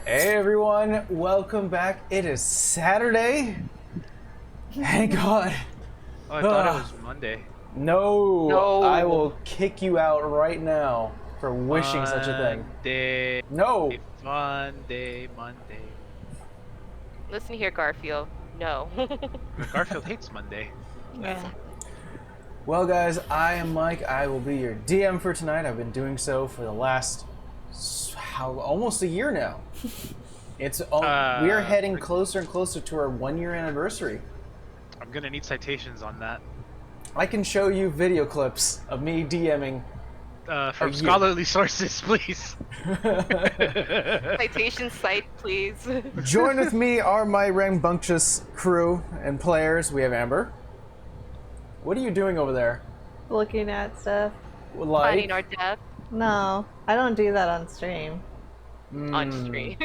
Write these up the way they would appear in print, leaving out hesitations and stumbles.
Hey everyone, welcome back. It is Saturday. Thank God. Oh, I thought it was Monday. No, I will kick you out right now for wishing such a thing. Monday. No. Monday. Listen here, Garfield. No. Garfield hates Monday. Yeah. Well guys, I am Mike. I will be your DM for tonight. I've been doing so for the last almost a year now. We are heading closer and closer to our 1-year anniversary. I'm gonna need citations on that. I can show you video clips of me DMing. From scholarly sources, please. Citation site, please. Join with me are my rambunctious crew and players. We have Amber. What are you doing over there? Looking at stuff. Finding our death No, I don't do that on stream. on stream.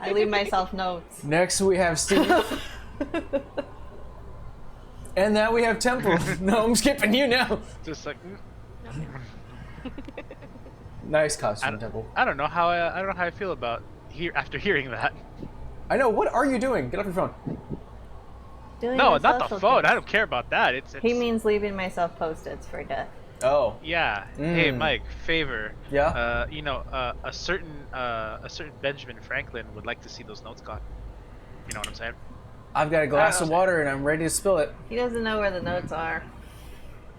I leave myself notes. Next we have Steve. And now we have Temple. No, I'm skipping you now. Just like Nice costume, Temple. I don't know how I feel about after hearing that. I know. What are you doing? Get off your phone. Doing No, the not the social phone. things. I don't care about that. It's He means leaving myself post-its for death. Oh. yeah. Hey, Mike. Favor. Yeah. A certain Benjamin Franklin would like to see those notes gone. You know what I'm saying? I've got a glass of water and I'm ready to spill it. He doesn't know where the notes are.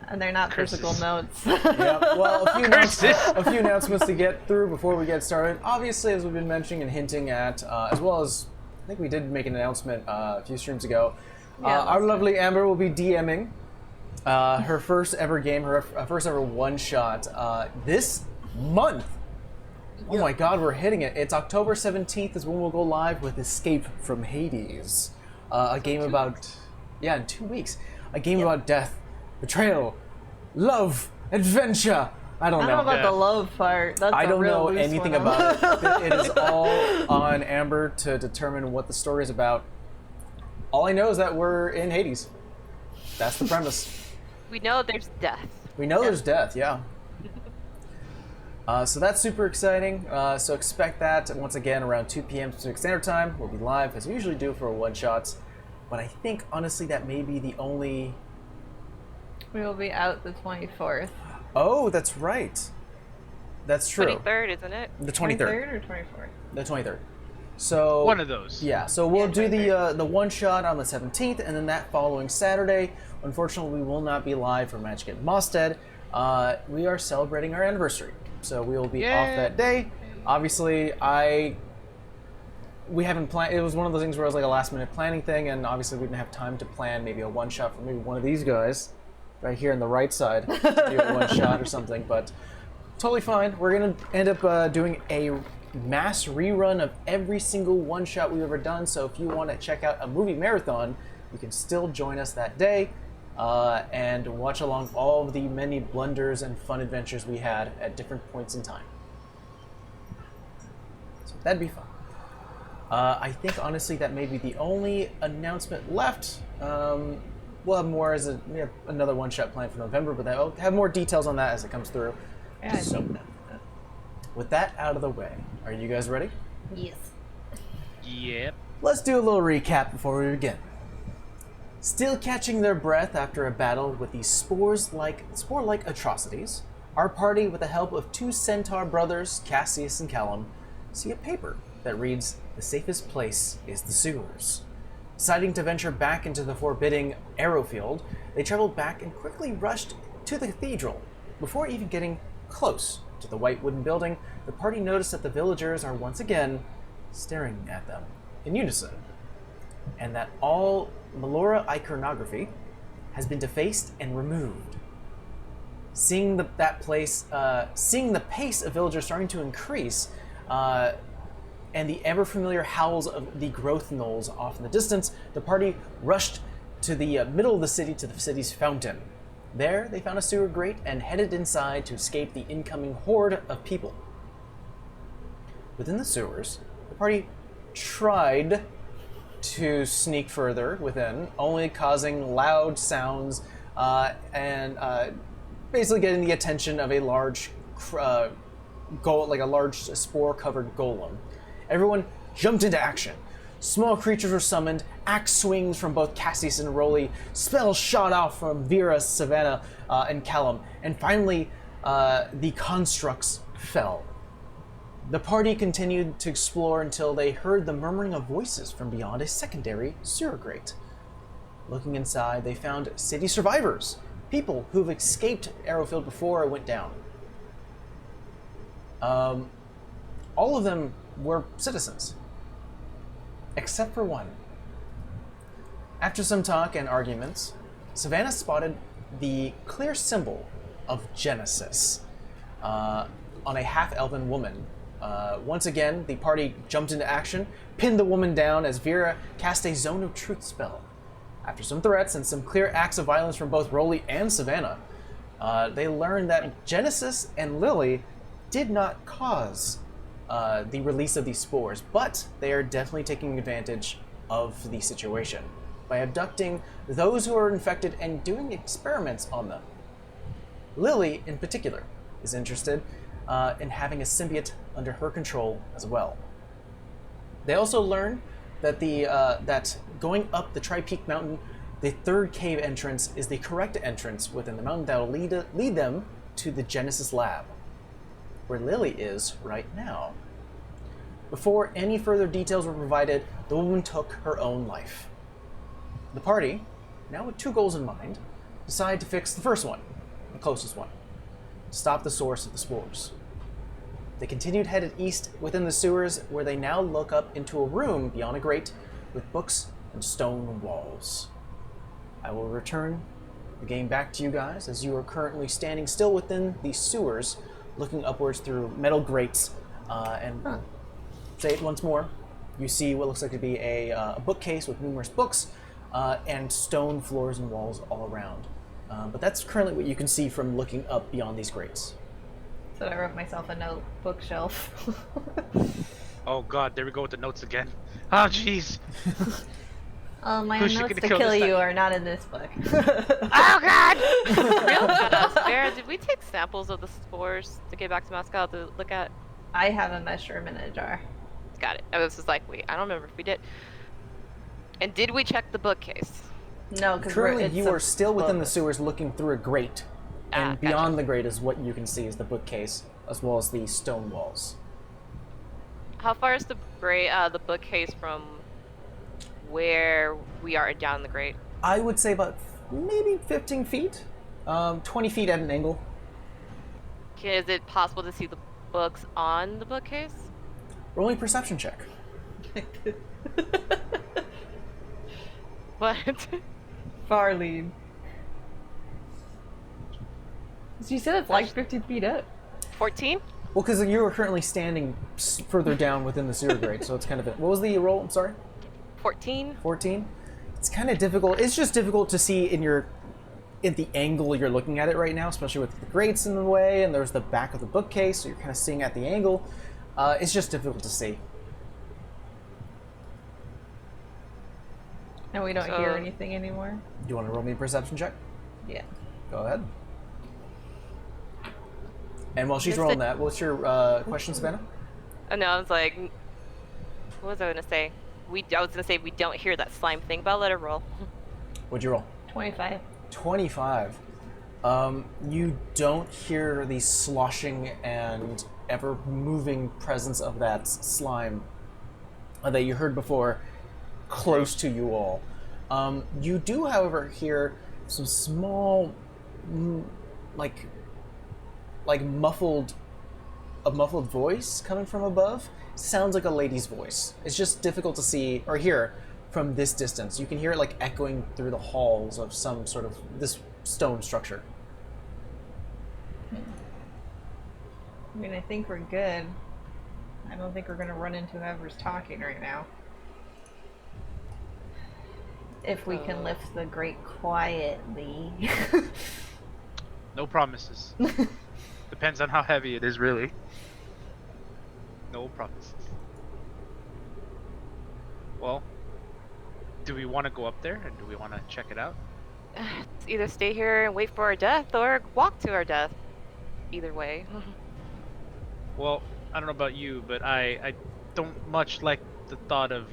And they're not Curses. physical notes. Yep. Well, Curses. a few announcements to get through before we get started. Obviously, as we've been mentioning and hinting at, as well as I think we did make an announcement a few streams ago. Our lovely Amber will be DMing her first ever game, her first ever one-shot this month. Oh my God, we're hitting it. It's October 17th is when we'll go live with Escape from Hades. A game about, in 2 weeks. A game about death, betrayal, love, adventure. I don't know. I don't know about the love part. That's I a don't real know loose anything one. about it. It is all on Amber to determine what the story is about. All I know is that we're in Hades. That's the premise. We know there's death. We know there's death, yeah. So that's super exciting. So expect that once again around 2 p.m. Pacific Standard Time. We'll be live as we usually do for one-shots. But I think, honestly, that may be the only... We will be out the 24th. Oh, that's right. That's true. 23rd, isn't it? The 23rd. 23rd or 24th? The 23rd. So One of those. Yeah, so we'll do the one shot on the 17th, and then that following Saturday, unfortunately, we will not be live for Magic at Mostead. We are celebrating our anniversary, so we will be off that day. Obviously, we haven't planned. It was one of those things where it was like a last-minute planning thing, and obviously we didn't have time to plan maybe a one shot for maybe one of these guys, right here on the right side, to do a one shot or something. But totally fine. We're gonna end up doing a mass rerun of every single one shot we've ever done. So if you want to check out a movie marathon, you can still join us that day and watch along all of the many blunders and fun adventures we had at different points in time. So that'd be fun. I think honestly that may be the only announcement left. We'll have more we have another one shot planned for November, but I'll have more details on that as it comes through. Yeah, I think that's it. With that out of the way, are you guys ready? Yes. Yep. Let's do a little recap before we begin. Still catching their breath after a battle with these spore-like atrocities, our party, with the help of 2 centaur brothers, Cassius and Callum, see a paper that reads, "The safest place is the sewers." Deciding to venture back into the forbidding Arrowfield, they traveled back and quickly rushed to the cathedral. Before even getting close to the white wooden building, the party noticed that the villagers are once again staring at them in unison, and that all Melora iconography has been defaced and removed. Seeing the pace of villagers starting to increase, and the ever-familiar howls of the growth gnolls off in the distance, the party rushed to the middle of the city to the city's fountain. There, they found a sewer grate and headed inside to escape the incoming horde of people. Within the sewers, the party tried to sneak further within, only causing loud sounds and basically getting the attention of a large a large spore-covered golem. everyone jumped into action. Small creatures were summoned, axe swings from both Cassius and Rolly, spells shot off from Vera, Savannah, and Callum, and finally, the constructs fell. The party continued to explore until they heard the murmuring of voices from beyond a secondary sewer grate. Looking inside, they found city survivors, people who've escaped Arrowfield before it went down. All of them were citizens, except for one. After some talk and arguments, Savannah spotted the clear symbol of Genesis on a half-elven woman. Once again, the party jumped into action, pinned the woman down as Vera cast a Zone of Truth spell. After some threats and some clear acts of violence from both Rolly and Savannah, they learned that Genesis and Lily did not cause the release of these spores, but they are definitely taking advantage of the situation by abducting those who are infected and doing experiments on them. Lily, in particular, is interested in having a symbiote under her control as well. They also learn that that going up the Tri-Peak Mountain, the third cave entrance is the correct entrance within the mountain that will lead them to the Genesis lab, where Lily is right now. Before any further details were provided, the woman took her own life. The party, now with two goals in mind, decided to fix the first one, the closest one, to stop the source of the spores. They continued headed east within the sewers, where they now look up into a room beyond a grate with books and stone walls. I will return the game back to you guys as you are currently standing still within the sewers, looking upwards through metal grates, and say it once more. You see what looks like to be a bookcase with numerous books and stone floors and walls all around. But that's currently what you can see from looking up beyond these grates. So I wrote myself a note, bookshelf. Oh god, there we go with the notes again. Oh jeez. My Who's she notes gonna to kill kill this you time? are not in this book. Oh god! Real fast. Vera, did we take samples of the spores to get back to Moscow to look at? I have a mushroom in a jar. Got it. I was just like, wait, I don't remember if we did. And did we check the bookcase? No, because Currently, you are still within the sewers looking through a grate, and beyond gotcha. the grate is what you can see is the bookcase, as well as the stone walls. How far is the bookcase from where we are down the grate? I would say about maybe 15 feet, 20 feet at an angle. Is it possible to see the books on the bookcase? Rolling perception check. What? Far lead. She said it's like 15 feet up. 14? Well, because you are currently standing further down within the sewer grate, so it's kind of a... What was the roll? I'm sorry? 14? 14? It's kind of difficult. It's just difficult to see in the angle you're looking at it right now, especially with the grates in the way, and there's the back of the bookcase, so you're kind of seeing at the angle. It's just difficult to see. And we don't hear anything anymore? Do you want to roll me a perception check? Yeah. Go ahead. And while she's rolling that, what's your question, Savannah? Oh no, I was like, what was I gonna say? I was gonna say we don't hear that slime thing, but I'll let her roll. What'd you roll? 25. 25. You don't hear the sloshing and ever-moving presence of that slime that you heard before close to you all. You do, however, hear some small, like muffled voice coming from above. Sounds like a lady's voice. It's just difficult to see or hear from this distance. You can hear it like echoing through the halls of some sort of this stone structure. I mean, I think we're good. I don't think we're gonna run into whoever's talking right now. If we can lift the grate quietly. No promises. Depends on how heavy it is, really. No promises. Well, do we want to go up there, and do we want to check it out? Let's either stay here and wait for our death, or walk to our death. Either way. Well, I don't know about you, but I don't much like the thought of,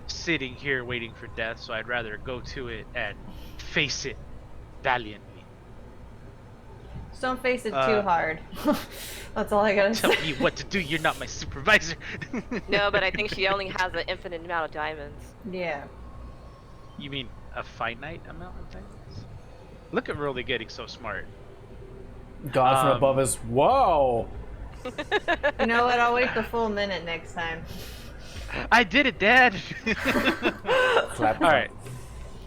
sitting here waiting for death, so I'd rather go to it and face it valiantly. Just don't face it too hard. That's all I gotta Tell say. me what to do, you're not my supervisor. No, but I think she only has an infinite amount of diamonds. Yeah. You mean a finite amount of diamonds? Look at Rolly getting so smart. God from above is, whoa! You know what? I'll wait the full minute next time. I did it, Dad! Clap. Alright.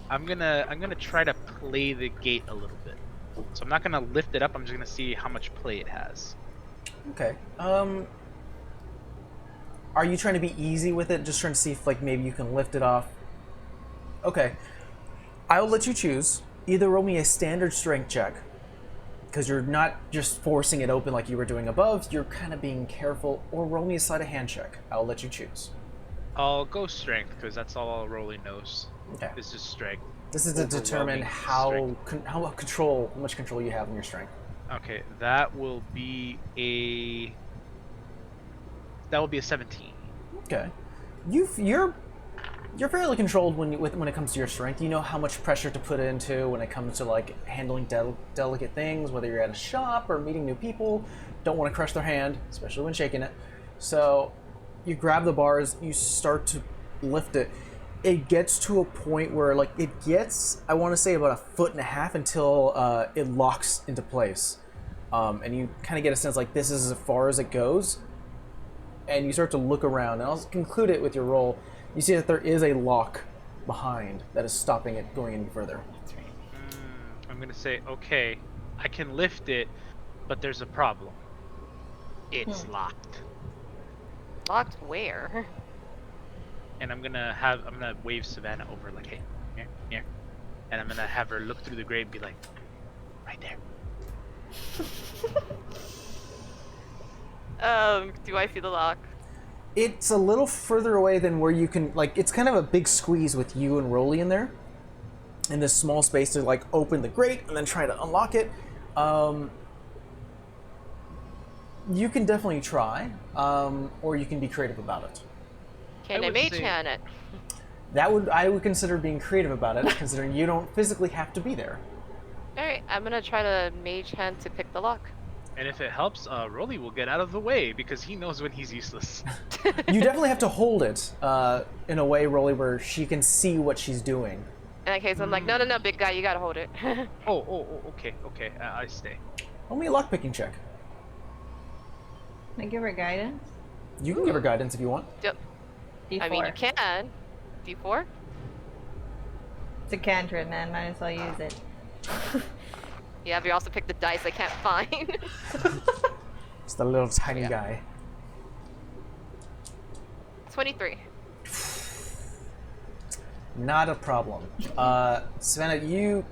I'm gonna try to play the gate a little bit. So I'm not gonna lift it up, I'm just gonna see how much play it has. Okay. Are you trying to be easy with it? Just trying to see if, like, maybe you can lift it off? Okay. I'll let you choose. Either roll me a standard strength check, because you're not just forcing it open like you were doing above, you're kind of being careful, or roll me a sleight of hand check. I'll let you choose. I'll go strength, because that's all Rolly knows. Okay. It's just strength. This is to determine Overwhelming how strength. how much control you have in your strength. Okay, that will be a 17. Okay. You're fairly controlled when it comes to your strength. You know how much pressure to put into when it comes to, like, handling delicate things, whether you're at a shop or meeting new people. Don't want to crush their hand, especially when shaking it. So you grab the bars, you start to lift it. It gets to a point where, like, it gets, I want to say, about 1.5 feet until it locks into place. And you kind of get a sense like this is as far as it goes. And you start to look around, and I'll conclude it with your roll. You see that there is a lock behind that is stopping it going any further. I'm gonna say, okay, I can lift it, but there's a problem. It's locked. Locked where? And I'm gonna wave Savannah over, like, hey, here. And I'm gonna have her look through the grate and be like, right there. Do I see the lock? It's a little further away than where you can, like, it's kind of a big squeeze with you and Rolly in there. In this small space to, like, open the grate and then try to unlock it. You can definitely try, or you can be creative about it. Can I would mage say- hand it? I would consider being creative about it, considering you don't physically have to be there. Alright, I'm gonna try to mage hand to pick the lock. And if it helps, Rolly will get out of the way because he knows when he's useless. You definitely have to hold it in a way, Rolly, where she can see what she's doing. In that case, I'm like, no, big guy, you gotta hold it. Okay. I stay. Roll me a lockpicking check. Can I give her guidance? You can give her guidance if you want. Yep. D4. I mean, you can. D4? It's a cantrip, man. Might as well use it. Yeah, but you also pick the dice I can't find. It's the little tiny Yeah. guy. 23. Not a problem. Savannah, you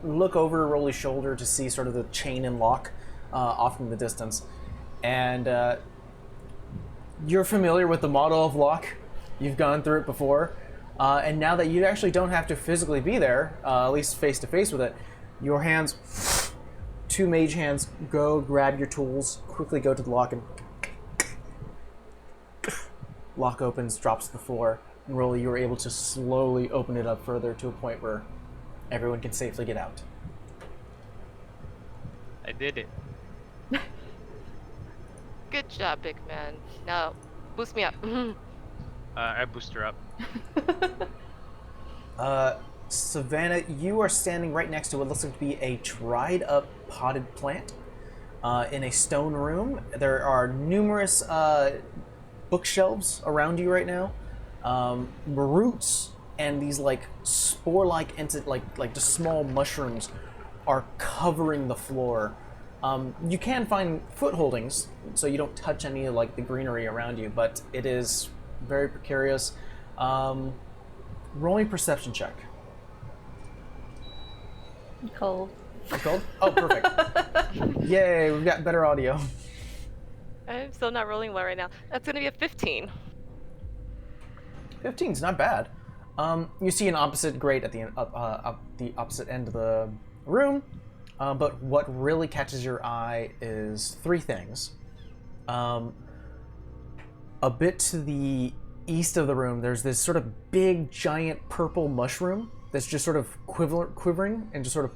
look over Rolly's shoulder to see sort of the chain and lock off in the distance. And you're familiar with the model of lock. You've gone through it before. And now that you actually don't have to physically be there, at least face to face with it, your hands, 2 mage hands, go grab your tools, quickly go to the lock, and lock opens, drops to the floor, and Rolly, you were able to slowly open it up further to a point where everyone can safely get out. I did it. Good job, big man. Now, boost me up. I boost her up. Savannah, you are standing right next to what looks like to be a dried up potted plant in a stone room. There are numerous bookshelves around you right now. Roots and these like spore-like like just small mushrooms are covering the floor. You can find footholdings, so you don't touch any of like the greenery around you, but it is very precarious. Roll me a perception check. Cold. You cold? Oh, perfect. Yay, we've got better audio. I'm still not rolling well right now. That's gonna be a 15. 15's not bad. You see an opposite grate at the opposite end of the room, but what really catches your eye is 3 things. A a bit to the east of the room, there's this sort of big, giant purple mushroom that's just sort of quivering and just sort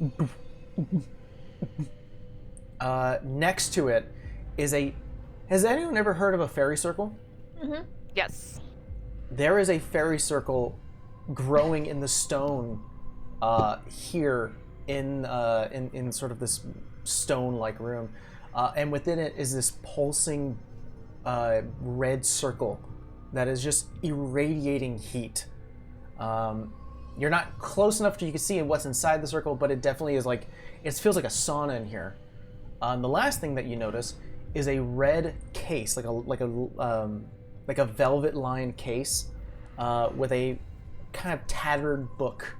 of... next to it is a... Has anyone ever heard of a fairy circle? Mm-hmm. Yes. There is a fairy circle growing in the stone here in sort of this stone-like room. And within it is this pulsing red circle that is just irradiating heat. You're not close enough to you can see what's inside the circle, but it definitely is like, it feels like a sauna in here. The last thing that you notice is a red case, like a velvet-lined case with a kind of tattered book.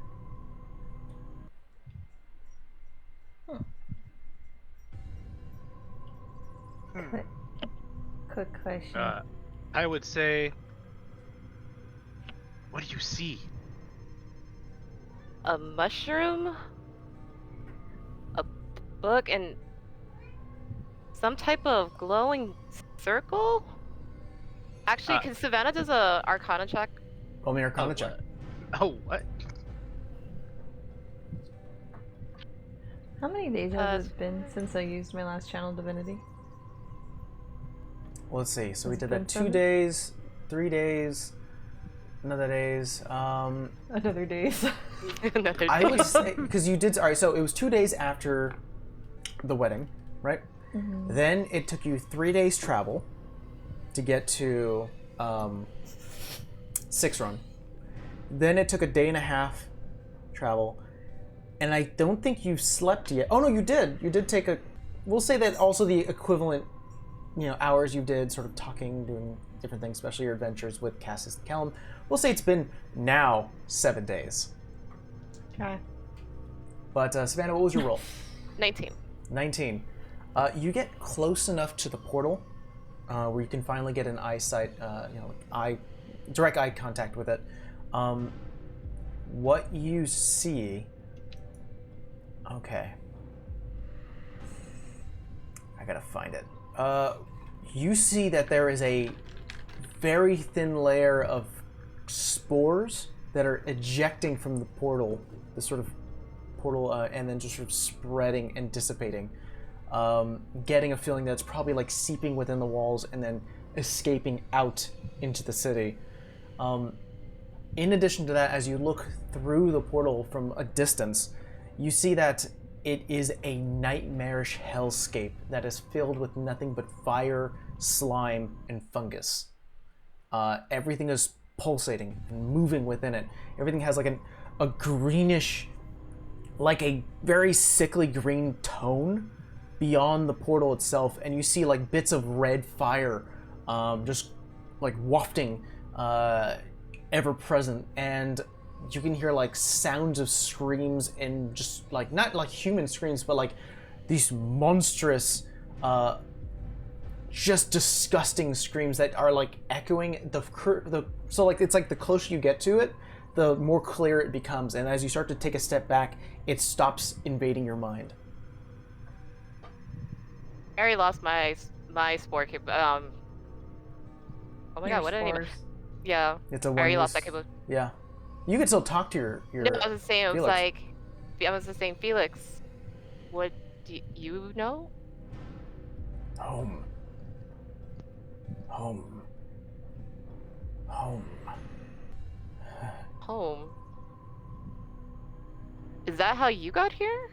Quick question. I would say, what do you see? A mushroom, a book, and some type of glowing circle? Actually, can Savannah does a Arcana check? Roll me an Arcana check. Oh, what? How many days has it been since I used my last channel divinity? Well, let's see. So we Has it did that been 2 7? days, 3 days, another days. Another days. Another I day. would say, because you did, all right, so it was 2 days after the wedding, right? Mm-hmm. Then it took you 3 days travel to get to Six Run. Then it took a day and a half travel. And I don't think you slept yet. Oh no, you did. You did take a, we'll say that also the equivalent, hours you did sort of talking, doing different things, especially your adventures with Cassis and Callum. We'll say it's been now 7 days. Okay. But Savannah, what was your roll? 19. 19. You get close enough to the portal where you can finally get an eyesight, direct eye contact with it. What you see... Okay. I gotta find it. You see that there is a very thin layer of spores that are ejecting from the portal, this sort of portal, and then just sort of spreading and dissipating. Getting a feeling that it's probably like seeping within the walls and then escaping out into the city. In addition to that, as you look through the portal from a distance, you see that it is a nightmarish hellscape that is filled with nothing but fire, slime, and fungus. Everything is pulsating and moving within it. Everything has like a greenish, like a very sickly green tone beyond the portal itself, and you see like bits of red fire just like wafting ever present, and you can hear like sounds of screams and just like not like human screams, but like these monstrous just disgusting screams that are like echoing so like it's like the closer you get to it, the more clear it becomes, and as you start to take a step back, it stops invading your mind. I already lost my spore oh my god, what did I name it? Yeah. It's a I already one lost that capability. Yeah. You can still talk to your No, I was saying, it was Felix. like, I was just saying, Felix, what do you know? Home. Home. Home. Home. Is that how you got here?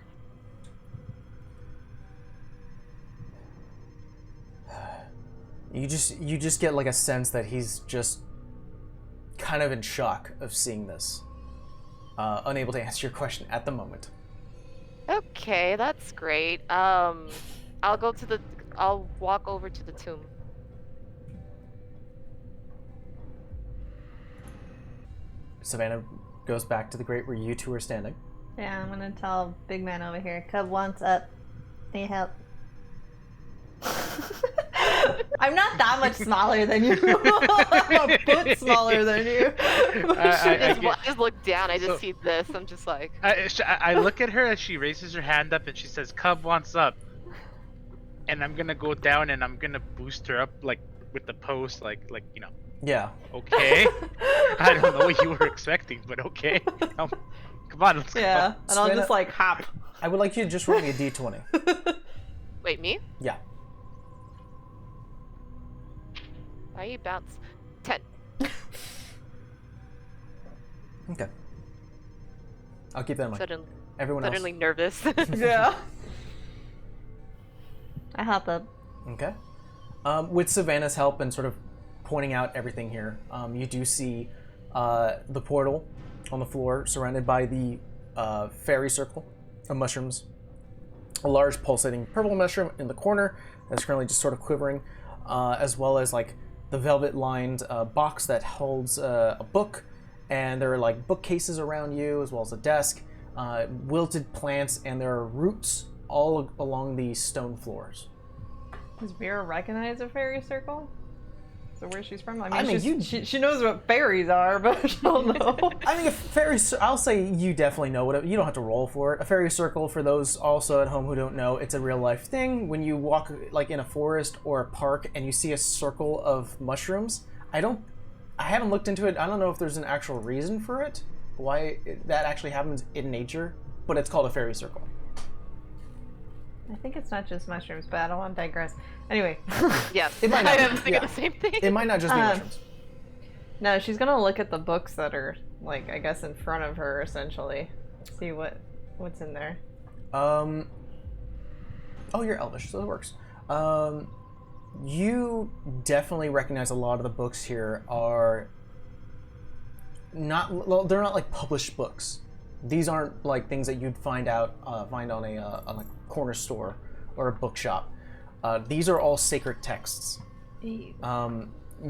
You just get like a sense that he's just kind of in shock of seeing this. Unable to answer your question at the moment. Okay, that's great. I'll walk over to the tomb. Savannah goes back to the grate where you two are standing. Yeah, I'm gonna tell big man over here, Cub wants up. Need help. I'm not that much smaller than you. I'm a foot smaller than you. I just look down, I just see this, I'm just like... I look at her as she raises her hand up and she says, "Cub wants up." And I'm gonna go down and I'm gonna boost her up like with the post, like Yeah. okay. I don't know what you were expecting, but okay. Come on, let's Yeah, go. and I'll Straight just up- like hop. I would like you to just roll me a d20. Wait, me? Yeah. Why you bounce? 10. Okay. I'll keep that in mind. Everyone Suddenly else. nervous. Yeah. I hop up. Okay. With Savannah's help and sort of pointing out everything here, you do see the portal on the floor surrounded by the fairy circle of mushrooms. A large pulsating purple mushroom in the corner that's currently just sort of quivering, as well as like the velvet-lined box that holds a book, and there are like bookcases around you as well as a desk, wilted plants, and there are roots all along the stone floors. Does Vera recognize a fairy circle? So where she's from? I mean, she knows what fairies are, but I don't know. I mean, a fairy. I'll say you definitely know what. You don't have to roll for it. A fairy circle, for those also at home who don't know, it's a real life thing. When you walk like in a forest or a park and you see a circle of mushrooms, I haven't looked into it. I don't know if there's an actual reason for it, why that actually happens in nature, but it's called a fairy circle. I think it's not just mushrooms, but I don't want to digress. Anyway. Yes, It might not I be, am thinking yeah. the same thing. It might not just be mushrooms. No, she's gonna look at the books that are, like, I guess in front of her, essentially. See what's in there. Oh, you're Elvish, so it works. You definitely recognize a lot of the books here are they're not like published books. These aren't like things that you'd find on a corner store or a bookshop. These are all sacred texts. Ew.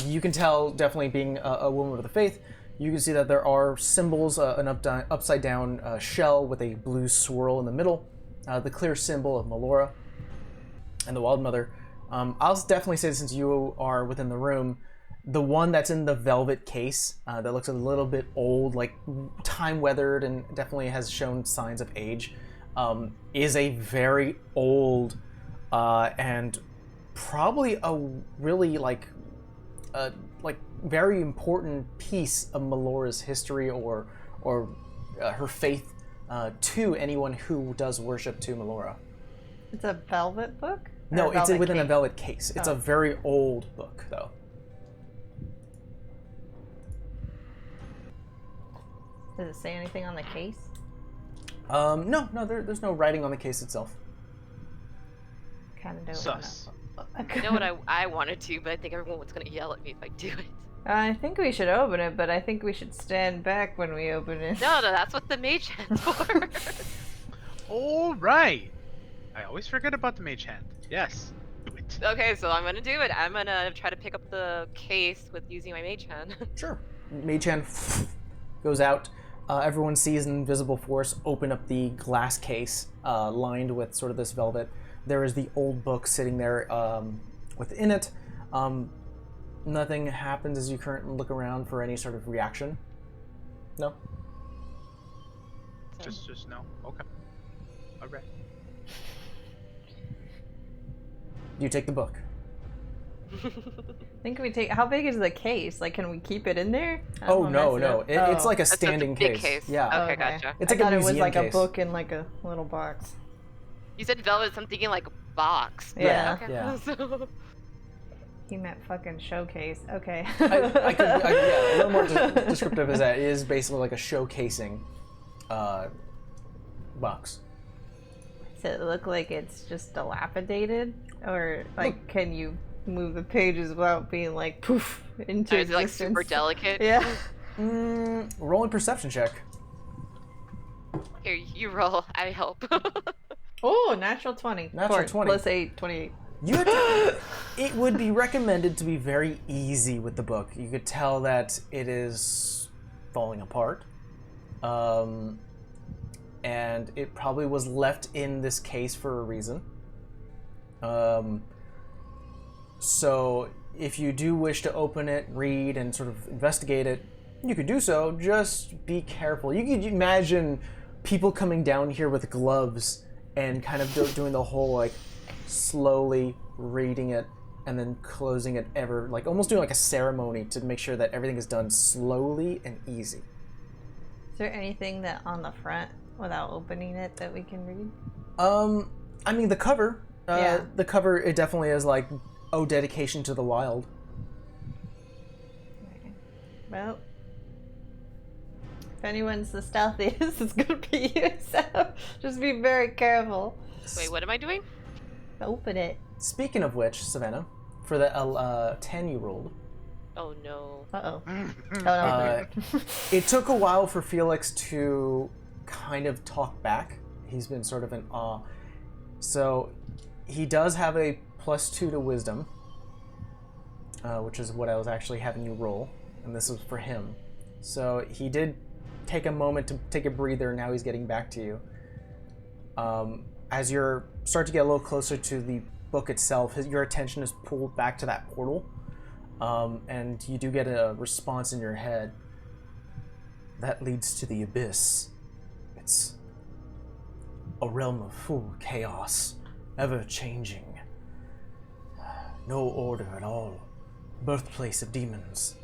You can tell, definitely being a woman of the faith, you can see that there are symbols, an upside down shell with a blue swirl in the middle, the clear symbol of Melora and the Wild Mother. I'll definitely say, since you are within the room, the one that's in the velvet case that looks a little bit old, like time weathered, and definitely has shown signs of age, is a very old and probably a really very important piece of Melora's history or her faith to anyone who does worship to Melora. It's a velvet book? No, Or a it's velvet within a case? velvet case. It's a very old book, though. Does it say anything on the case? No, there's no writing on the case itself. Kind of don't Sus. You know what I wanted to, but I think everyone was gonna yell at me if I do it. I think we should open it, but I think we should stand back when we open it. No, that's what the mage hand's for. All right. I always forget about the mage hand. Yes. Do it. Okay, so I'm gonna do it. I'm gonna try to pick up the case with using my mage hand. Sure. Mage hand goes out. Everyone sees an invisible force open up the glass case lined with sort of this velvet. There is the old book sitting there within it. Nothing happens as you currently look around for any sort of reaction. No? Just no. Okay. All right. You take the book. I think we take. How big is the case? Like, can we keep it in there? I Oh, don't no, wanna mess no. it up. It's like a That's a standing big case. case. Yeah. Okay, gotcha. It's like I thought a it was museum like case. a book in like a little box. You said velvet, so I'm thinking like a box. Yeah. Okay. Yeah. So- He meant fucking showcase. Okay. Yeah, a little more descriptive as that. It is basically like a showcasing box. Does it look like it's just dilapidated, or like can you move the pages without being like poof into Is it like existence? super delicate? Yeah. Roll a perception check. Here, you roll. I help. Oh, natural 20. Natural 20. Plus 8, 28. You had to, it would be recommended to be very easy with the book. You could tell that it is falling apart. And it probably was left in this case for a reason. So if you do wish to open it, read, and sort of investigate it, you could do so. Just be careful. You could imagine people coming down here with gloves and kind of doing the whole, like, slowly reading it and then closing it ever, like almost doing like a ceremony to make sure that everything is done slowly and easy. Is there anything that on the front, without opening it, that we can read? I mean, the cover. Yeah. The cover, it definitely is like, oh, dedication to the wild. Okay. Well, if anyone's the stealthiest, it's gonna be you, so just be very careful. Wait, what am I doing? Open it. Speaking of which, Savannah, for the 10 you rolled, Oh no. Uh-oh. Oh, no. it took a while for Felix to kind of talk back. He's been sort of in awe. So he does have a +2 to wisdom, which is what I was actually having you roll, and this was for him. So he did take a moment to take a breather, and now he's getting back to you. As you start to get a little closer to the book itself, your attention is pulled back to that portal, and you do get a response in your head. That leads to the abyss. It's a realm of full chaos, ever-changing. No order at all. Birthplace of demons.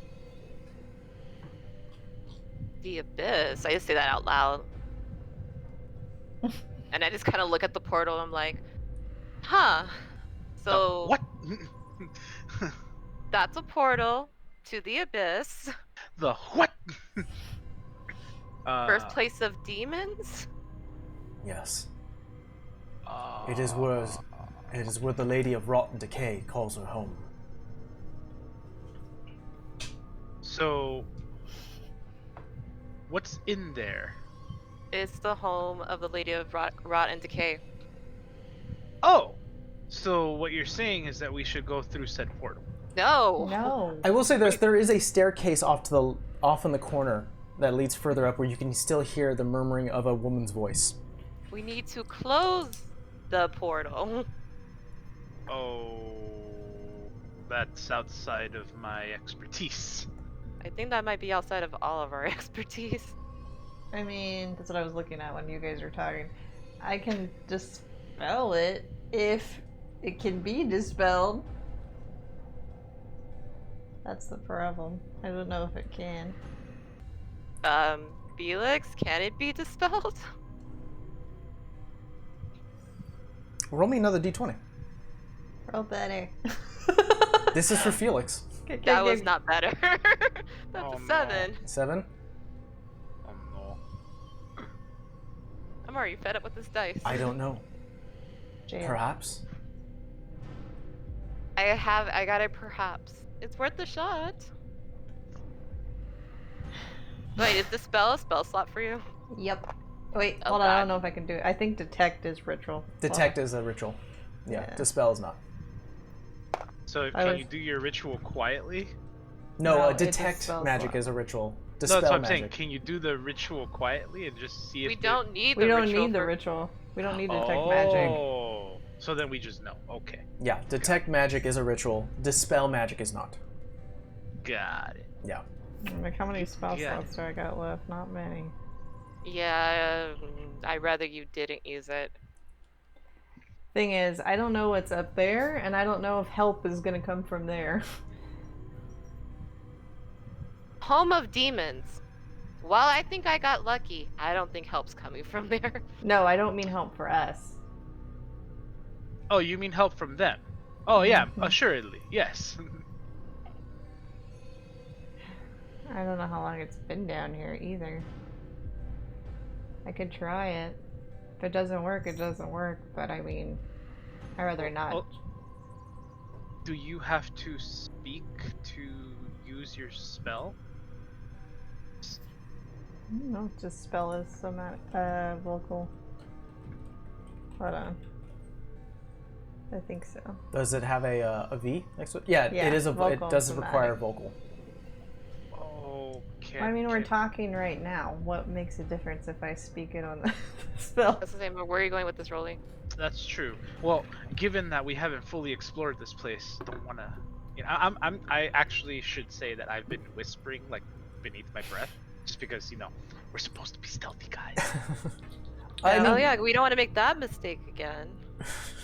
The abyss. I just say that out loud. And I just kind of look at the portal and I'm like, huh. So What? that's a to the abyss. The what? Birthplace of demons? Yes. It is where the Lady of Rot and Decay calls her home. So, what's in there? It's the home of the Lady of Rot and Decay. Oh, so what you're saying is that we should go through said portal. No. No. I will say this: there is a staircase off in the corner that leads further up, where you can still hear the murmuring of a woman's voice. We need to close the portal. Oh, that's outside of my expertise. I think that might be outside of all of our expertise. I mean, that's what I was looking at when you guys were talking. I can dispel it if it can be dispelled. That's the problem. I don't know if it can. Felix, can it be dispelled? Roll me another d20. Roll better. This is for Felix. That was not better. That's Oh, a no. 7. 7. Oh no. I'm already fed up with this dice. I don't know. Jail. Perhaps. I got it perhaps. It's worth the shot. Wait, is dispel a spell slot for you? Yep. Wait, Oh, hold on. I God. don't know if I can do it. I think detect is ritual. Detect is a ritual. Yeah, Yeah. dispel is not. So I can was- you do your ritual quietly? No, No, it Detect dispels magic not. is a ritual. No, Dispel that's what I'm saying. magic. Can you do the ritual quietly and just see if We the- don't need We the don't ritual need the for- ritual. We don't need to detect magic. Oh, so then we just know. Okay, Yeah, detect magic is a ritual. Dispel magic is not. got it. Yeah. Like, how many spell Yeah. slots do I got left? Not many. Yeah, I'd rather you didn't use it. Thing is, I don't know what's up there, and I don't know if help is gonna come from there. Home of demons. While I think I got lucky, I don't think help's coming from there. No, I don't mean help for us. Oh, you mean help from them? Oh yeah, Mhm. assuredly, yes. I don't know how long it's been down here either. I could try it. If it doesn't work, it doesn't work. But I mean, I'd rather not. Oh, do you have to speak to use your spell? No, just spell is somatic, vocal. Hold on. I think so. Does it have a V next to it? Yeah, Yeah, it is it vocal does somatic. require vocal. Okay. I mean, we're talking right now. What makes a difference if I speak it on the spell? That's the same, but where are you going with this rolling? That's true. Well, given that we haven't fully explored this place, don't wanna. You know, I actually should say that I've been whispering like beneath my breath, just because we're supposed to be stealthy guys. I Oh mean, yeah, we don't want to make that mistake again.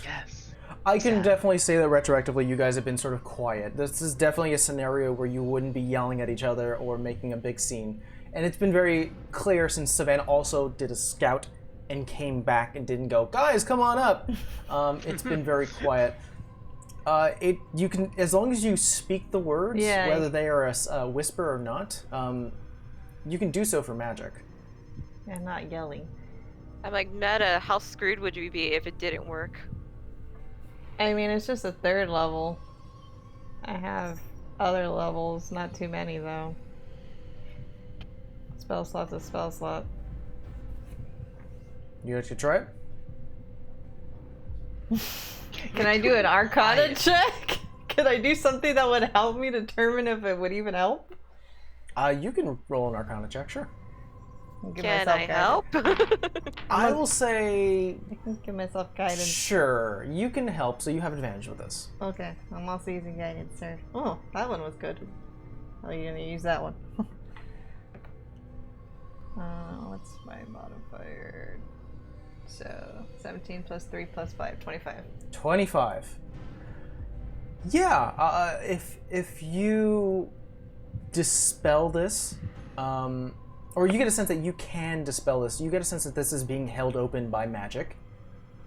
Yes. I can definitely say that retroactively you guys have been sort of quiet. This is definitely a scenario where you wouldn't be yelling at each other or making a big scene. And it's been very clear since Savannah also did a scout and came back and didn't go, guys, come on up. It's been very quiet. You can, as long as you speak the words, whether they are a whisper or not, you can do so for magic. And not yelling. I'm like, Meta, how screwed would you be if it didn't work? I mean, it's just a 3rd level. I have other levels, not too many though. Spell slot's a spell slot. You guys could try it? Can I do an Arcana check? Can I do something that would help me determine if it would even help? You can roll an Arcana check, sure. Can I help? I will say... I can give myself guidance. Sure, you can help, so you have advantage with this. Okay, I'm also using guidance, sir. Oh, that one was good. Oh, you're gonna use that one. What's my modifier? So, 17 plus 3 plus 5, 25. 25. Yeah, if you dispel this, or you get a sense that you can dispel this, you get a sense that this is being held open by magic.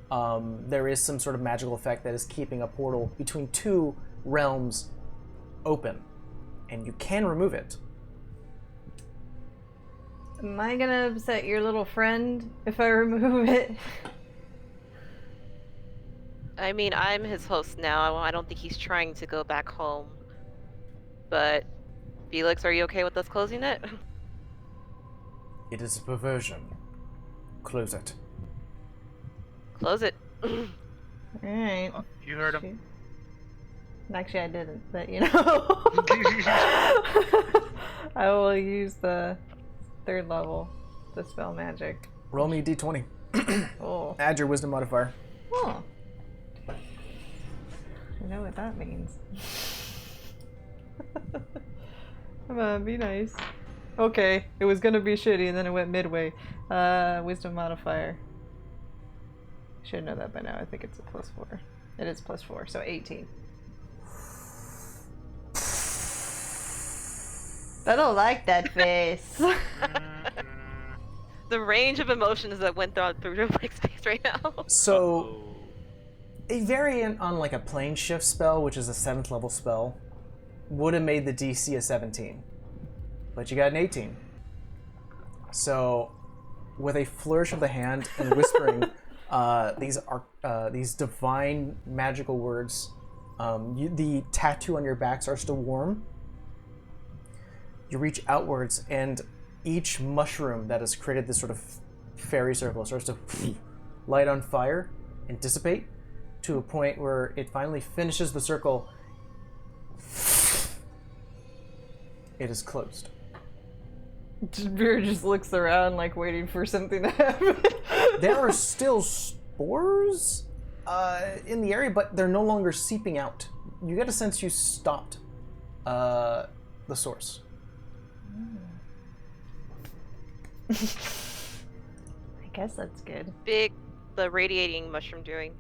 There is some sort of magical effect that is keeping a portal between 2 realms open, and you can remove it. Am I gonna upset your little friend if I remove it? I mean, I'm his host now. I don't think he's trying to go back home. But, Felix, are you okay with us closing it? It is a perversion. Close it. Close it. Alright. Oh, you heard him. Actually, I didn't, but you know. I will use the 3rd level to spell magic. Roll me a d20. Oh. Add your wisdom modifier. Oh. I know what that means. Come on, be nice. Okay, it was gonna be shitty and then it went midway. Wisdom modifier. Should know that by now. I think it's a +4. It is +4, so 18. I don't like that face. The range of emotions that went through Mike's face right now. So, a variant on like a plane shift spell, which is a 7th level spell, would have made the DC a 17. But you got an 18. So, with a flourish of the hand and whispering these divine magical words, the tattoo on your back starts to warm. You reach outwards, and each mushroom that has created this sort of fairy circle starts to light on fire and dissipate to a point where it finally finishes the circle. It is closed. Beer just looks around like waiting for something to happen. There are still spores in the area, but they're no longer seeping out. You get a sense you stopped the source. I guess that's good. Big, the radiating mushroom doing.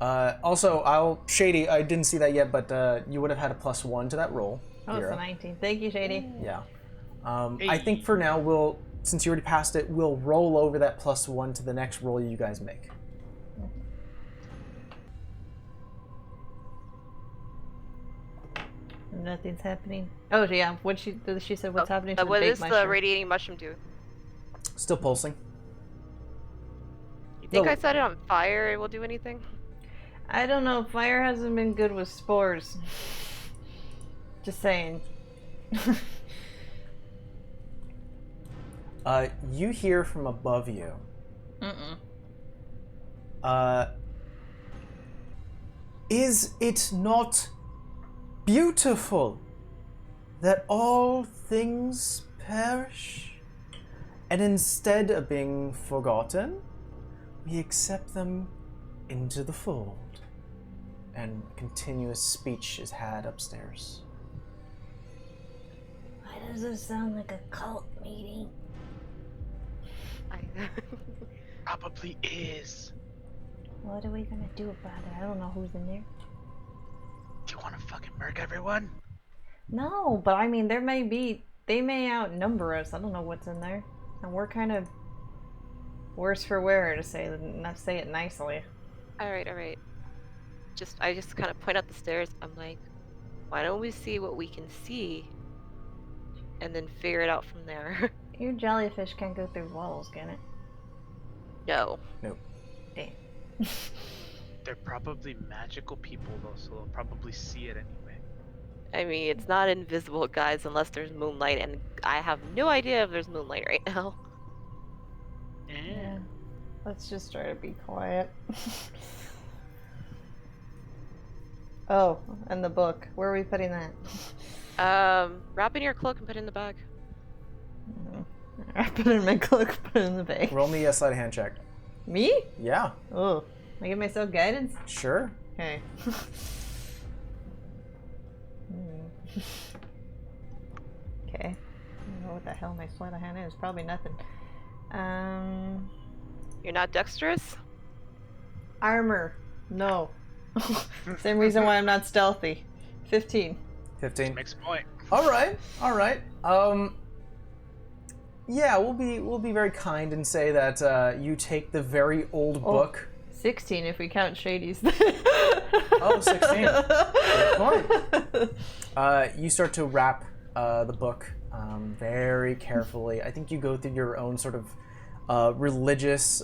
Also, Shady, I didn't see that yet, but you would have had a +1 to that roll. Oh, it's a 19. Thank you, Shady. Yeah. I think for now, since you already passed it, we'll roll over that +1 to the next roll you guys make. Nothing's happening. Oh, yeah. She said what's happening to the what big does mushroom. the radiating mushroom do? Still pulsing. You think No. I set it on fire, it will do anything? I don't know. Fire hasn't been good with spores. Just saying. You hear from above you. Is it not beautiful that all things perish, and instead of being forgotten, we accept them into the fold? And continuous speech is had upstairs. Why does this sound like a cult meeting? Probably is. What are we gonna do about it? I don't know who's in there. Do you want to fucking murk everyone? No, but I mean, they may outnumber us. I don't know what's in there. And we're kind of worse for wear, to say it nicely. Alright. I just kind of point out the stairs. I'm like, why don't we see what we can see and then figure it out from there? Your jellyfish can't go through walls, can it? No. Nope. Damn. They're probably magical people though, so they'll probably see it anyway. I mean, it's not invisible, guys, unless there's moonlight, and I have no idea if there's moonlight right now. Yeah. Let's just try to be quiet. Oh, and the book. Where are we putting that? Wrap in your cloak and put it in the bag. I put it in my cloak, put it in the bag. Roll me a sleight of hand check. Me? Yeah. Oh. I give myself guidance? Sure. Okay. Okay. I don't know what the hell my sleight of hand is. Probably nothing. You're not dexterous? Armor. No. Same reason why I'm not stealthy. 15. 15. Makes a point. All right. Yeah, we'll be very kind and say that you take the very old book. 16 if we count Shady's. Oh, 16. Good point. You start to wrap the book very carefully. I think you go through your own sort of religious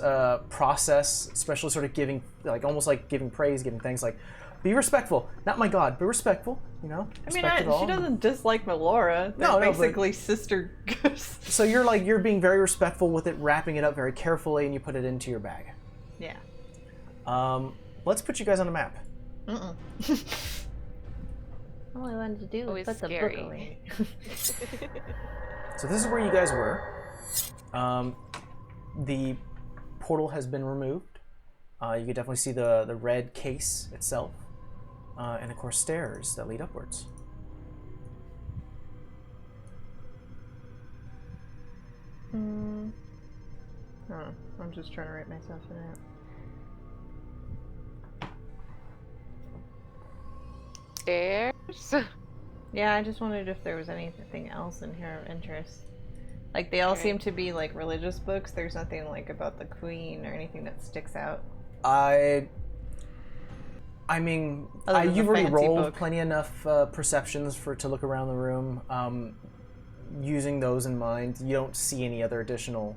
process, especially sort of giving, like almost like giving praise, giving thanks, like be respectful. Not my God, be respectful. You know. I mean, she doesn't dislike Melora. They're No, basically sister. So you're being very respectful with it, wrapping it up very carefully, and you put it into your bag. Yeah. Let's put you guys on a map. All I wanted to do was Always put scary. the book away. So this is where you guys were. The portal has been removed. You can definitely see the red case itself. And of course stairs that lead upwards. Oh, I'm just trying to write myself in it. Stairs? Yeah, I just wondered if there was anything else in here of interest. Like, they all Okay. seem to be, like, religious books. There's nothing, like, about the queen or anything that sticks out. I mean, you've already rolled book. plenty enough perceptions to look around the room. Using those in mind, you don't see any other additional,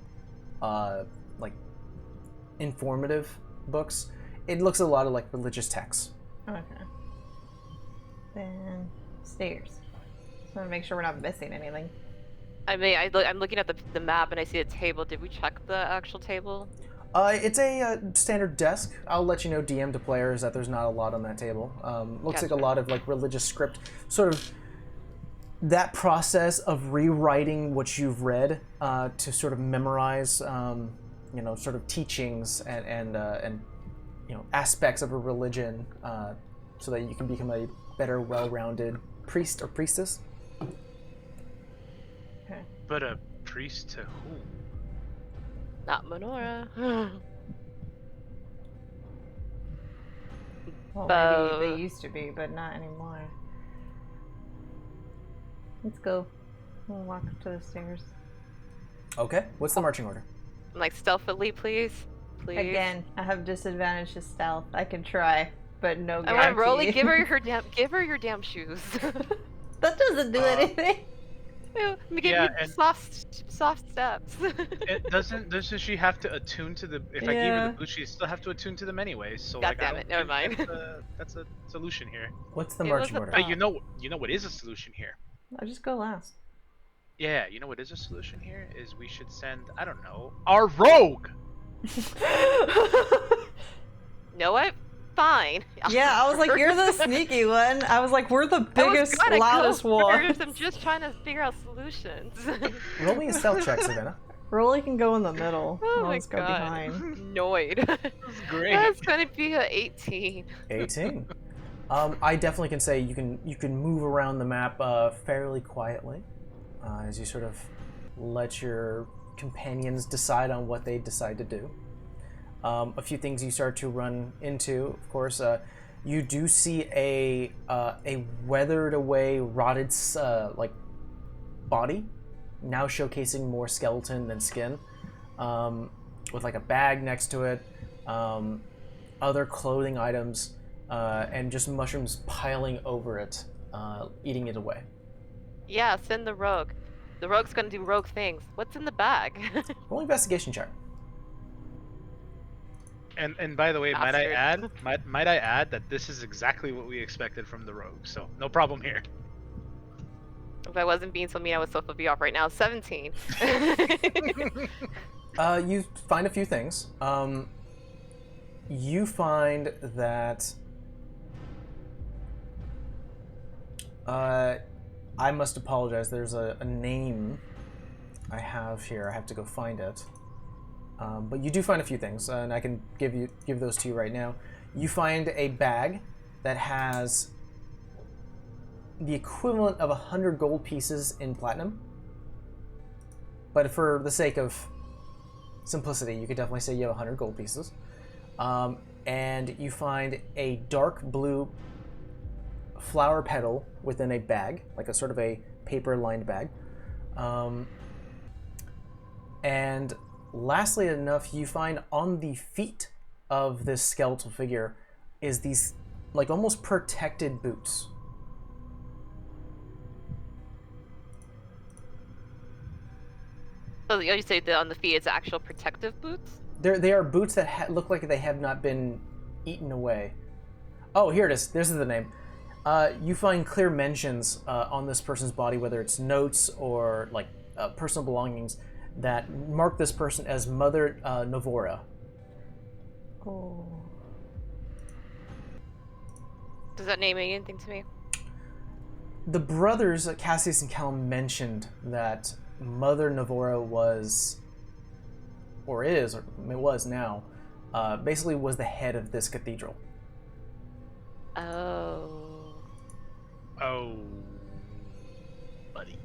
like, informative books. It looks a lot of, like, religious texts. Okay. Then, stairs. Just want to make sure we're not missing anything. I mean, I'm looking at the map and I see a table. Did we check the actual table? It's a standard desk. I'll let you know, DM to players, that there's not a lot on that table. Looks like a Gotcha. lot of like religious script, sort of that process of rewriting what you've read to sort of memorize, sort of teachings and aspects of a religion, so that you can become a better, well-rounded priest or priestess. Okay. But a priest to who? Not Menora. Well, maybe they used to be, but not anymore. Let's go. We'll walk up to the stairs. Okay. What's the marching order? Like, stealthily, please? Please? Again, I have disadvantage to stealth. I can try, but no I guarantee. want Rolly, give her your damn shoes. That doesn't do anything. Give Yeah, you and- soft steps. Doesn't she have to attune to the? If I gave her Yeah. the boots, she still have to attune to them anyways. So God like, damn I it, don't never think mind. That's a solution here. What's the It marching was a order? thought. You know what is a solution here? I'll just go last. Yeah, you know what is a solution here is we should send, I don't know, our rogue. Know what? Fine. Yeah, I was like, you're the sneaky one. I was like, we're the I was biggest, gonna go loudest first. ones. I'm just trying to figure out solutions. Roll me a stealth check, Savannah. Rolly can go in the middle. Oh I'll my just go god. behind. Annoyed. That's great. That's gonna be a 18. 18. I definitely can say you can move around the map fairly quietly as you sort of let your companions decide on what they decide to do. A few things you start to run into, of course. You do see a weathered away, rotted like body, now showcasing more skeleton than skin, with like a bag next to it, other clothing items, and just mushrooms piling over it, eating it away. Yeah, send the rogue. The rogue's gonna do rogue things. What's in the bag? Roll investigation check. And by the way, Bastard. might I add that this is exactly what we expected from the rogue, so no problem here. If I wasn't being so mean, I would Sofa be off right now. 17. You find a few things. You find that I must apologize. There's a name I have here. I have to go find it. But you do find a few things, and I can give those to you right now. You find a bag that has the equivalent of 100 gold pieces in platinum. But for the sake of simplicity, you could definitely say you have 100 gold pieces. And you find a dark blue flower petal within a bag, like a sort of a paper-lined bag. And lastly enough, you find on the feet of this skeletal figure is these like almost protected boots. So you say that on the feet it's actual protective boots? They are boots that look like they have not been eaten away. Oh, here it is. This is the name. You find clear mentions on this person's body, whether it's notes or like personal belongings, that mark this person as Mother Novora. Oh. Does that name mean anything to me? The brothers, Cassius and Callum, mentioned that Mother Novora was, or is, or it was now, basically was the head of this cathedral. Oh. Oh, buddy.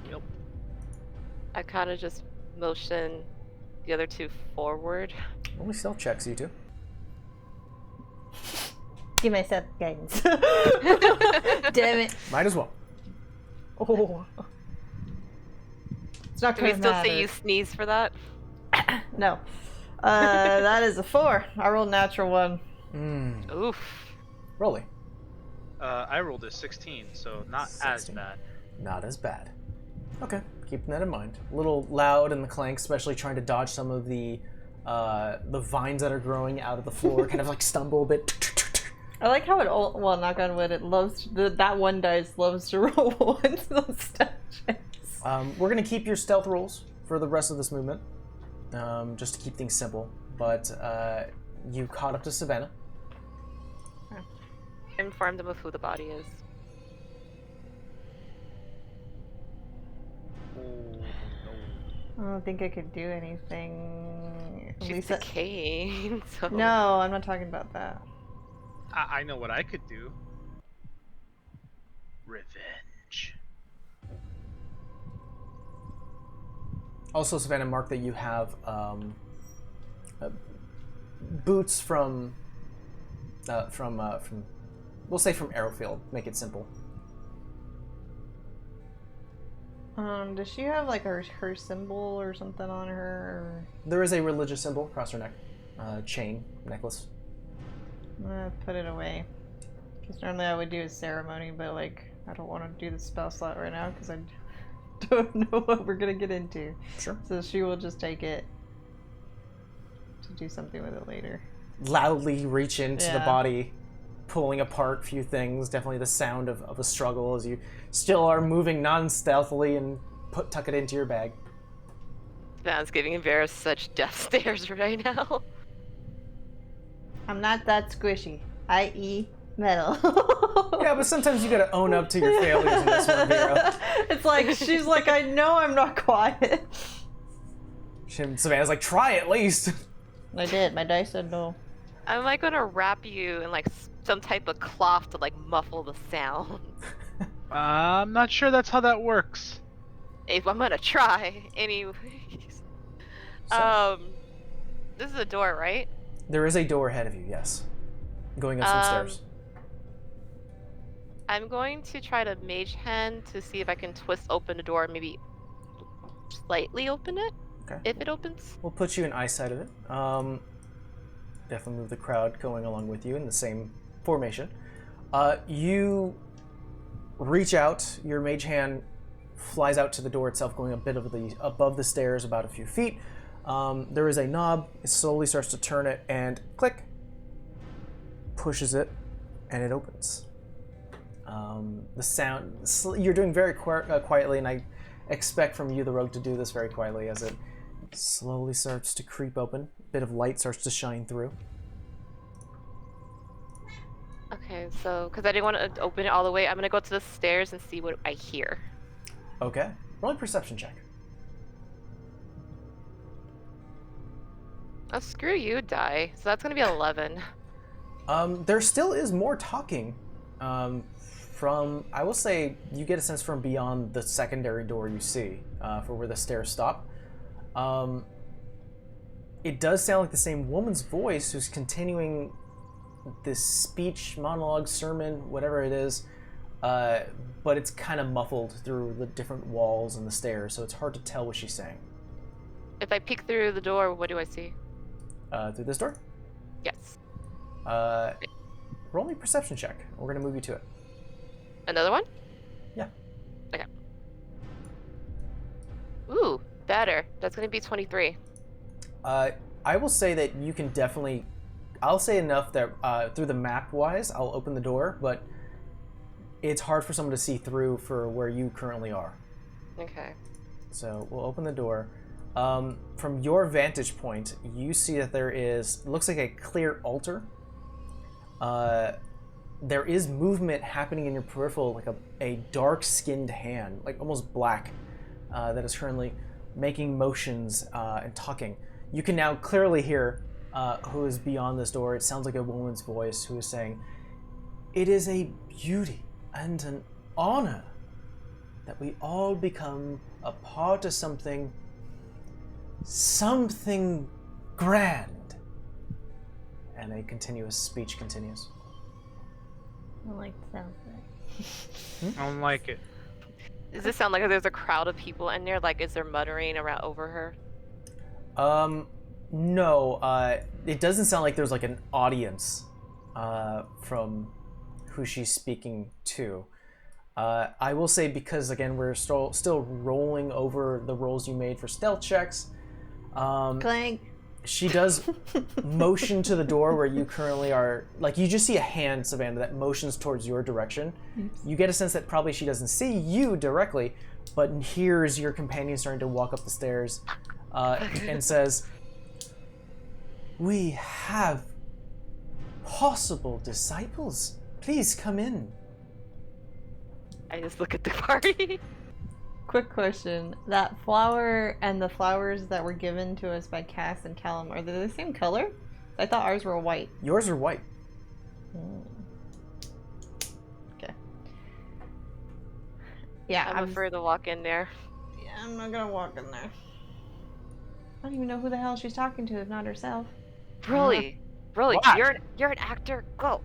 Yep. I kind of just motion the other two forward. Only stealth checks, you two. Give myself guidance. Damn it. Might as well. Oh. It's not Do we gonna still matter. say you sneeze for that? No. That is a 4. I rolled natural 1. Oof. Rolly. I rolled a 16, so not 16. as bad. Not as bad. Okay, keeping that in mind. A little loud in the clank, especially trying to dodge some of the vines that are growing out of the floor, kind of like stumble a bit. I like how it well, knock on wood, it loves that one dice loves to roll ones those stat checks. We're gonna keep your stealth rolls for the rest of this movement, just to keep things simple. But you caught up to Savannah. Inform them of who the body is. Oh, I don't think I could do anything. She's Lisa. decaying, so... No, I'm not talking about that. I know what I could do. Revenge. Also, Savannah, mark that you have boots from we'll say from Arrowfield. Make it simple. Does she have like her symbol or something on her? There is a religious symbol across her neck, chain necklace. I'm gonna put it away. Because normally I would do a ceremony, but like I don't want to do the spell slot right now because I don't know what we're gonna get into. Sure. So she will just take it to do something with it later. Loudly reach into the Yeah. body, pulling apart a few things. Definitely the sound of a struggle as you still are moving non-stealthily and tuck it into your bag. Van's giving Vera such death stares right now. I'm not that squishy, i.e. metal. Yeah, but sometimes you gotta own up to your failures in this one, Vera. It's like, she's like, I know I'm not quiet. Savannah's like, try at least. I did, my dice said no. Am I gonna wrap you in like some type of cloth to like muffle the sound? I'm not sure that's how that works. If I'm gonna try, anyways. So, This is a door, right? there is a door ahead of you, yes. Going up some stairs. I'm going to try to mage hand to see if I can twist open the door, maybe slightly open it, Okay. if it opens. We'll put you in eyesight of it. Definitely move the crowd going along with you in the same formation. You reach out, your mage hand flies out to the door itself, going a bit above the stairs, about a few feet. There is a knob. It slowly starts to turn it, and click, pushes it, and it opens. The sound, you're doing very quietly, and I expect from you, the rogue, to do this very quietly as it slowly starts to creep open. A bit of light starts to shine through. Okay, so because I didn't want to open it all the way, I'm gonna go to the stairs and see what I hear. Okay. Roll a perception check. Oh, screw you, die. So that's gonna be 11. There still is more talking from, I will say, you get a sense from beyond the secondary door you see for where the stairs stop. It does sound like the same woman's voice who's continuing this speech, monologue, sermon, whatever it is, but it's kind of muffled through the different walls and the stairs, so it's hard to tell what she's saying. If I peek through the door, what do I see? Through this door? Yes. Roll me a perception check. We're going to move you to it. Another one? Yeah. Okay. Ooh, better. That's gonna be 23. I will say that you can definitely... I'll say enough that through the map-wise, I'll open the door, but it's hard for someone to see through for where you currently are. Okay. So we'll open the door. From your vantage point, you see that there is... looks like a clear altar. There is movement happening in your peripheral, like a dark-skinned hand, like almost black, that is currently making motions and talking. You can now clearly hear who is beyond this door. It sounds like a woman's voice who is saying, "It is a beauty and an honor that we all become a part of something grand." And a continuous speech continues. I like the sound of that. I don't like it. Does this sound like there's a crowd of people in there? Like, is there muttering around over her? No. It doesn't sound like there's like an audience from who she's speaking to. I will say, because again we're still rolling over the rolls you made for stealth checks. Clank. She does motion to the door where you currently are. Like, you just see a hand, Savannah, that motions towards your direction. Oops. You get a sense that probably she doesn't see you directly, but hears your companion starting to walk up the stairs and says, "We have possible disciples. Please come in." I just look at the party. Quick question. That flower and the flowers that were given to us by Cass and Callum, are they the same color? I thought ours were white. Yours are white. Okay. Yeah, I'm afraid to walk in there. Yeah, I'm not gonna walk in there. I don't even know who the hell she's talking to, if not herself. Really? Really? What? You're an actor. Go.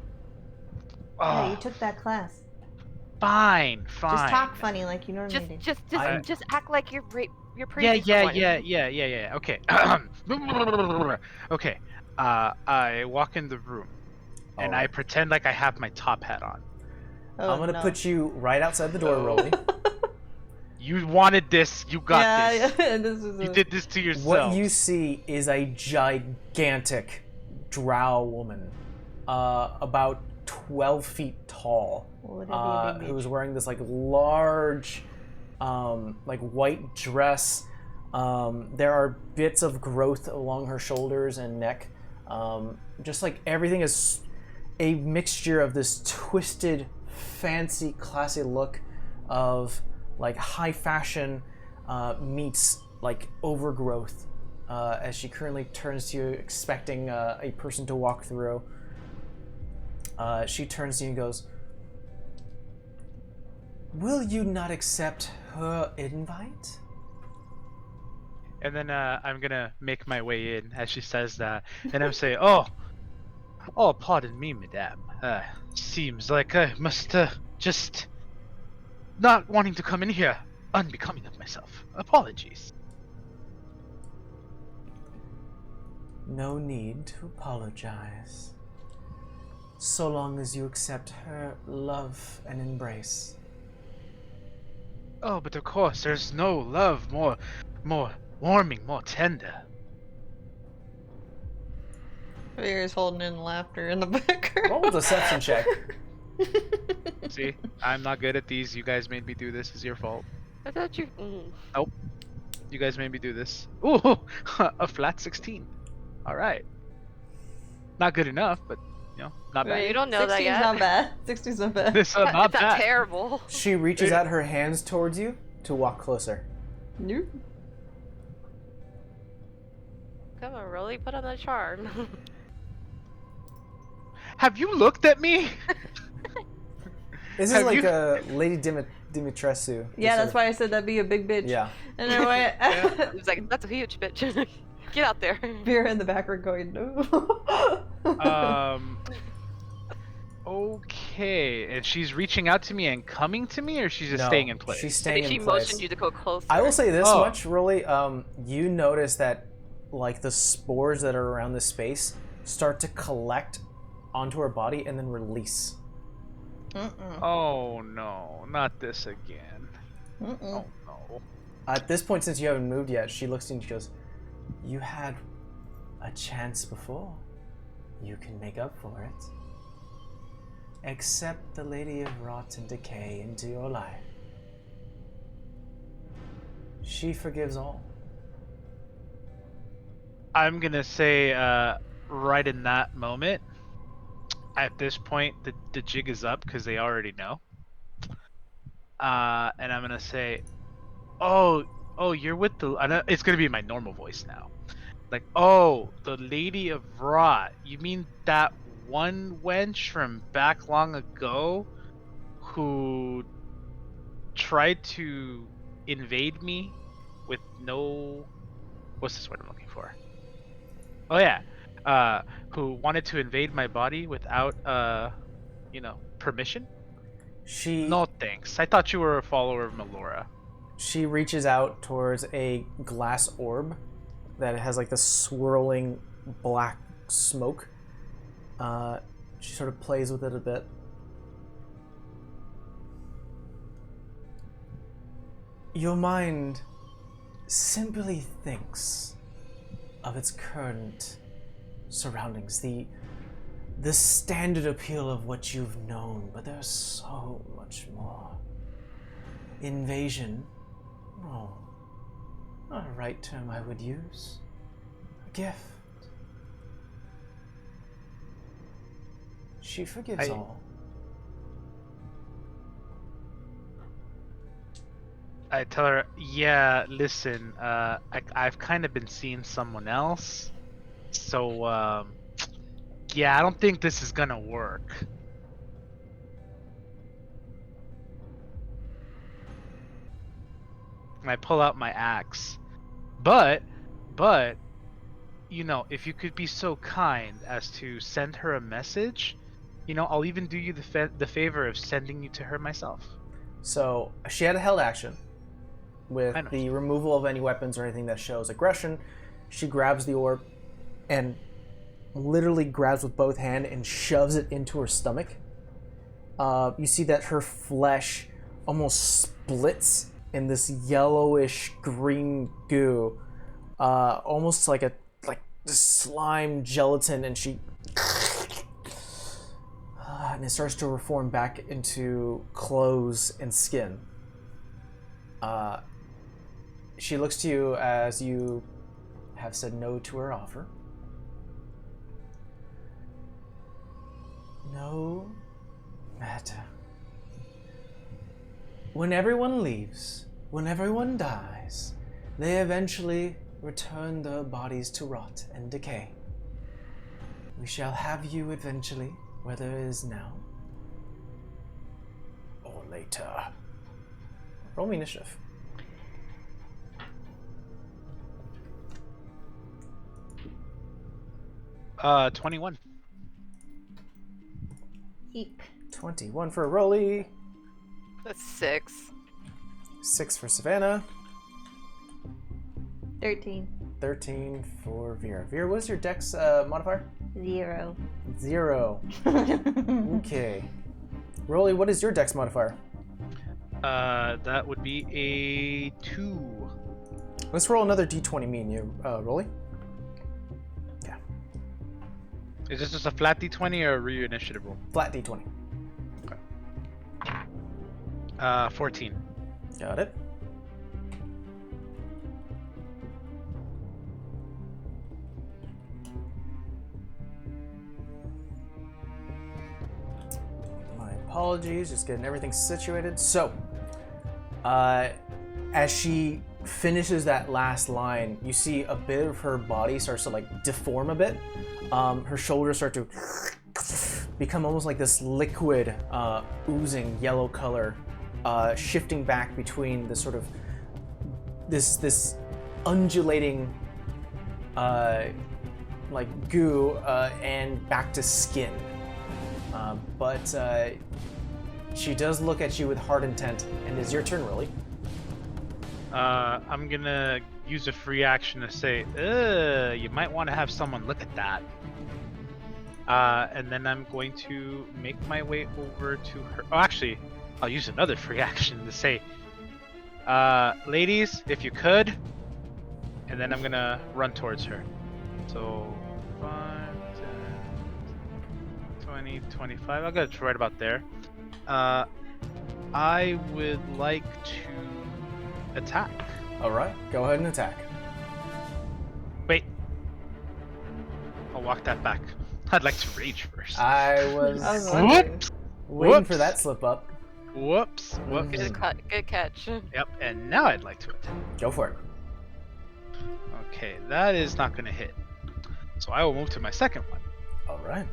Yeah, Oh, you took that class. fine. Just talk funny like you normally do. Just act like you're Yeah, previous one. yeah. Okay. Okay. I walk in the room, and I Alright. pretend like I have my top hat on. Oh, I'm gonna no. put you right outside the door, Rolly. You wanted this. You got this. Yeah, this is You did this to yourself. What you see is a gigantic drow woman, about 12 feet tall, Would I be a big who's bitch? wearing this like large, like white dress. There are bits of growth along her shoulders and neck. Just like everything is a mixture of this twisted, fancy, classy look of like high fashion meets like overgrowth. As she currently turns to you, expecting a person to walk through. She turns to you and goes, "Will you not accept her invite?" And then I'm gonna make my way in as she says that, and I'm saying, oh, pardon me, madame. Seems like I must just not wanting to come in here, unbecoming of myself. Apologies. No need to apologize. So long as you accept her love and embrace. Oh, but of course, there's no love more warming, more tender. Vera's holding in laughter in the background. Roll a deception check. See, I'm not good at these. You guys made me do this. It's your fault. I thought you. Nope. You guys made me do this. Ooh, a flat 16. All right. Not good enough, but not bad. Wait, You don't know that 16's yet. not bad. 16's not bad. This not It's not bad. terrible. She reaches out her hands towards you to walk closer. Nope. Come on, really put on that charm. Have you looked at me? This is Have like you- a Lady Dimitrescu. Yeah, that's why I said that'd be a big bitch. Yeah. And I went, It's like, that's a huge bitch. Get out there. Vera in the background going, no. Okay. And she's reaching out to me and coming to me, or she's just No, staying in place? She's I staying think she in place. motioned you to go closer. I will say this Oh. much, really. You notice that, like, the spores that are around the space start to collect onto her body and then release. Oh no, not this again. Mm-mm. Oh no. At this point, since you haven't moved yet, she looks at you and she goes, "You had a chance before. You can make up for it. Accept the Lady of Rot and Decay into your life. She forgives all." I'm gonna say, right in that moment, at this point, the jig is up because they already know. And I'm gonna say, oh, you're with the. I know, it's gonna be my normal voice now. Like, oh, the Lady of Rot. You mean that one wench from back long ago who tried to invade me with no. What's this word I'm looking for? Oh yeah, who wanted to invade my body without, permission? She No thanks. I thought you were a follower of Melora. She reaches out towards a glass orb that has like the swirling black smoke. She sort of plays with it a bit. Your mind simply thinks of its current surroundings, the standard appeal of what you've known, but there's so much more. Invasion? No, not a right term I would use. A gift. She forgives all. I tell her, yeah, listen, I've kind of been seeing someone else, so, yeah, I don't think this is gonna work. And I pull out my axe. But, if you could be so kind as to send her a message, I'll even do you the favor of sending you to her myself. So she had a held action with I know. the removal of any weapons or anything that shows aggression. She grabs the orb and literally grabs with both hands and shoves it into her stomach. You see that her flesh almost splits in this yellowish green goo, almost like slime gelatin, and she and it starts to reform back into clothes and skin. She looks to you as you have said no to her offer. No matter. When everyone leaves, when everyone dies, they eventually return their bodies to rot and decay. We shall have you eventually, whether it is now or later. Roll me initiative. 21. Eep. 21 for Rolly. That's 6. 6 for Savannah. 13. 13 for Vera. Vera, what is your dex modifier? 0. 0. Okay. Rolly, what is your dex modifier? That would be a 2. Let's roll another d20, me and you, Rolly. Yeah. Is this just a flat d20 or a re-initiative roll? Flat d20. 14. Got it. My apologies, just getting everything situated. So, as she finishes that last line, you see a bit of her body starts to like deform a bit. Her shoulders start to become almost like this liquid, oozing yellow color, shifting back between the sort of this undulating like goo and back to skin. But she does look at you with hard intent, and it's your turn, Rolly. I'm gonna use a free action to say, you might want to have someone look at that. And then I'm going to make my way over to her. Oh, actually, I'll use another free action to say, ladies, if you could. And then I'm gonna run towards her. So, 5, 10, 20, 25. I'll get right about there. I would like to attack. All right, go ahead and attack. Wait. I'll walk that back. I'd like to rage first. I was wondering. waiting for that slip up. Whoops. Whoops. Good catch. Yep, and now I'd like to attack. Go for it. Okay, that is not going to hit. So I will move to my second one. All right.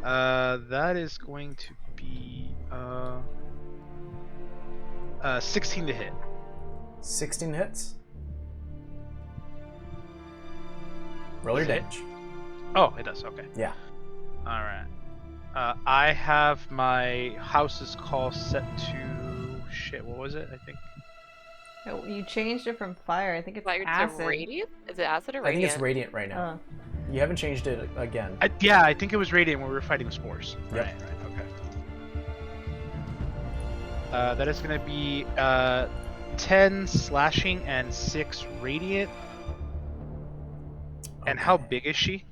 That is going to be 16 to hit. 16 hits. Roll your Does it damage. Oh, it does. Okay. Yeah. All right. I have my house's call set to shit. What was it? I think. Oh, you changed it from fire. I think it's Like acid. it's radiant? Is it acid or I think radiant? it's radiant right now. You haven't changed it again. Yeah, I think it was radiant when we were fighting spores. Yep. Right. Okay. That is going to be 10 slashing and 6 radiant. And how big is she?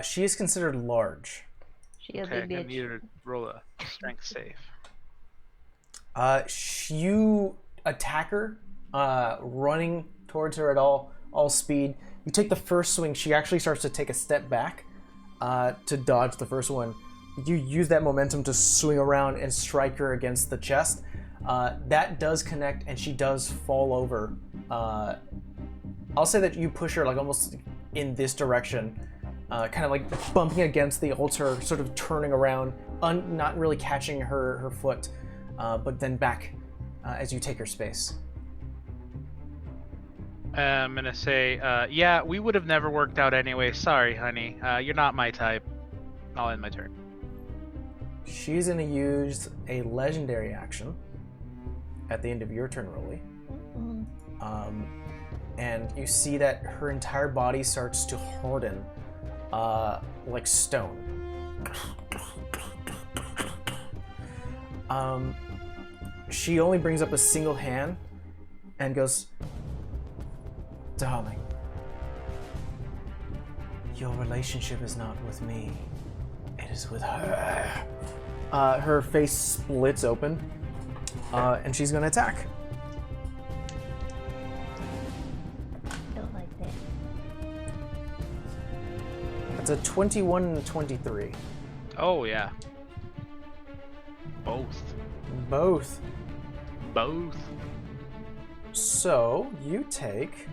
She is considered large. She is Okay, a I'm gonna bitch. need her to roll a strength save. You attack her, running towards her at all speed. You take the first swing. She actually starts to take a step back to dodge the first one. You use that momentum to swing around and strike her against the chest. That does connect, and she does fall over. I'll say that you push her like almost in this direction, kind of like bumping against the altar, sort of turning around, not really catching her foot, but then back as you take her space. I'm gonna say, yeah, we would have never worked out anyway. Sorry, honey. You're not my type. I'll end my turn. She's gonna use a legendary action at the end of your turn, Rolly. And you see that her entire body starts to harden like stone. She only brings up a single hand and goes, "Darling, your relationship is not with me. It is with her." Her face splits open, and she's gonna attack. Don't like that. It's a 21 and a 23. Oh yeah. Both. Both. So you take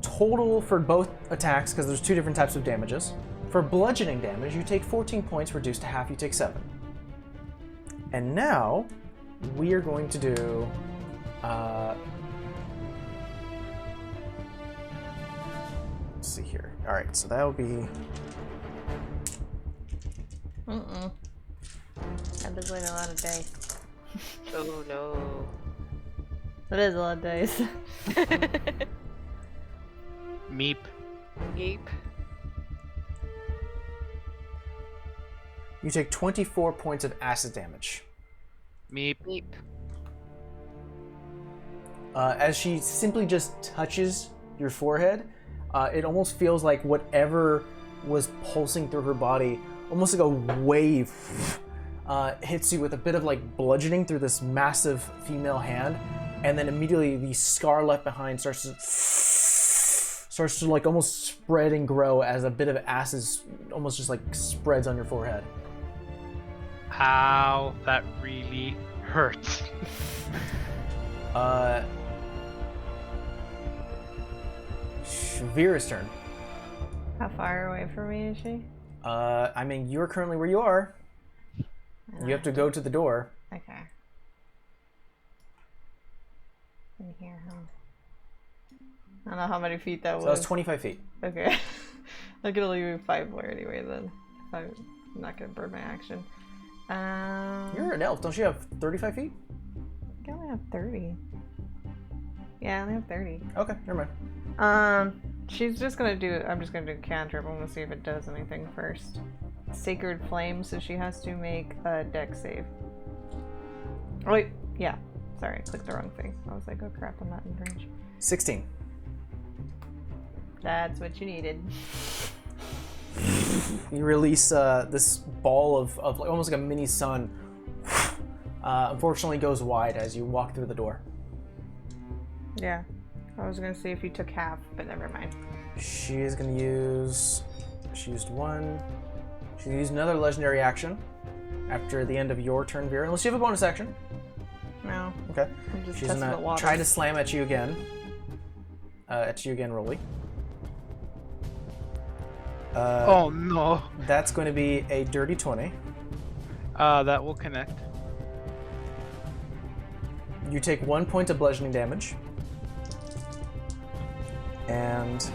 total for both attacks, because there's two different types of damages. For bludgeoning damage, you take 14 points, reduced to half, you take 7. And now we are going to do. Let's see here. All right, so that will be. That is like a lot of dice. Oh no. That is a lot of dice. Meep. Yeep. You take 24 points of acid damage. Meep. Yeep. As she simply just touches your forehead, it almost feels like whatever was pulsing through her body, almost like a wave, hits you with a bit of like bludgeoning through this massive female hand, and then immediately the scar left behind starts to like almost spread and grow as a bit of acid almost just like spreads on your forehead. Ow, that really hurts. Vera's turn. How far away from me is she? I mean, you're currently where you are. You have to go to the door. Okay. In here, huh? I don't know how many feet that So was. that's 25 feet. Okay. I'm gonna leave 5 more anyway then. I'm not gonna burn my action. You're an elf. Don't you have 35 feet? I only have 30. Yeah, I only have 30. Okay, never mind. She's just gonna do. I'm just gonna do a cantrip. I'm gonna see if it does anything first. Sacred Flame, so she has to make a dex save. Oh, wait, yeah. Sorry, I clicked the wrong thing. I was like, oh crap, I'm not in range. 16. That's what you needed. You release this ball of like, almost like a mini sun. Unfortunately, goes wide as you walk through the door. Yeah. I was gonna see if you took half, but never mind. She is going to use... She used one. She used another legendary action after the end of your turn, Vera. Unless you have a bonus action. No. Okay. I'm just She's testing going the to water. try to slam at you again. Rolly. Oh no. That's going to be a dirty 20. That will connect. You take 1 point of bludgeoning damage. And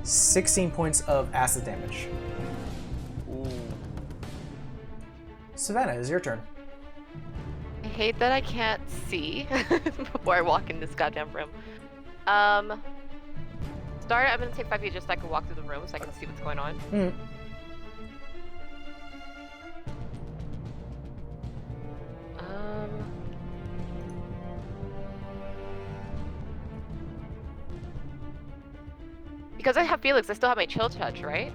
16 points of acid damage. Ooh. Savannah, it's your turn. I hate that I can't see before I walk in this goddamn room. Start, I'm gonna take 5 feet just so I can walk through the room so I can see what's going on. Mm. Because I have Felix, I still have my chill touch, right?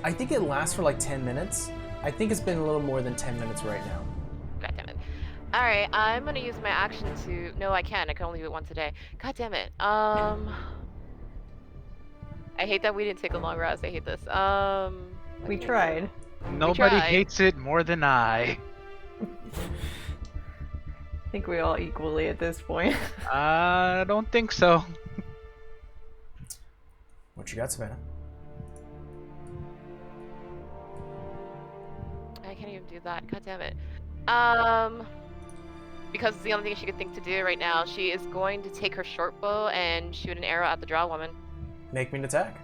I think it lasts for like 10 minutes. I think it's been a little more than 10 minutes right now. God damn it. Alright, I'm gonna use my action to... No, I can't. I can only do it once a day. God damn it. I hate that we didn't take a long rest. I hate this. We tried. Nobody tried. hates it more than I. I think we all equally at this point. I don't think so. What you got, Savannah? I can't even do that. God damn it. Because it's the only thing she could think to do right now. She is going to take her short bow and shoot an arrow at the drow woman. Make me an attack.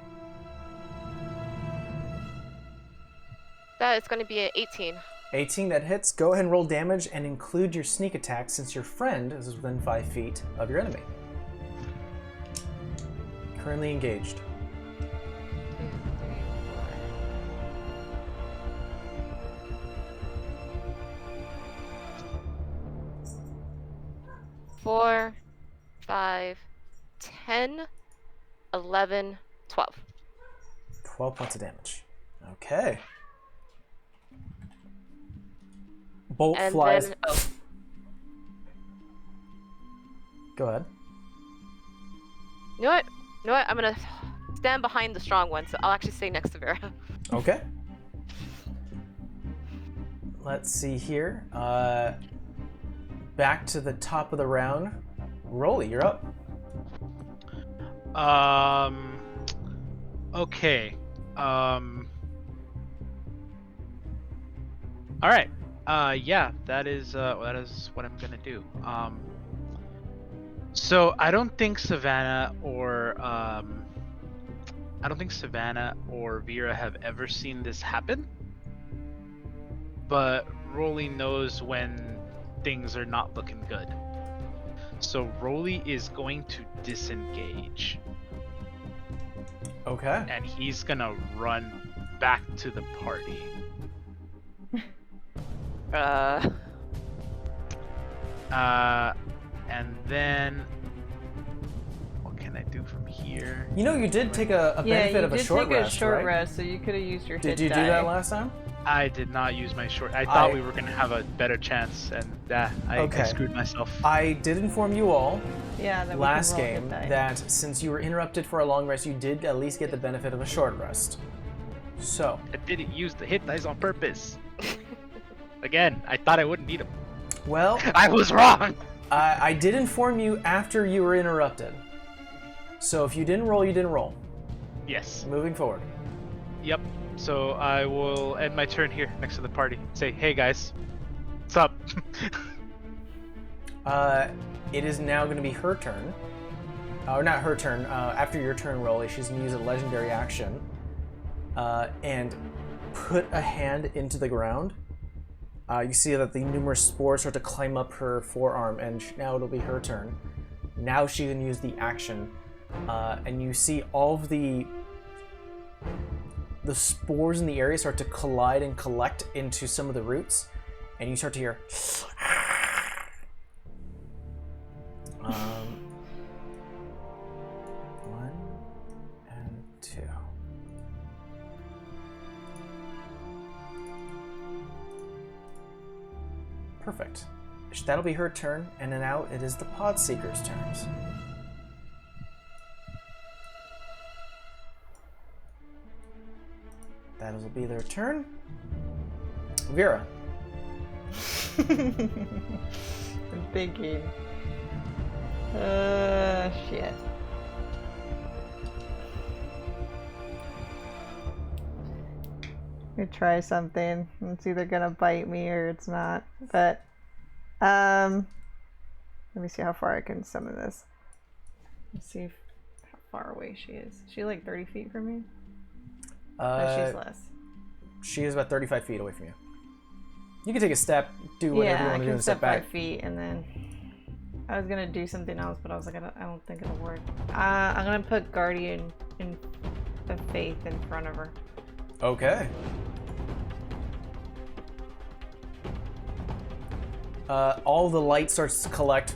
That is going to be an 18. 18, that hits. Go ahead and roll damage and include your sneak attack since your friend is within 5 feet of your enemy. Currently engaged. 2, 3, 4. 4, 5, 10, 11, 12. 12 points of damage. Okay. Bolt And flies. then... Oh, Go ahead. you know what? You know what? I'm going to stand behind the strong one, so I'll actually stay next to Vera. Okay. Let's see here. Back to the top of the round. Rolly, you're up. Okay. All right. Yeah, that is what I'm gonna do. So I don't think Savannah or Vera have ever seen this happen, but Rolly knows when things are not looking good. So Rolly is going to disengage, Okay. and he's gonna run back to the party. And then what can I do from here? You know, you did take a Yeah, benefit you of a did short take rest, a short right? rest, so you could have used your hit Did you do die. that last time? I did not use my short. I thought we were gonna have a better chance, and I screwed myself. I did inform you all Yeah, that last we can roll game hit die. that since you were interrupted for a long rest, you did at least get the benefit of a short rest. So, I didn't use the hit dice on purpose. Again, I thought I wouldn't need them. well, I was wrong. I did inform you after you were interrupted. So if you didn't roll, you didn't roll. Yes. Moving forward. Yep. So I will end my turn here next to the party. Say, hey guys, what's up? It is now going to be her turn. Or not her turn. After your turn, Rolly, she's going to use a legendary action and put a hand into the ground. You see that the numerous spores start to climb up her forearm, and now it'll be her turn. Now she can use the action, and you see all of the spores in the area start to collide and collect into some of the roots, and you start to hear. One and two. Perfect. That'll be her turn, and then now it is the Pod Seeker's turns. That'll be their turn. Vera. I'm thinking. Shit. Let me try something. It's either gonna bite me or it's not. But, let me see how far I can summon this. Let's see how far away she is. Is she like 30 feet from me? No, she's less. She is about 35 feet away from you. You can take a step, do whatever you Yeah, I want to do, can and step step back. 5 feet, and then I was gonna do something else, but I was like, I don't think it'll work. I'm gonna put Guardian of Faith in front of her. Okay. All the light starts to collect,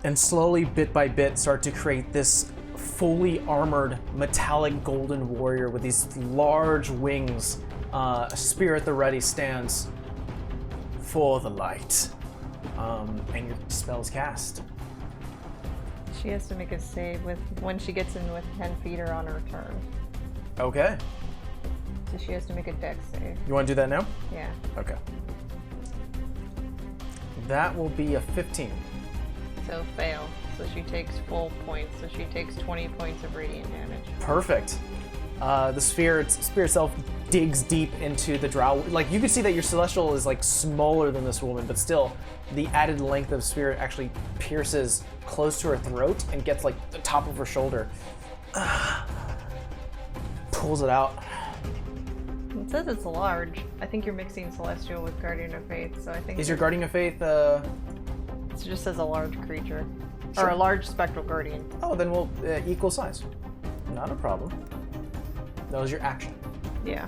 and slowly, bit by bit, start to create this fully armored, metallic golden warrior with these large wings. A spear at the ready stands for the light. And your spell's cast. She has to make a save when she gets in with 10 feet or on her turn. Okay. So she has to make a dex save. You want to do that now? Yeah. Okay. That will be a 15. So fail. So she takes full points. So she takes 20 points of radiant damage. Perfect. The spear itself digs deep into the drow. Like, you can see that your celestial is like smaller than this woman, but still, the added length of spear actually pierces close to her throat and gets like the top of her shoulder. Pulls it out. It says it's large. I think you're mixing Celestial with Guardian of Faith, so I think Is your Guardian of Faith? it just says a large creature. Sure. Or a large spectral guardian. Oh, then we'll equal size. Not a problem. That was your action. Yeah.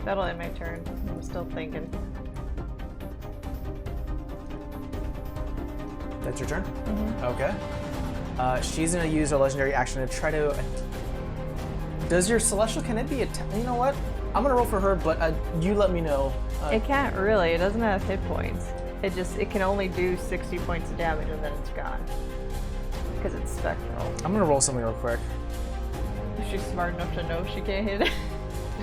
That'll end my turn. I'm still thinking. That's your turn? Mm-hmm. Okay. She's going to use her legendary action to try to... Does your Celestial, can it be you know what? I'm going to roll for her, but you let me know. It can't really. It doesn't have hit points. It can only do 60 points of damage and then it's gone. Because it's spectral. I'm going to roll something real quick. Is she smart enough to know she can't hit it?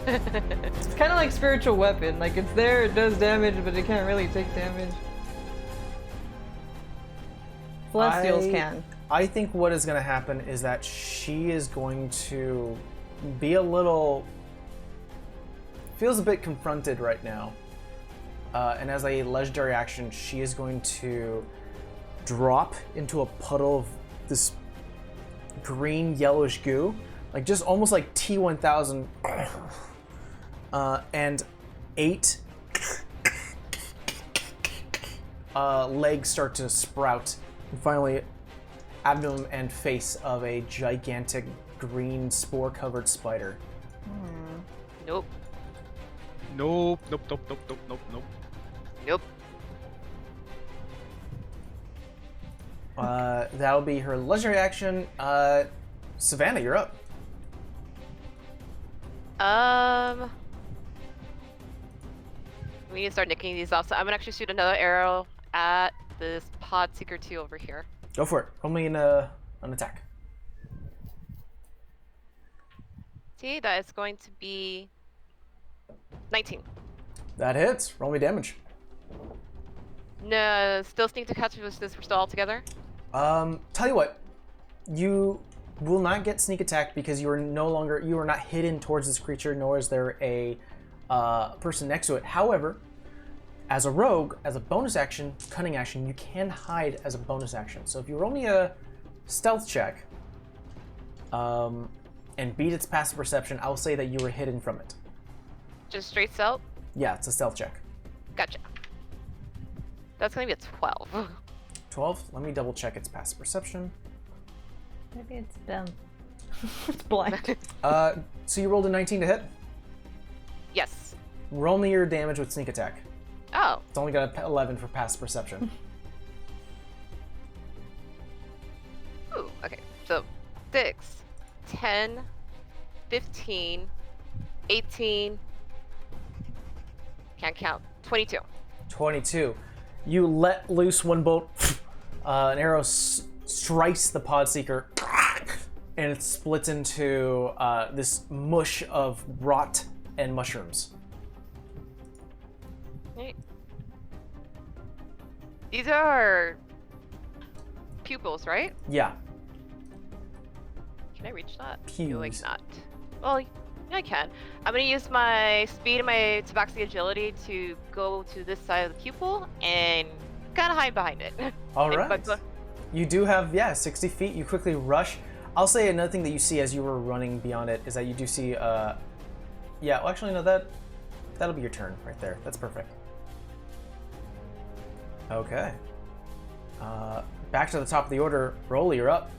It's kind of like spiritual weapon. Like, it's there, it does damage, but it can't really take damage. Celestials can. I think what is going to happen is that she is going to be a little... feels a bit confronted right now. and as a legendary action, she is going to drop into a puddle of this green yellowish goo, like just almost like T-1000, and 8 legs start to sprout, and finally abdomen and face of a gigantic green spore-covered spider. Nope. Nope. Nope. Nope. Nope. Nope. Nope. Nope. Nope. That'll be her legendary action. Savannah, you're up. We need to start nicking these off. So I'm gonna actually shoot another arrow at this pod seeker 2 over here. Go for it. Roll me an attack. See, that is going to be 19. That hits. Roll me damage. No, still sneak to catch us. We're still all together. Tell you what, you will not get sneak attack because you are not hidden towards this creature, nor is there a person next to it. However, as a rogue, as a bonus action, cunning action, you can hide as a bonus action. So if you roll me a stealth check, and beat its passive perception, I'll say that you were hidden from it. Just straight stealth? Yeah, it's a stealth check. Gotcha. That's gonna be a 12. 12? Let me double check its passive perception. Maybe it's dumb. It's blind. So you rolled a 19 to hit? Yes. Roll me your damage with sneak attack. Oh. It's only got a 11 for passive perception. Ooh, okay. So 6, 10, 15, 18, can't count, 22. 22. You let loose one bolt, an arrow strikes the pod seeker, and it splits into this mush of rot and mushrooms. Right. These are pupils, right? Yeah. Can I reach that? Pews. No, like not. Well, yeah, I can. I'm gonna use my speed and my tabaxi agility to go to this side of the pupil and kind of hide behind it. All Like, right. You do have, 60 feet. You quickly rush. I'll say another thing that you see as you were running beyond it is that you do see, well, actually, no, that'll be your turn right there. That's perfect. Okay. Back to the top of the order. Rolly, you're up.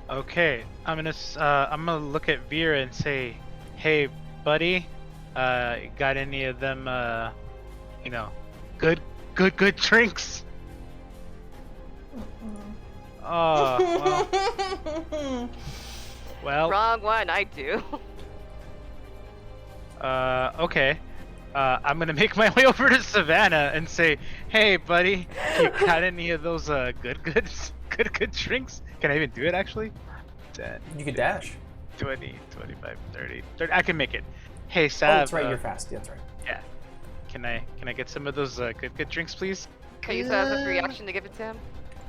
Okay, I'm gonna look at Vera and say, "Hey, buddy, got any of them, good drinks?" Oh, well. Wrong one, I do. Okay. I'm gonna make my way over to Savannah and say, "Hey, buddy, you got any of those good drinks?" Can I even do it actually? 10, You can dash. 20, 25, 30. I can make it. Hey, Oh, Sav. that's right. You're fast. That's right. Yeah. Can I get some of those good drinks, please? Can I use that as a free action to give it to him?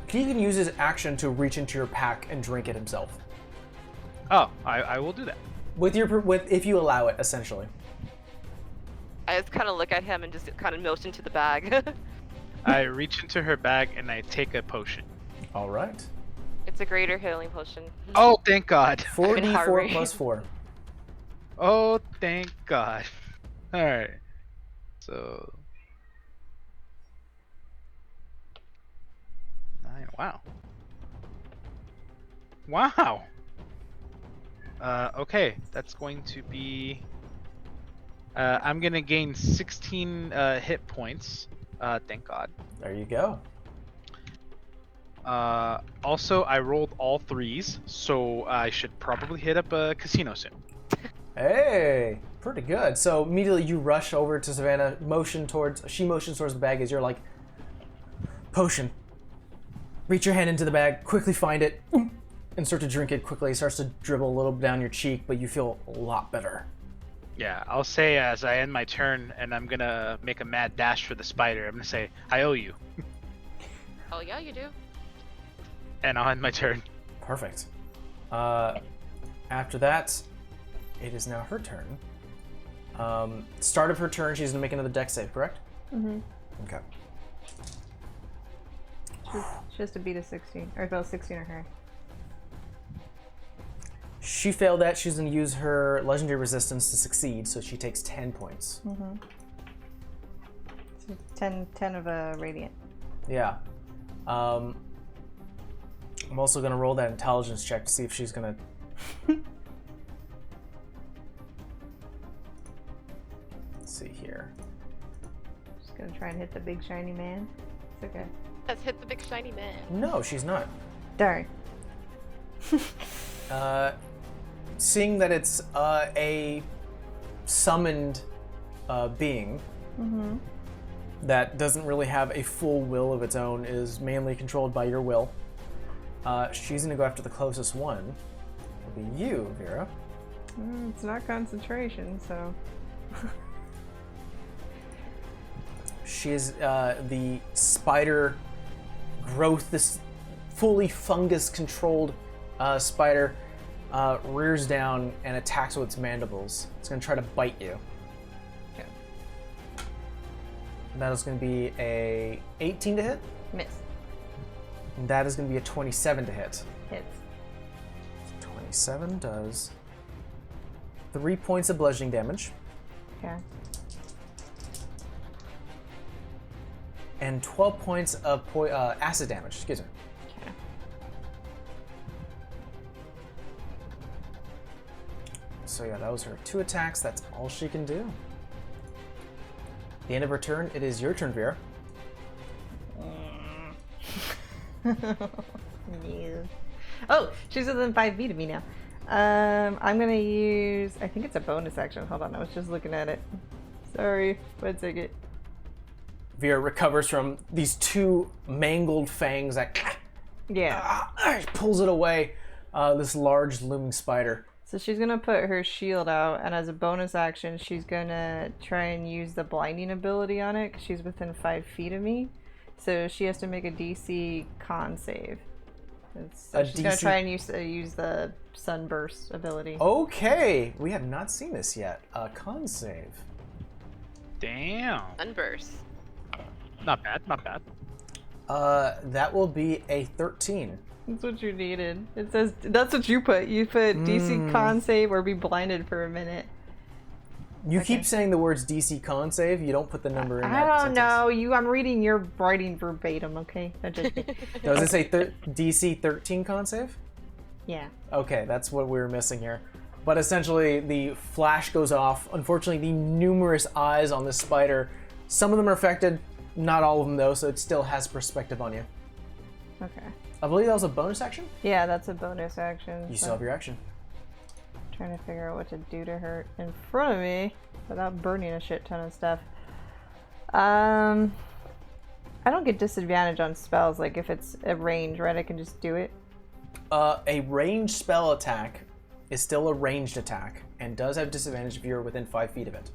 He can use his action to reach into your pack and drink it himself. Oh, I will do that. With if you allow it, essentially. I just kind of look at him and just kind of motion to the bag. I reach into her bag and I take a potion. All right. It's a greater healing potion. Oh, thank God. 4d4 hurry. plus 4. Oh, thank God. All right. So 9. Wow. Wow. Okay, that's going to be. I'm gonna gain 16 hit points. Thank God. There you go. Also, I rolled all 3s, so I should probably hit up a casino soon. Hey, pretty good. So immediately you rush over to Savannah, she motions towards the bag as you're like, potion. Reach your hand into the bag, quickly find it, and start to drink it quickly. It starts to dribble a little down your cheek, but you feel a lot better. Yeah, I'll say as I end my turn, and I'm gonna make a mad dash for the spider. I'm gonna say, "I owe you," Oh yeah, you do. and I'll end my turn. Perfect. After that, it is now her turn. Start of her turn, she's gonna make another dex save, correct? Mm-hmm. Okay. She has to beat a 16, or about 16 or higher. She failed that. She's going to use her legendary resistance to succeed, so she takes 10 points. Mm-hmm. So 10 of a radiant. Yeah. I'm also going to roll that intelligence check to see if she's going to... Let's see here. Just gonna try and hit the big shiny man. It's okay. Let's hit the big shiny man. No, she's not. Darn. Seeing that it's a summoned being Mm-hmm. that doesn't really have a full will of its own, is mainly controlled by your will, she's going to go after the closest one. It'll be you, Vera. It's not concentration, so. She is the spider growth, this fully fungus-controlled spider rears down and attacks with its mandibles. It's going to try to bite you. Okay. That is going to be a 18 to hit. Miss. And that is going to be a 27 to hit. Hits. 27 does 3 points of bludgeoning damage Okay. and 12 points of acid damage. Excuse me. Okay. So yeah, that was her 2 attacks. That's all she can do. The end of her turn. It is your turn, Vera. No. Oh, she's within 5 feet of me now. I'm gonna use. I think it's a bonus action. Hold on, I was just looking at it. Sorry, but take it. Vera recovers from these 2 mangled fangs that Yeah. pulls it away. This large looming spider. So she's gonna put her shield out, and as a bonus action, she's gonna try and use the blinding ability on it, because she's within 5 feet of me. So she has to make a DC con save. So she's gonna try and use the sunburst ability. Okay, we have not seen this yet. Con save. Damn. Sunburst. Not bad, not bad. That will be a 13. That's what you needed. It says that's what you put. You put DC con save or be blinded for a minute. You keep saying the words DC con save. You don't put the number in. I that don't sentence. know. I'm reading your writing verbatim. Okay. Don't judge me. Does it say DC 13 con save? Yeah. Okay, that's what we were missing here. But essentially, the flash goes off. Unfortunately, the numerous eyes on this spider, some of them are affected, not all of them though, so it still has perspective on you. Okay. I believe that was a bonus action? Yeah, that's a bonus action. You so still have your action. trying to figure out what to do to her in front of me without burning a shit ton of stuff. I don't get disadvantage on spells, like if it's a range, right? I can just do it. A ranged spell attack is still a ranged attack and does have disadvantage if you're within 5 feet of it.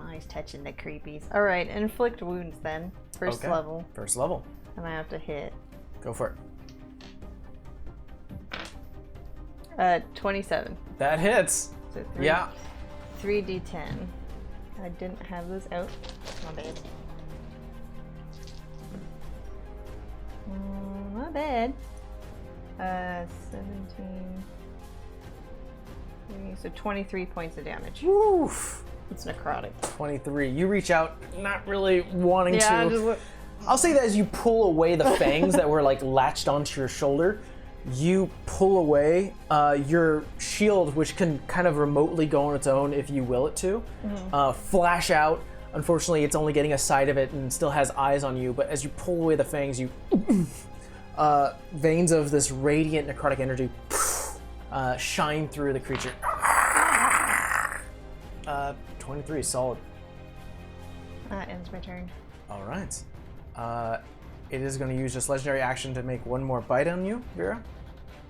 Always touching the creepies. Alright, inflict wounds then. First Okay. level. First level. And I have to hit. Go for it. 27. That hits. So Yeah. 3d10. I didn't have those out. My bad. Not bad. 17. So 23 points of damage. Woof. It's necrotic. 23. You reach out, not really wanting Yeah, to. just look. I'll say that as you pull away the fangs that were like latched onto your shoulder, you pull away your shield, which can kind of remotely go on its own if you will it to, flash out. Unfortunately, it's only getting a side of it and still has eyes on you, but as you pull away the fangs, you veins of this radiant necrotic energy shine through the creature. 23, solid. That ends my turn. All right. It is going to use this legendary action to make one more bite on you, Vera.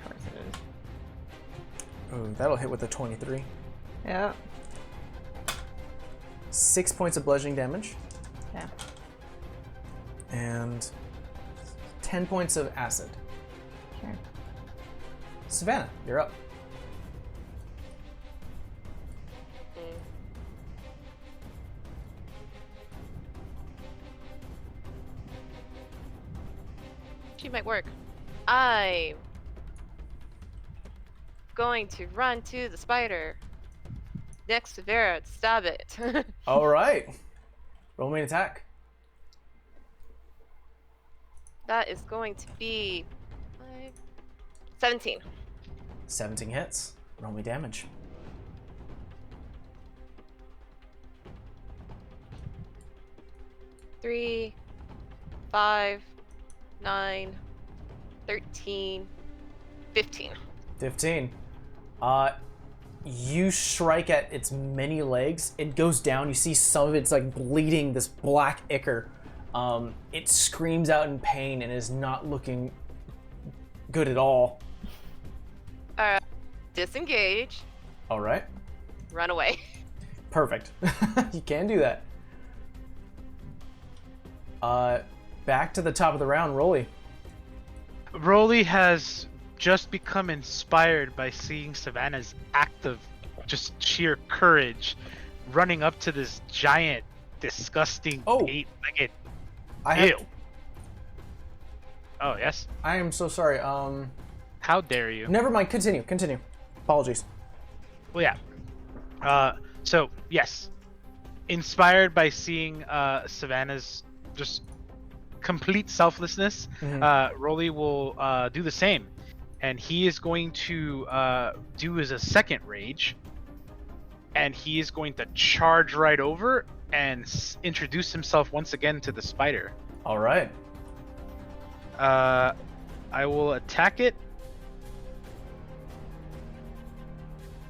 Of course it is. Ooh, that'll hit with a 23. Yeah. 6 points of bludgeoning damage Yeah. and 10 points of acid. Sure. Savannah, you're up. actually might work. I'm going to run to the spider next to Vera to stab it. All right. Roll me an attack. That is going to be 17. 17 hits. Roll me damage. Three, 5, 9, 13, 15. 15. You strike at its many legs. It goes down. You see some of it's like bleeding, this black ichor. It screams out in pain and is not looking good at all. Disengage. All right. Run away. Perfect. You can do that. Back to the top of the round, Rolly. Rolly has just become inspired by seeing Savannah's act of just sheer courage, running up to this giant, disgusting, eight-legged. Ew. Oh, yes? I am so sorry. How dare you? Never mind. Continue. Apologies. Well, yeah. So, yes. Inspired by seeing Savannah's just complete selflessness, Rolly will do the same. And he is going to do his second rage. And he is going to charge right over and introduce himself once again to the spider. All right. I will attack it.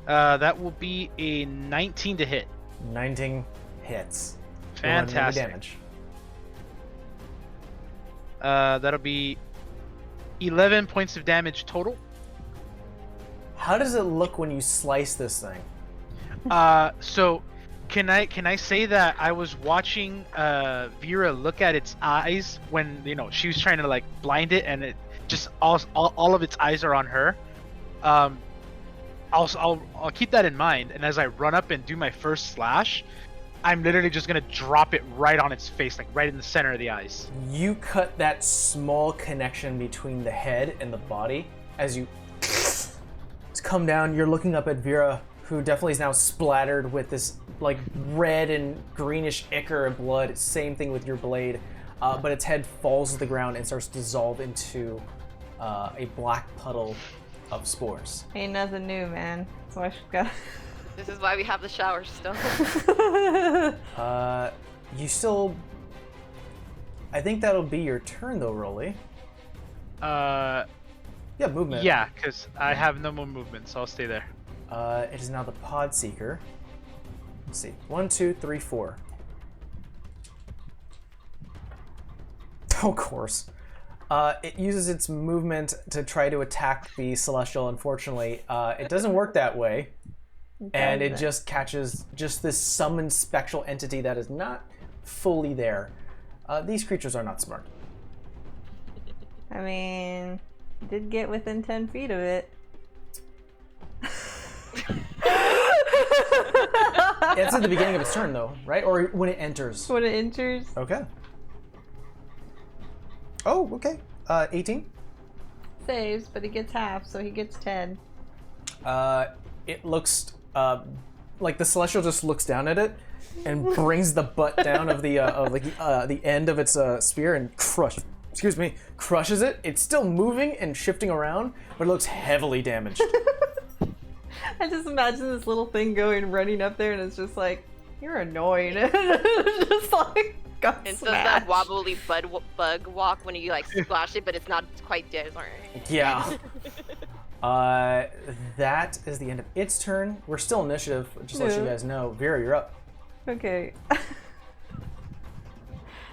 That will be a 19 to hit. 19 hits. Fantastic. Damage. That'll be 11 points of damage total. How does it look when you slice this thing? So can I say that I was watching Vera look at its eyes when she was trying to like blind it, and it just all of its eyes are on her. I'll keep that in mind, and as I run up and do my first slash, I'm literally just gonna drop it right on its face, like right in the center of the eyes. You cut that small connection between the head and the body as you come down. You're looking up at Vera, who definitely is now splattered with this like red and greenish ichor and blood. Same thing with your blade, but its head falls to the ground and starts to dissolve into a black puddle of spores. Ain't nothing new, man. That's why she's got. This is why we have the shower still. You still. I think that'll be your turn though, Rolly. Yeah, movement. Yeah, because I have no more movement, so I'll stay there. It is now the Pod Seeker. Let's see. 1, 2, 3, 4. Of course. It uses its movement to try to attack the Celestial. Unfortunately, it doesn't work that way. And it just catches just this summoned spectral entity that is not fully there. These creatures are not smart. I mean, did get within 10 feet of it. It's at the beginning of its turn, though, right? Or when it enters? When it enters. Okay. Oh, okay. 18? Saves, but he gets half, so he gets 10. It looks like the Celestial just looks down at it and brings the butt down of the end of its spear and crushes it. It's still moving and shifting around, but it looks heavily damaged. I just imagine this little thing running up there, and it's just like, you're annoying. Just like, got It does smashed. that wobbly bug walk when you like splash it, but it's not quite dead. Yeah. That is the end of its turn. We're still initiative, just to let you guys know. Vera, you're up. Okay.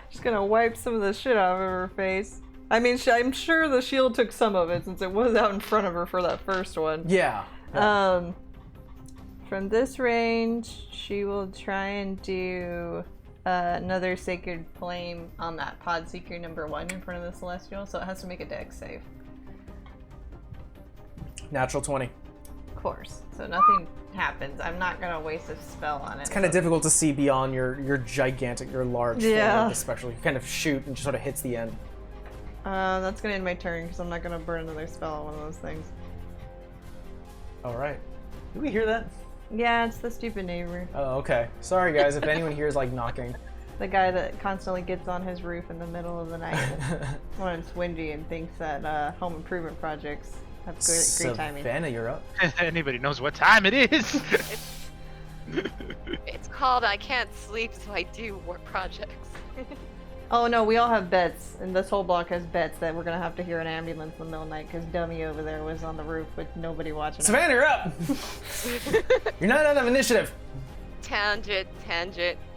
Just gonna wipe some of the shit off of her face. I mean, I'm sure the shield took some of it since it was out in front of her for that first one. Yeah. From this range, she will try and do another Sacred Flame on that Pod Seeker number 1 in front of the Celestial, so it has to make a dex save. Natural 20. Of course. So nothing happens. I'm not gonna waste a spell on it. It's kind of difficult to see beyond your gigantic, your large form Yeah. of the spectral. You kind of shoot and just sort of hits the end. That's gonna end my turn because I'm not gonna burn another spell on one of those things. All right. Did we hear that? Yeah, it's the stupid neighbor. Oh, okay. Sorry, guys, if anyone hears, like, knocking. The guy that constantly gets on his roof in the middle of the night when it's windy and thinks that home improvement projects have great timing. Savannah, you're up. Anybody knows what time it is? It's called I can't sleep, so I do work projects. Oh no, we all have bets, and this whole block has bets that we're gonna have to hear an ambulance in the middle of the night because Dummy over there was on the roof with nobody watching. Savannah, you're up! You're not out of initiative. Tangent.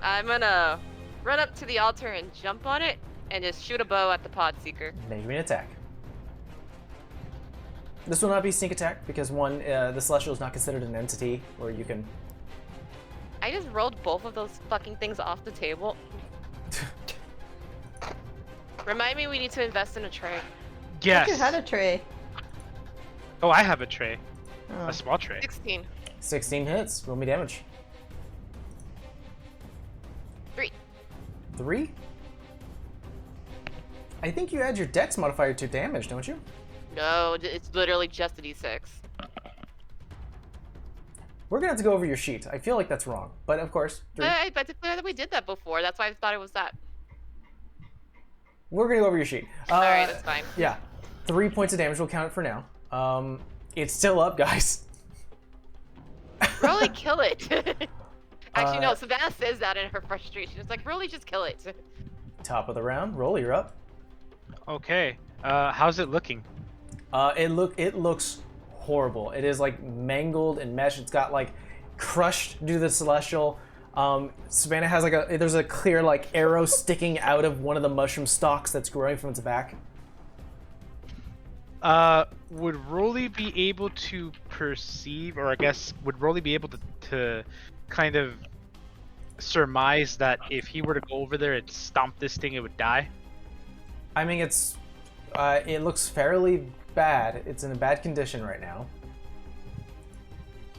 I'm gonna run up to the altar and jump on it and just shoot a bow at the pod seeker. Make me an attack. This will not be sneak attack because one, the Celestial is not considered an entity where you can... I just rolled both of those fucking things off the table. Remind me we need to invest in a tray. Yes. You had a tray. Oh, I have a tray. Oh. A small tray. 16. 16 hits. Roll me damage. 3. 3? I think you add your dex modifier to damage, don't you? No, it's literally just a d6. We're gonna have to go over your sheet. I feel like that's wrong, but of course, 3. I declare that we did that before. That's why I thought it was that. We're gonna go over your sheet. Alright, that's fine. Yeah, 3 points of damage will count for now. It's still up, guys. Really kill it. Actually, no, Savannah says that in her frustration. It's like, really just kill it. Top of the round. Roll, you're up. Okay. How's it looking? It looks horrible. It is like mangled and meshed. It's got like crushed due to the Celestial. Savannah has like there's a clear like arrow sticking out of one of the mushroom stalks that's growing from its back. Would Rolly be able to perceive, or I guess, would Rolly be able to kind of surmise that if he were to go over there and stomp this thing, it would die? I mean, it looks fairly bad. It's in a bad condition right now.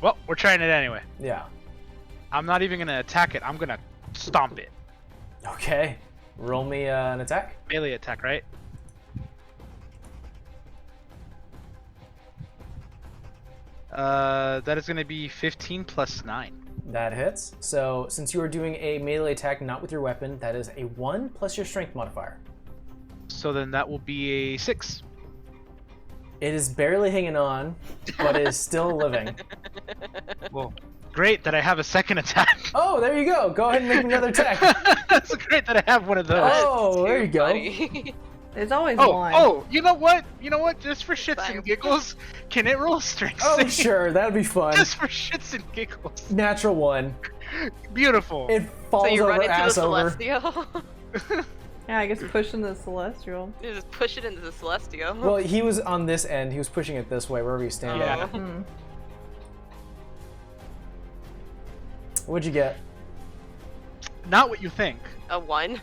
Well, we're trying it anyway. Yeah. I'm not even gonna attack it. I'm gonna stomp it. Okay. Roll me an attack. Melee attack, right? That is gonna be 15 plus 9. That hits. So since you are doing a melee attack not with your weapon, that is a 1 plus your strength modifier. So then that will be a 6. It is barely hanging on, but it is still living. Well, great that I have a second attack. Oh, there you go. Go ahead and make another attack. That's great that I have one of those. Oh, there you go. Funny. There's always one. Oh, you know what? Just for shits and giggles, can it roll strength Oh, save? sure. That'd be fun. Just for shits and giggles. Natural 1. Beautiful. It falls So you over run into the ass over. Celestial? Yeah, I guess pushing the Celestial. You just push it into the Celestial. Well, he was on this end. He was pushing it this way, wherever he's standing. Yeah. Hmm. What'd you get? Not what you think. A 1?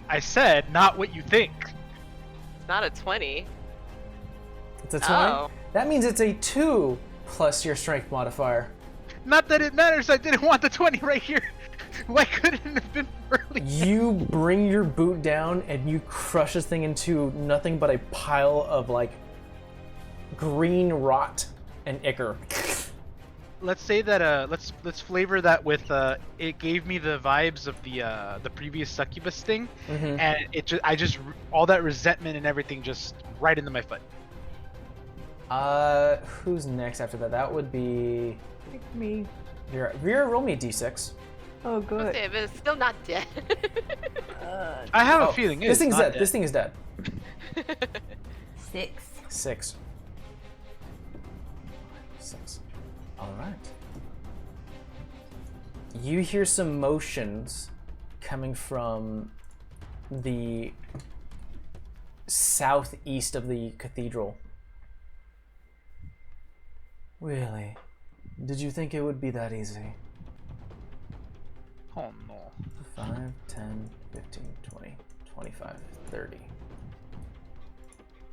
I said not what you think. It's not a 20. It's a 20? Oh. That means it's a 2 plus your strength modifier. Not that it matters. I didn't want the 20 right here. Why couldn't it have been earlier? You bring your boot down and you crush this thing into nothing but a pile of like green rot and ichor. Let's say that let's flavor that with it gave me the vibes of the previous succubus thing, and I just all that resentment and everything just right into my foot. Who's next after that? That would be Pick me. Vera. Vera, roll me a d6. Oh, good. Okay, but it's still not dead. I have Oh, a feeling this it's thing's not dead. This thing is dead. 6. 6. 6. All right. You hear some motions coming from the southeast of the cathedral. Really? Did you think it would be that easy? Oh no. 5, 10, 15, 20, 25, 30.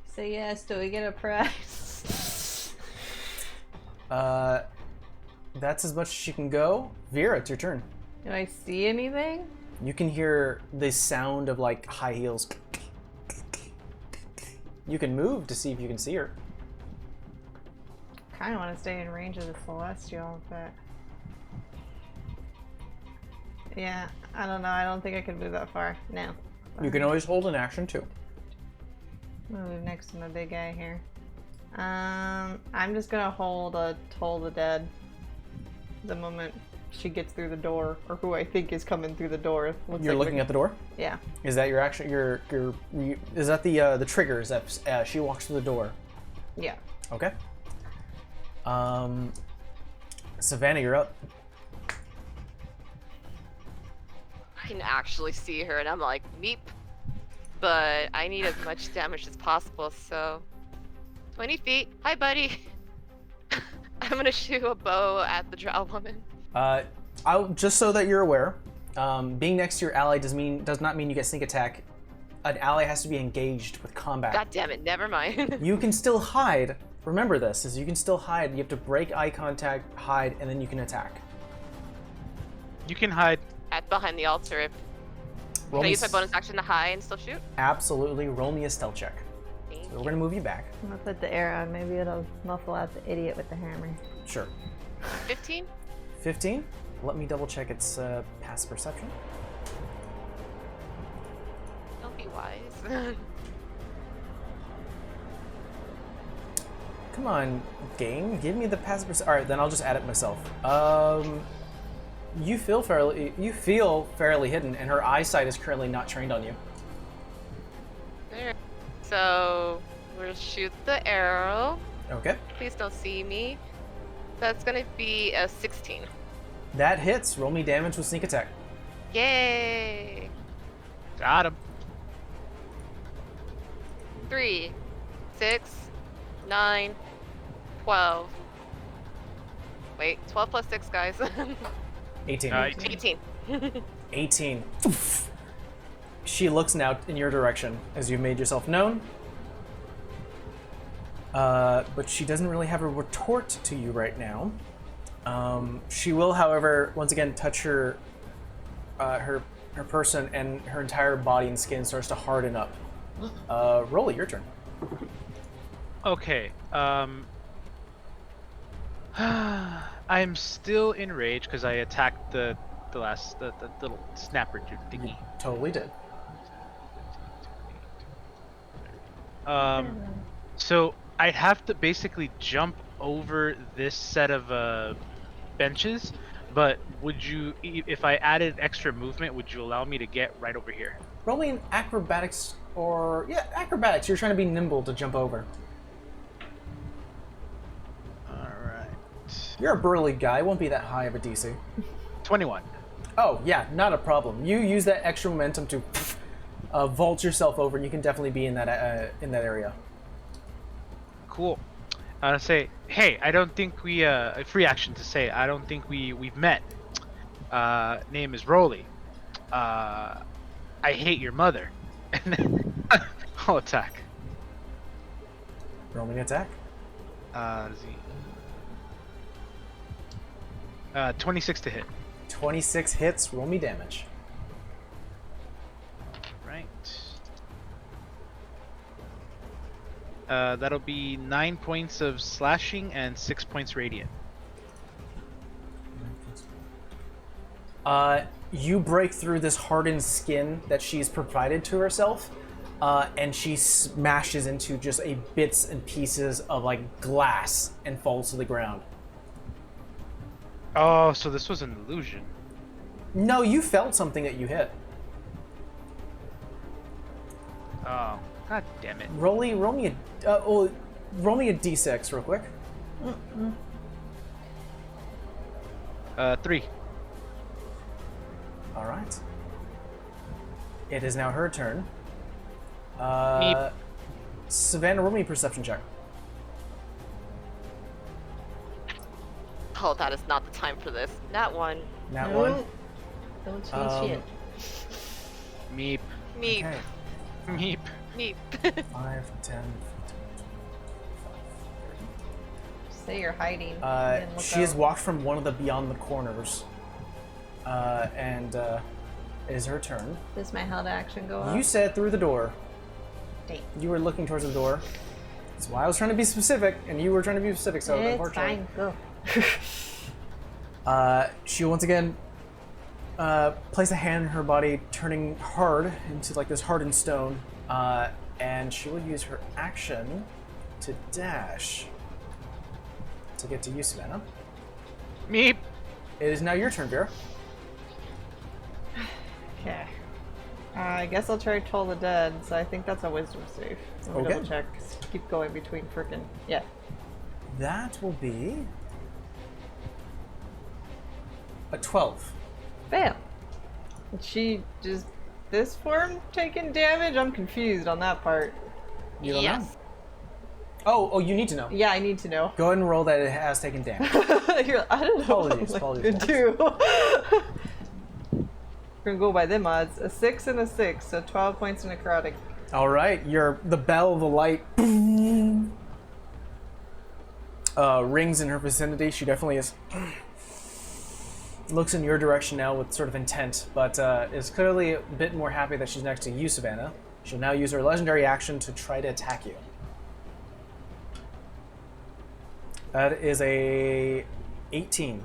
Say yes, do we get a prize? That's as much as you can go. Vera, it's your turn. Do I see anything? You can hear the sound of like high heels You can move to see if you can see her. Kind of want to stay in range of the Celestial, but yeah, I don't know. I don't think I can move that far. No. You can always hold an action too. I'm gonna move next to my big guy here. I'm just gonna hold a Toll the Dead the moment she gets through the door, or who I think is coming through the door. You're looking at the door? Yeah. Is that your action? Is that the trigger? Is that she walks through the door? Yeah. Okay. Savannah, you're up. I can actually see her, and I'm like, meep. But I need as much damage as possible, so 20 feet. Hi, buddy. I'm gonna shoot a bow at the drow woman. I'll just so that you're aware, being next to your ally does not mean you get sneak attack. An ally has to be engaged with combat. God damn it, never mind. You can still hide. Remember this, is you can still hide. You have to break eye contact, hide, and then you can attack. You can hide. At behind the altar. If Roll can I me use my bonus action to hide and still shoot? Absolutely. Roll me a stealth check. Thank So you. we're gonna move you back. I'm gonna put the arrow on. Maybe it'll muffle out the idiot with the hammer. Sure. 15? 15. Let me double check its passive perception. Don't be wise. Come on, game. Give me the passive perception. All right, then I'll just add it myself. You feel fairly hidden, and her eyesight is currently not trained on you. There. So we'll shoot the arrow. Okay. Please don't see me. That's gonna be a 16. That hits. Roll me damage with sneak attack. Yay! Got him. 3, 6, 9, 12. Wait, 12 plus 6, guys. 18. 18. 18. She looks now in your direction as you've made yourself known. But she doesn't really have a retort to you right now. She will, however, once again touch her person, and her entire body and skin starts to harden up. Rolly, your turn. Okay. I'm still in rage because I attacked the little snapper dude thingy. Totally did. So I'd have to basically jump over this set of benches, but would you, if I added extra movement, would you allow me to get right over here? Roll me an acrobatics, or yeah, acrobatics. You're trying to be nimble to jump over. Alright. You're a burly guy. Won't be that high of a DC. 21. Oh yeah, not a problem. You use that extra momentum to vault yourself over, and you can definitely be in that area. Cool. Say, hey, I don't think we, a free action to say, I don't think we've met. Name is Rolly. I hate your mother. And then I'll attack. Roll me an attack. 26 to hit. 26 hits. Roll me damage. Right. That'll be 9 points of slashing and 6 points radiant. You break through this hardened skin that she's provided to herself, and she smashes into just bits and pieces of like glass and falls to the ground. Oh, so this was an illusion. No, you felt something that you hit. Oh, god damn it. Roll me a d6 real quick. 3. All right. It is now her turn. Meep. Savannah, roll me a perception check. Oh, that is not the time for this. Not one. That No. one. Don't change Um, shit. Meep. Meep. Okay. Meep. Meep. 5, 10. Say you're hiding. and then look She has out. walked from one of the beyond the corners, and it is her turn. Does my held action go up? You said through the door. Dang. You were looking towards the door. That's why I was trying to be specific, and you were trying to be specific, so It's unfortunately. fine. Go. She'll once again place a hand in her body, turning hard into like this hardened stone, and she will use her action to dash to get to you, Savannah. Meep. It is now your turn, Vera. Okay. I guess I'll try Toll the Dead, so I think that's a wisdom save. Let me Okay. double check. Keep going between frickin'. Yeah. That will be a 12. Fail. Did she just this form taking damage? I'm confused on that part. You don't yes. know? Oh, you need to know. Yeah, I need to know. Go ahead and roll that it has taken damage. I don't know. Apologies, what I'm apologies. gonna do. We're gonna go by them odds. A 6 and a 6, so 12 points of necrotic. All right, the bell of the light rings in her vicinity. She definitely is. Looks in your direction now with sort of intent, but is clearly a bit more happy that she's next to you, Savannah. She'll now use her legendary action to try to attack you. That is a 18.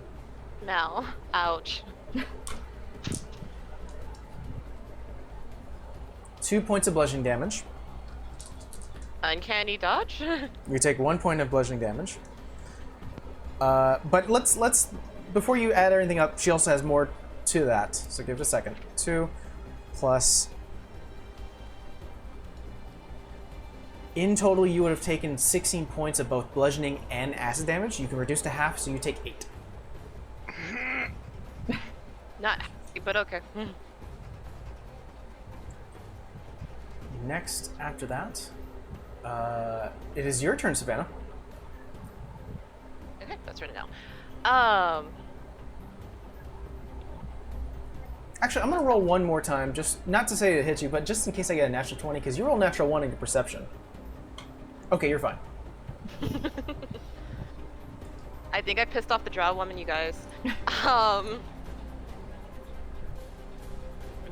No. Ouch. 2 points of bludgeoning damage. Uncanny dodge? You take 1 point of bludgeoning damage. But let's before you add anything up, she also has more to that. So give it a second. 2 plus. In total, you would have taken 16 points of both bludgeoning and acid damage. You can reduce to half, so you take 8. Not happy, but okay. Next, after that, it is your turn, Savannah. Okay, that's written down. Actually, I'm gonna roll one more time, just not to say it hits you, but just in case I get a natural 20, because you roll natural 1 in your perception. Okay, you're fine. I think I pissed off the drow woman, you guys. You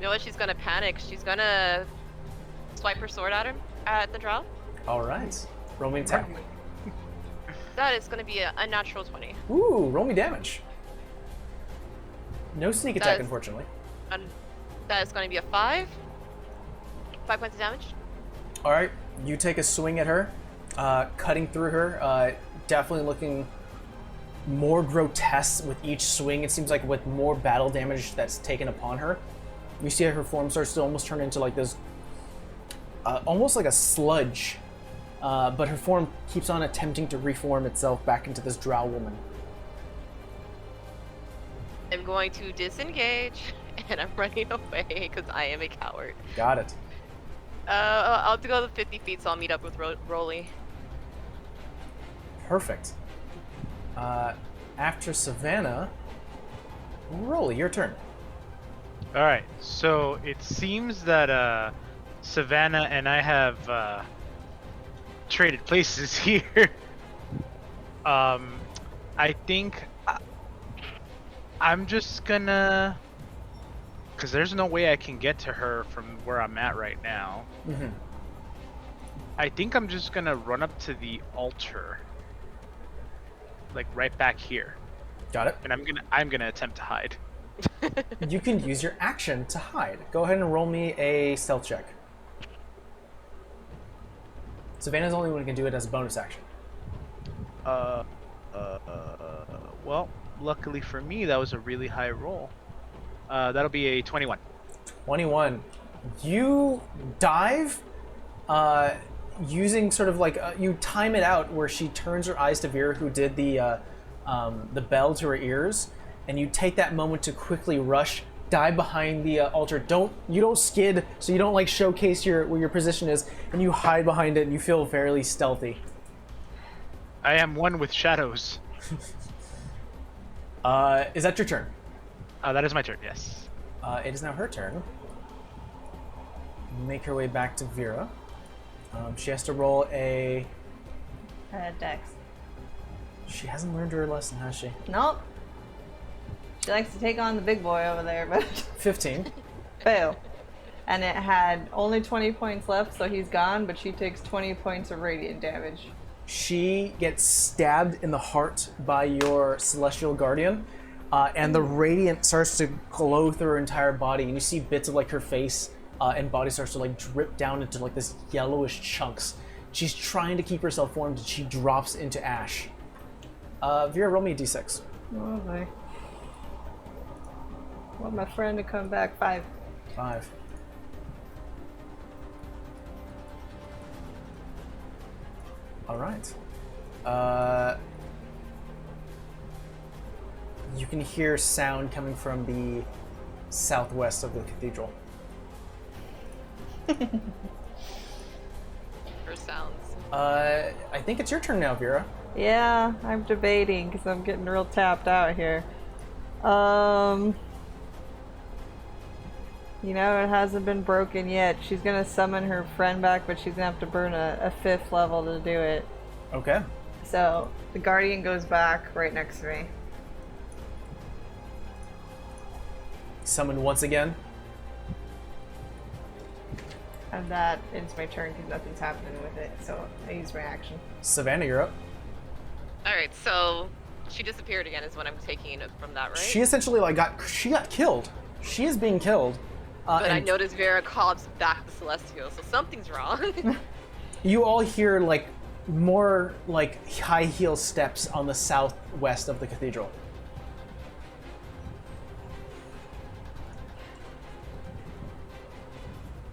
know what? She's gonna panic. She's gonna swipe her sword at him, at the drow. All right, roll me an attack. That is gonna be a unnatural 20. Ooh, roll me damage. No sneak attack, That's- unfortunately. And that is gonna be a 5. 5 points of damage. All right, you take a swing at her, cutting through her, definitely looking more grotesque with each swing. It seems like with more battle damage that's taken upon her. You see her form starts to almost turn into like this, almost like a sludge, but her form keeps on attempting to reform itself back into this drow woman. I'm going to disengage, and I'm running away because I am a coward. Got it. I'll go the 50 feet, so I'll meet up with Rolly. Perfect. After Savannah, Rolly, your turn. All right. So it seems that Savannah and I have traded places here. I think I'm just gonna, because there's no way I can get to her from where I'm at right now. Mm-hmm. I think I'm just gonna run up to the altar, like right back here, Got it. and I'm gonna attempt to hide. You can use your action to hide. Go ahead and roll me a stealth check. Savannah's the only one who can do it as a bonus action. Well, luckily for me, that was a really high roll. That'll be a 21. 21. You dive, using sort of like you time it out where she turns her eyes to Vera, who did the bell to her ears, and you take that moment to quickly rush, dive behind the altar. You don't skid, so you don't like showcase where your position is, and you hide behind it, and you feel fairly stealthy. I am one with shadows. Is that your turn? That is my turn. Yes. It is now her turn. Make her way back to Vera. She has to roll a. Dex. She hasn't learned her lesson, has she? Nope. She likes to take on the big boy over there, but 15. fail. and it had only 20 points left, so he's gone, but she takes 20 points of radiant damage. She gets stabbed in the heart by your celestial guardian, and the radiant starts to glow through her entire body, and you see bits of like her face and body starts to like drip down into like this yellowish chunks. She's trying to keep herself formed, and she drops into ash. Vera, roll me a d6. Oh boy. Want my friend to come back. 5. 5. All right. You can hear sound coming from the southwest of the cathedral. For sounds. I think it's your turn now, Vera. Yeah, I'm debating because I'm getting real tapped out here. You know, it hasn't been broken yet. She's gonna summon her friend back, but she's gonna have to burn a 5th level to do it. Okay. So the guardian goes back right next to me. Summon once again. And that ends my turn because nothing's happening with it. So I use my action. Savannah, you're up. Alright, so she disappeared again is what I'm taking it from that, right? She essentially like got killed. She is being killed. But I and noticed Vera calls back the Celestial, so something's wrong. you all hear like more like high heel steps on the southwest of the cathedral.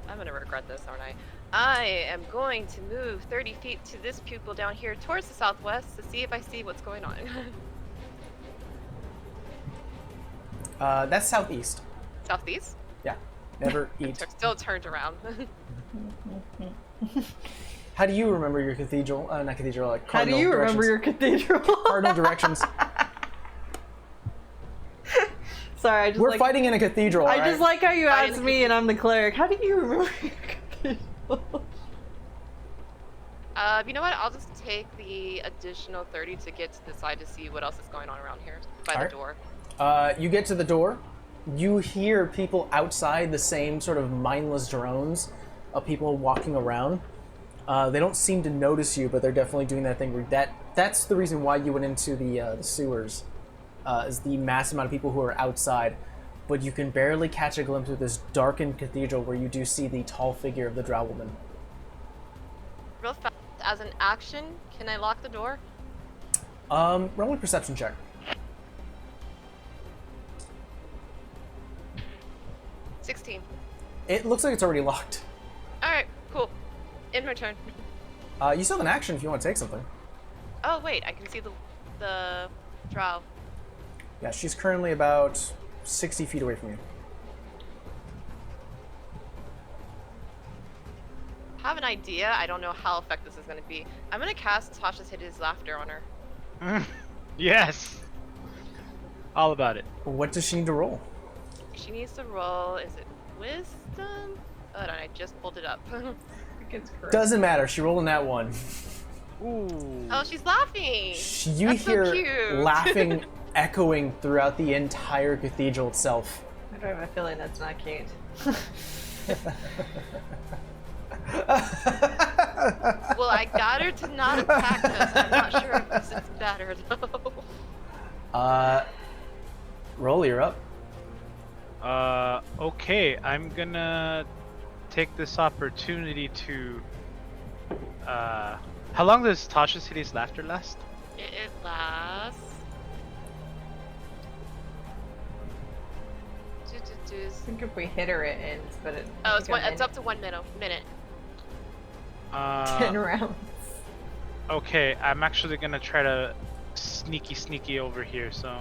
I'm gonna regret this, aren't I? I am going to move 30 feet to this pupil down here towards the southwest to see if I see what's going on. That's southeast. Southeast? Yeah. Never eat. Still turned around. How do you remember your cathedral? Not cathedral, like How do cardinal you directions? remember your cathedral? Cardinal directions. Sorry, I just We're like, fighting in a cathedral. I alright? just like how you Fighting asked in me and I'm the cleric. How do you remember your cathedral? You know what? I'll just take the additional 30 to get to the side to see what else is going on around here by Alright. the door. You get to the door. You hear people outside, the same sort of mindless drones of people walking around. They don't seem to notice you, but they're definitely doing that thing where that's the reason why you went into the sewers, is the mass amount of people who are outside. But you can barely catch a glimpse of this darkened cathedral where you do see the tall figure of the drow woman. Real fast, as an action, can I lock the door? Roll a perception check. 16. It looks like it's already locked. Alright, cool. In my turn. You still have an action if you want to take something. Oh, wait, I can see the drow. Yeah, she's currently about 60 feet away from you. I have an idea. I don't know how effective this is going to be. I'm going to cast Tasha's Hideous Laughter on her. Yes. All about it. What does she need to roll? She needs to roll, is it Wisdom? Hold on, I just pulled it up. It's correct. Doesn't matter. She rolled in that one. Ooh. Oh, she's laughing! You That's so hear cute. laughing echoing throughout the entire cathedral itself. I do have a feeling that's not cute. Well, I got her to not attack us. I'm not sure if this is better, though. Roll, you're up. Okay, I'm gonna take this opportunity to, how long does Tasha's Hideous Laughter last? It lasts... I think if we hit her, it ends, but it. Oh, it's up to 1 minute. 10 rounds. Okay, I'm actually gonna try to sneaky over here, so...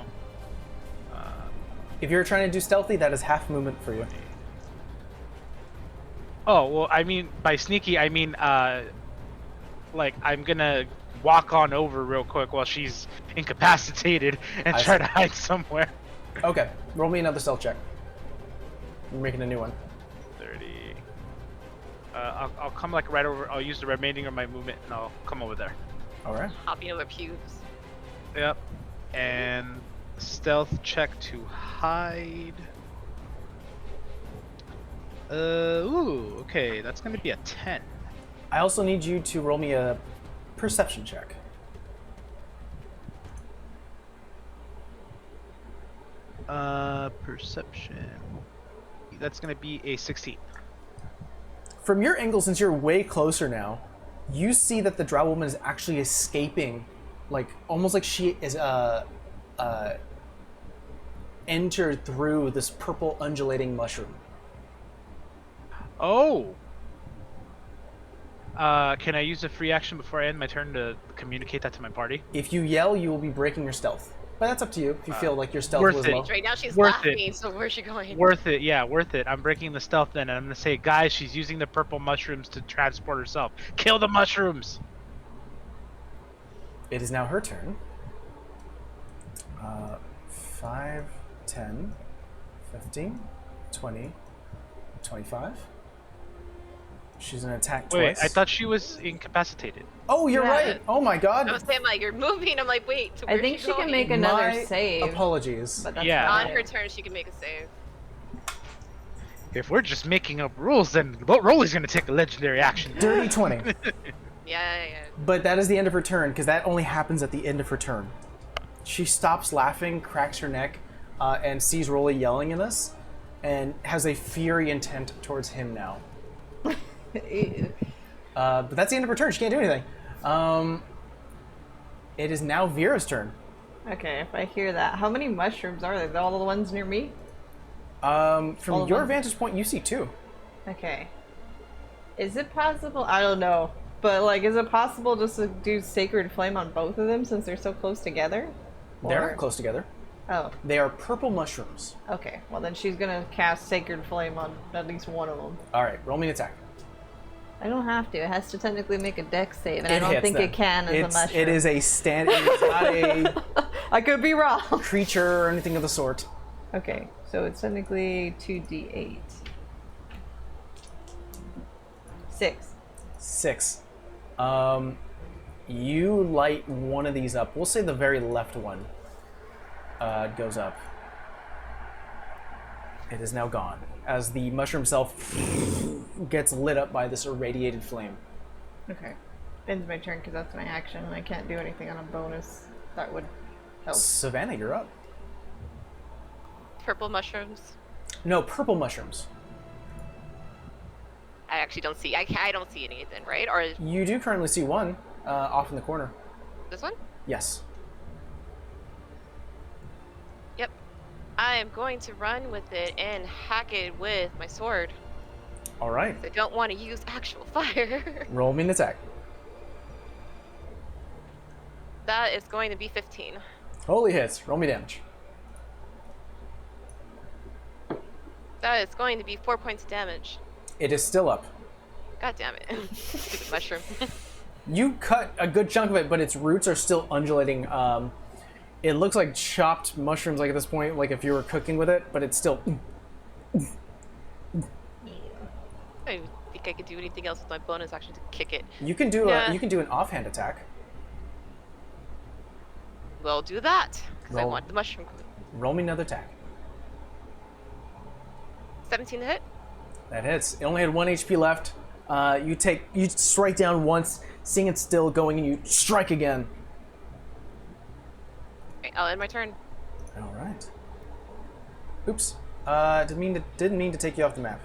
If you're trying to do stealthy, that is half movement for you. Oh, well, I mean, by sneaky, I mean, like, I'm gonna walk on over real quick while she's incapacitated and try to hide somewhere. Okay, roll me another stealth check. You're making a new one. 30. I'll come, like, right over, I'll use the remaining of my movement, and I'll come over there. Alright. Hopping over pubes. Yep. And stealth check to hide. Ooh, okay, that's gonna be a 10. I also need you to roll me a perception check. Perception. That's gonna be a 16. From your angle, since you're way closer now, you see that the drow woman is actually escaping, like almost like she is entered through this purple undulating mushroom. Oh! Can I use a free action before I end my turn to communicate that to my party? If you yell, you will be breaking your stealth. But that's up to you if you feel like your stealth worth was it. low. Right now she's Worth laughing, it. so where's she going? Worth it, yeah, worth it. I'm breaking the stealth then, and I'm gonna say, guys, she's using the purple mushrooms to transport herself. Kill the mushrooms! It is now her turn. 5, 10, 15, 20, 25. She's gonna attack Wait, twice. I thought she was incapacitated. Oh, you're Yeah. right. Oh my god. I was saying like you're moving. I'm like, wait. So I where's think she going? can make another My save. apologies. But that's Yeah. about On it. her turn, she can make a save. If we're just making up rules, then Rolly's gonna take a legendary action. Dirty 20. Yeah. But that is the end of her turn, because that only happens at the end of her turn. She stops laughing, cracks her neck, and sees Rolly yelling at us, and has a fury intent towards him now. Ew. But that's the end of her turn. She can't do anything. It is now Vera's turn. Okay, if I hear that, how many mushrooms are there? All the ones near me? From All of your them? vantage point, you see 2. Okay. Is it possible? I don't know. But, like, is it possible just to do Sacred Flame on both of them since they're so close together? They're Or- not close together. Oh, They are purple mushrooms. okay. Well, then she's gonna cast Sacred Flame on at least one of them. All right, roll me an attack. I don't have to. It has to technically make a dex save, and I It don't hits think them. it can as a mushroom. It is a stand. It's not a I could be wrong. creature or anything of the sort. Okay, so it's technically 2d8. 6. 6. You light one of these up. We'll say the very left one goes up. It is now gone as the mushroom self gets lit up by this irradiated flame. Okay. Ends my turn because that's my action, and I can't do anything on a bonus that would help. Savannah, you're up. Purple mushrooms. No, purple mushrooms. I actually don't see. I don't see anything, right? Or You do currently see one off in the corner. this one? Yes. Yep. I am going to run with it and hack it with my sword. All right. I don't want to use actual fire. Roll me an attack. That is going to be 15. Holy hits. Roll me damage. That is going to be 4 points of damage. It is still up. God damn it. Stupid mushroom. You cut a good chunk of it, but its roots are still undulating. It looks like chopped mushrooms, like at this point, like if you were cooking with it, but it's still. I don't think I could do anything else with my bonus action to kick it. You can do Yeah. you can do an offhand attack. We'll do that. Because I Roll. want the mushroom. Roll me another attack. 17 to hit. That hits. It only had 1 HP left. You strike down once, seeing it still going, and you strike again. Okay, I'll end my turn. All right. Oops. Didn't mean to take you off the map.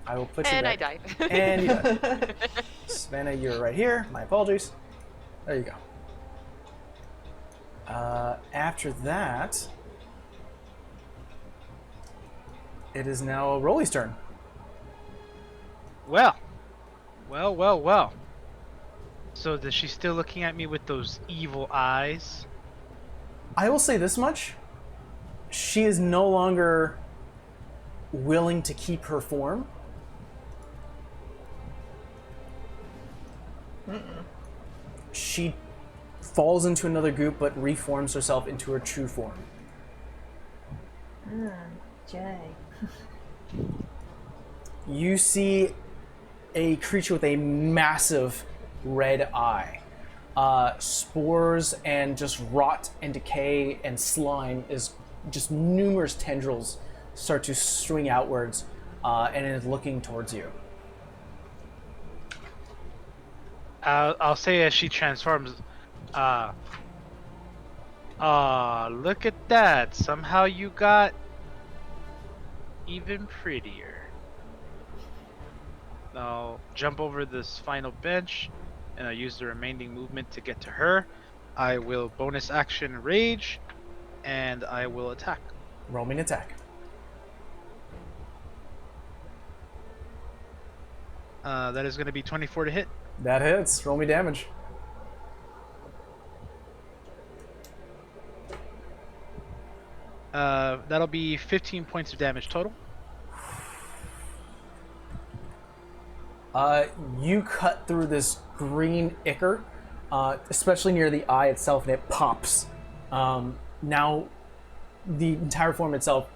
I will put you And I back. died. And you died. Savannah, you're right here. My apologies. There you go. After that, it is now Rolly's turn. Well. So is she still looking at me with those evil eyes? I will say this much. She is no longer willing to keep her form. She falls into another group but reforms herself into her true form. Jay. You see a creature with a massive red eye. Spores and just rot and decay and slime is just numerous tendrils start to swing outwards. and is looking towards you. I'll say as she transforms, look at that. Somehow you got even prettier. I'll jump over this final bench, and I'll use the remaining movement to get to her. I will bonus action rage, and I will attack. Roll me an attack. That is going to be 24 to hit. That hits. Roll me damage. That'll be 15 points of damage total. You cut through this green ichor, especially near the eye itself, and it pops. Now, the entire form itself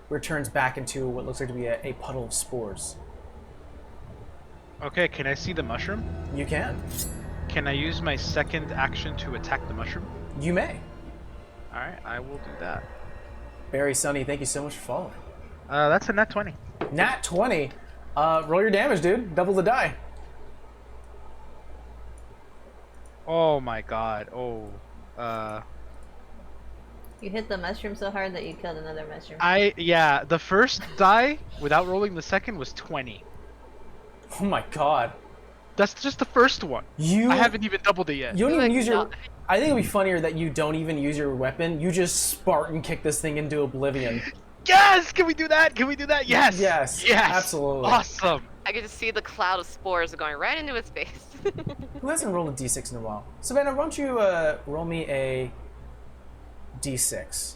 returns back into what looks like to be a puddle of spores. Okay, can I see the mushroom? You can. Can I use my second action to attack the mushroom? You may. Alright, I will do that. Barry, Sonny, thank you so much for following. That's a nat 20. Nat 20. Roll your damage, dude. Double the die. Oh my god. Oh. You hit the mushroom so hard that you killed another mushroom. Yeah, the first die, without rolling the second, was 20. Oh my god. That's just the first one. I haven't even doubled it yet. You don't even Like, use your... no. I think it'd be funnier that you don't even use your weapon. You just Spartan kick this thing into oblivion. Yes! Can we do that? Can we do that? Yes! Yes, Yes! absolutely. Awesome! I could just see the cloud of spores going right into his face. Who hasn't rolled a d6 in a while? Savannah, why don't you roll me a d6?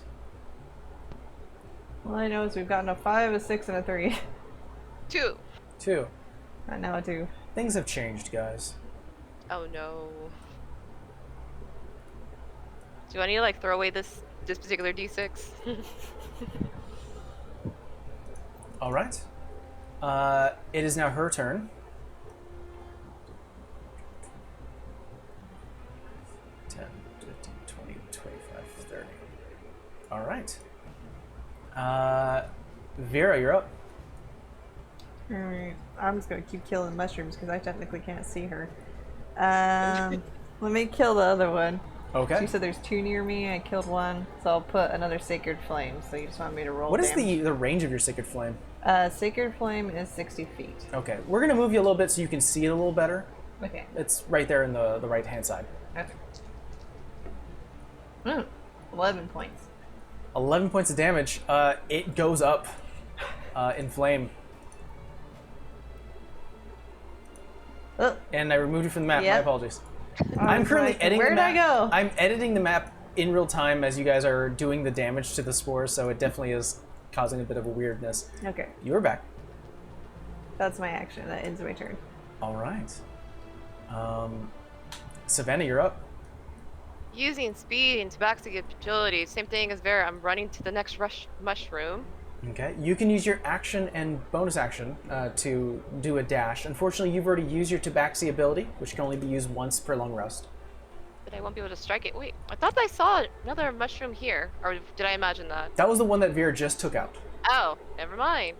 All I know is we've gotten a 5, a 6, and a 3. 2. 2. Right now a 2. Things have changed, guys. Oh no. Do I need to like throw away this particular d6? All right. It is now her turn. 10, 15, 20, 25, 30. All right. Vera, you're up. Alright, I'm just gonna keep killing mushrooms because I technically can't see her. Let me kill the other one. Okay. She said there's 2 near me, I killed one, so I'll put another Sacred Flame, so you just want me to roll What is damage. the range of your Sacred Flame? Sacred Flame is 60 feet. Okay, we're gonna move you a little bit so you can see it a little better. Okay. It's right there in the right-hand side. Okay. 11 points. 11 points of damage. It goes up in flame. Oh, And I removed you from the map. My Yep. apologies. I I'm was currently like, editing where'd the I map. go? I'm editing the map in real time as you guys are doing the damage to the spores, so it definitely is causing a bit of a weirdness. Okay, You are back. that's my action. That ends my turn. All right. Savannah, you're up. Using speed and tabaxi agility, same thing as Vera. I'm running to the next mushroom. Okay. You can use your action and bonus action to do a dash. Unfortunately, you've already used your Tabaxi ability, which can only be used once per long rest. But I won't be able to strike it. Wait, I thought I saw another mushroom here. Or did I imagine that? That was the one that Vera just took out. Oh, never mind.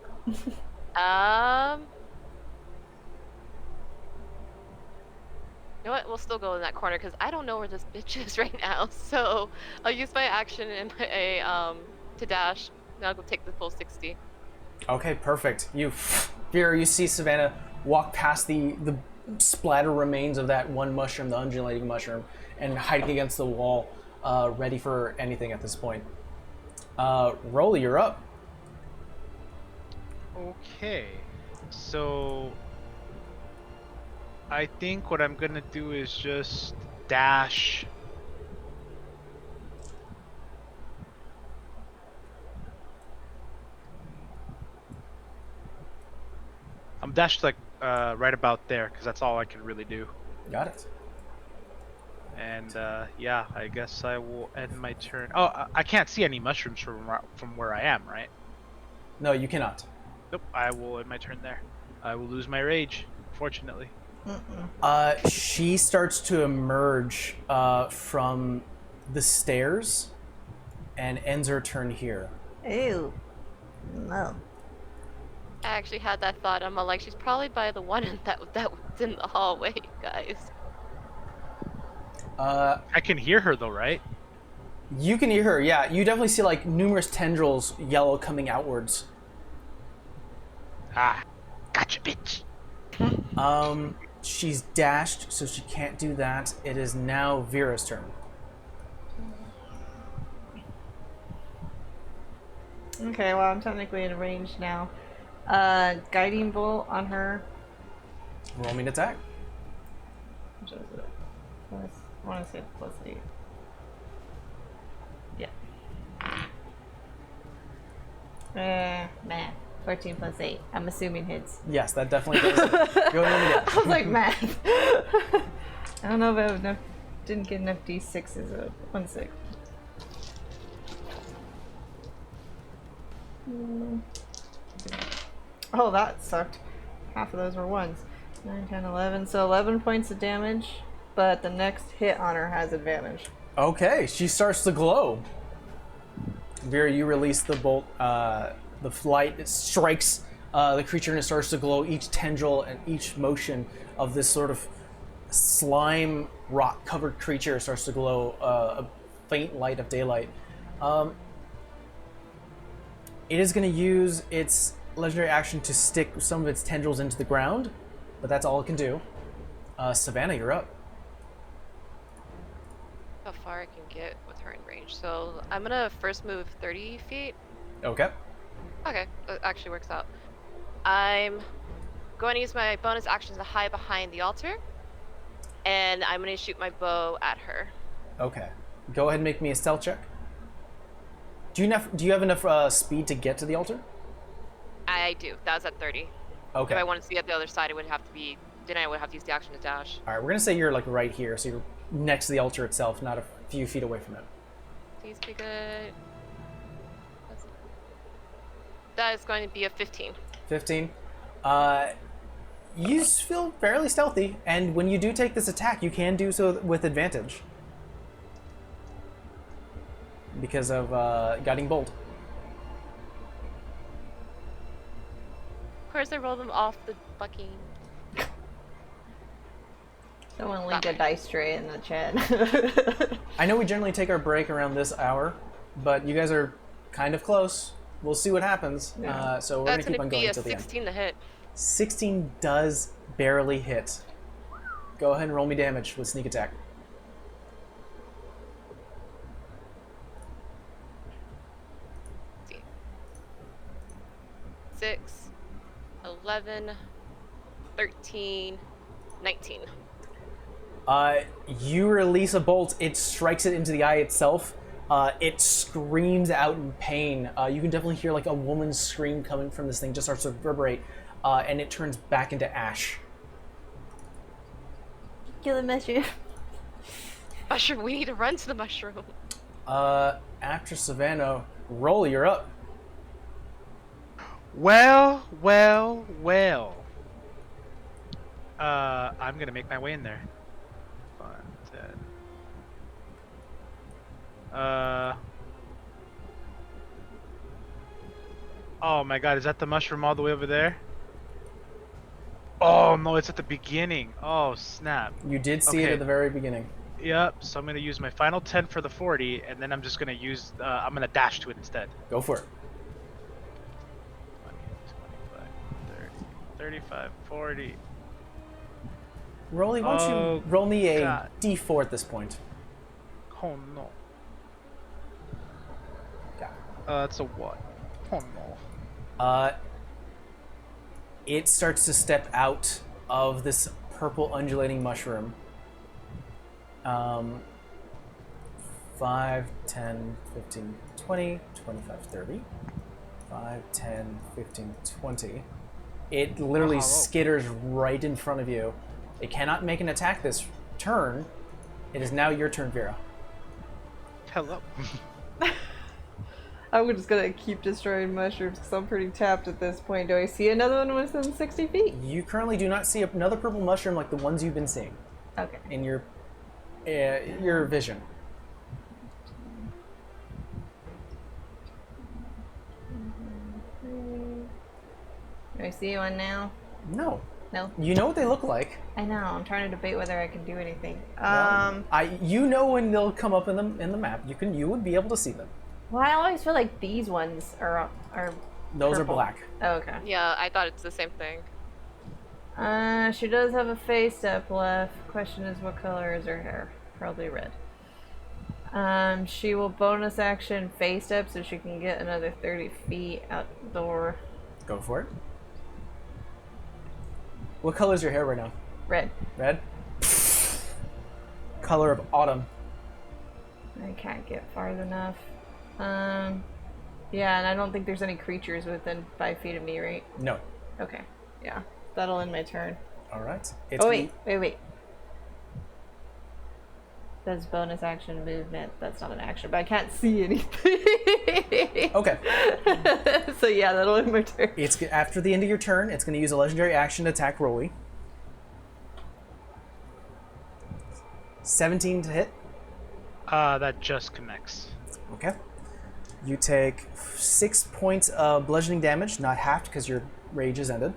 You know what? We'll still go in that corner because I don't know where this bitch is right now. So I'll use my action and my to dash. Now I'll go take the full 60. Okay, perfect. Vera, you see Savannah walk past the splatter remains of that one mushroom, the undulating mushroom, and hiding against the wall, ready for anything at this point. Rolly, you're up. Okay. So I think what I'm gonna do is just dash. I'm dashed like right about there because that's all I can really do. Got it. And yeah, I guess I will end my turn. Oh, I can't see any mushrooms from where I am, right? No, you cannot. Nope. I will end my turn there. I will lose my rage, fortunately. She starts to emerge from the stairs and ends her turn here. Ew. No. I actually had that thought. I'm all like, she's probably by the one that was in the hallway, guys. I can hear her though, right? You can hear her, yeah. You definitely see like numerous tendrils yellow coming outwards. Ah, gotcha, bitch. She's dashed, so she can't do that. It is now Vera's turn. Okay, well, I'm technically in range now. Guiding bolt on her. Roll me an attack. Which is it? Plus, I want to say it's +8. Yeah. Math. 14 plus 8. I'm assuming hits. Yes, that definitely does. Go ahead I was like, math. I don't know if I have enough. Didn't get enough d6s. 1 6. Oh, that sucked. Half of those were ones. 9, 10, 11. So 11 points of damage, but the next hit on her has advantage. Okay, she starts to glow. Vera, you release the bolt. The flight, it strikes the creature and it starts to glow. Each tendril and each motion of this sort of slime rock covered creature starts to glow a faint light of daylight. It is going to use its legendary action to stick some of its tendrils into the ground, but that's all it can do. Savannah, you're up. How far I can get with her in range. So I'm gonna first move 30 feet. Okay. Okay, that actually works out. I'm going to use my bonus action to hide behind the altar, and I'm going to shoot my bow at her. Okay. Go ahead and make me a stealth check. Do you have enough speed to get to the altar? I do. That was at 30. Okay. If I wanted to be at the other side, it would have to be. Then I would have to use the action to dash. All right, we're gonna say you're like right here, so you're next to the altar itself, not a few feet away from it. Please be good. That is going to be a 15. 15. You feel fairly stealthy, and when you do take this attack, you can do so with advantage because of Guiding Bolt. Of course, I roll them off the fucking. Someone link a dice tray in the chat. I know we generally take our break around this hour, but you guys are kind of close. We'll see what happens. Yeah. So we're That's gonna keep on be going a until the end. 16 to hit. 16 does barely hit. Go ahead and roll me damage with sneak attack. Let's see. 6, 11, 13, 19. You release a bolt. It strikes it into the eye itself. It screams out in pain. You can definitely hear like a woman's scream coming from this thing. Just starts to reverberate, and it turns back into ash. Kill the mushroom. Mushroom, we need to run to the mushroom. After Savannah, roll. You're up. Well. I'm gonna make my way in there. 5, 10. Oh my god, is that the mushroom all the way over there? Oh no, it's at the beginning. Oh snap. You did see it Okay. at the very beginning. Yep, so I'm gonna use my final 10 for the 40, and then I'm just gonna use, I'm gonna dash to it instead. Go for it. 20, 25, 30, 35, 40. Rolly, why don't Oh, you roll me a God. D4 at this point? Oh no. Yeah. It's a what? Oh no. It starts to step out of this purple undulating mushroom. 5, 10, 15, 20, 25, 30. 5, 10, 15, 20. It literally Oh. skitters right in front of you. It cannot make an attack this turn. It is now your turn, Vera. Hello. I'm just gonna keep destroying mushrooms because I'm pretty tapped at this point. Do I see another one within 60 feet? You currently do not see another purple mushroom like the ones you've been seeing Okay. in your vision. Do I see one now? No. No. You know what they look like. I know. I'm trying to debate whether I can do anything. You know when they'll come up in the map. You would be able to see them. Well, I always feel like these ones are Those purple. are black. Oh, okay. Yeah, I thought it's the same thing. She does have a face step left. Question is, what color is her hair? Probably red. She will bonus action face step so she can get another 30 feet out the door. Go for it. What color is your hair right now? Red. Red? Color of autumn. I can't get far enough. Yeah, and I don't think there's any creatures within 5 feet of me, right? No. Okay. Yeah. That'll end my turn. Alright. Oh, wait. That's bonus action movement. That's not an action, but I can't see anything. Okay. So yeah, that'll end my turn. It's after the end of your turn, it's going to use a legendary action to attack Rolly. 17 to hit. That just connects. Okay. You take 6 points of bludgeoning damage, not halved because your rage is ended.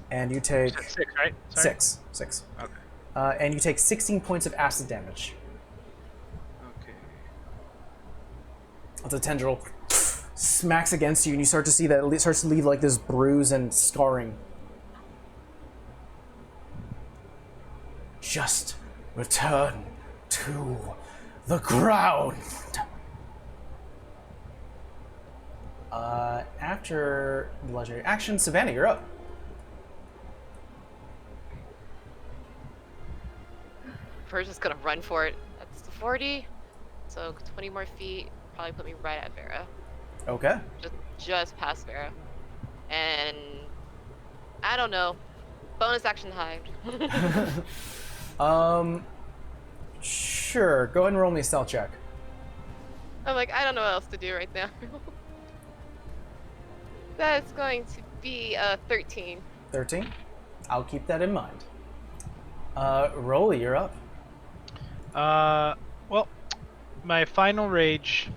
And you take 6, right? Sorry? 6. Okay. And you take 16 points of acid damage. Okay. The tendril smacks against you, and you start to see that it starts to leave like this bruise and scarring. Just return to the ground. After the legendary action, Savannah, you're up. We're just gonna run for it. That's the 40. So 20 more feet. Probably put me right at Vera. Okay. Just past Vera. And I don't know. Bonus action hide. Sure. Go ahead and roll me a stealth check. I'm like, I don't know what else to do right now. That's going to be 13. 13. I'll keep that in mind. Rolly, you're up. Well, my final rage,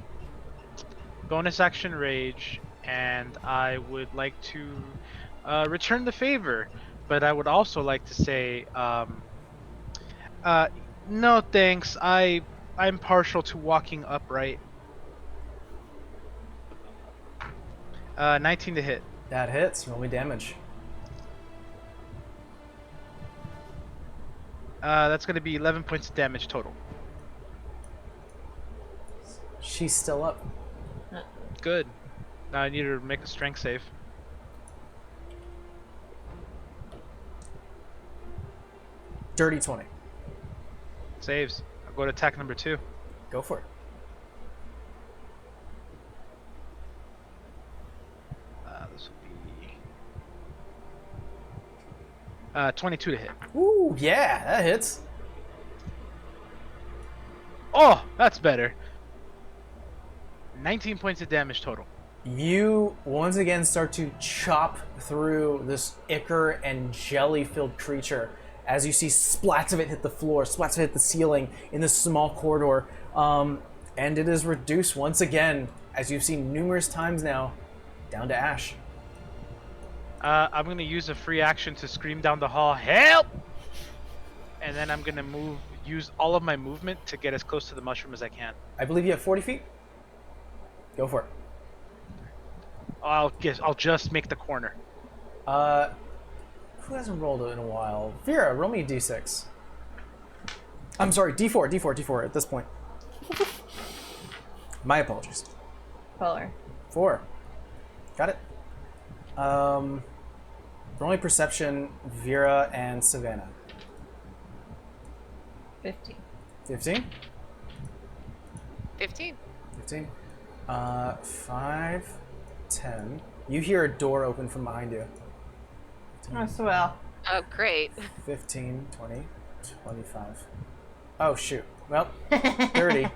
bonus action rage, and I would like to return the favor, but I would also like to say, no thanks. I'm partial to walking upright. 19 to hit. That hits. Roll me damage. That's going to be 11 points of damage total. She's still up. Good. Now I need her to make a strength save. Dirty 20. Saves. I'll go to attack number 2. Go for it. This will be 22 to hit. Ooh, yeah, that hits. Oh, that's better. 19 points of damage total. You once again start to chop through this ichor and jelly-filled creature as you see splats of it hit the floor, splats of it hit the ceiling in this small corridor, and it is reduced once again, as you've seen numerous times now, down to ash. I'm going to use a free action to scream down the hall, help! And then I'm going to use all of my movement to get as close to the mushroom as I can. I believe you have 40 feet. Go for it. I'll just make the corner. Who hasn't rolled it in a while? Vera, roll me a d6. I'm sorry, d4 at this point. My apologies. 4. Got it. Roll me perception, Vera and Savannah. 15. 15? 15. 15. 5, 10. You hear a door open from behind you. Oh, swell. Oh, great. 15, 20, 25. Oh, shoot. Well, 30.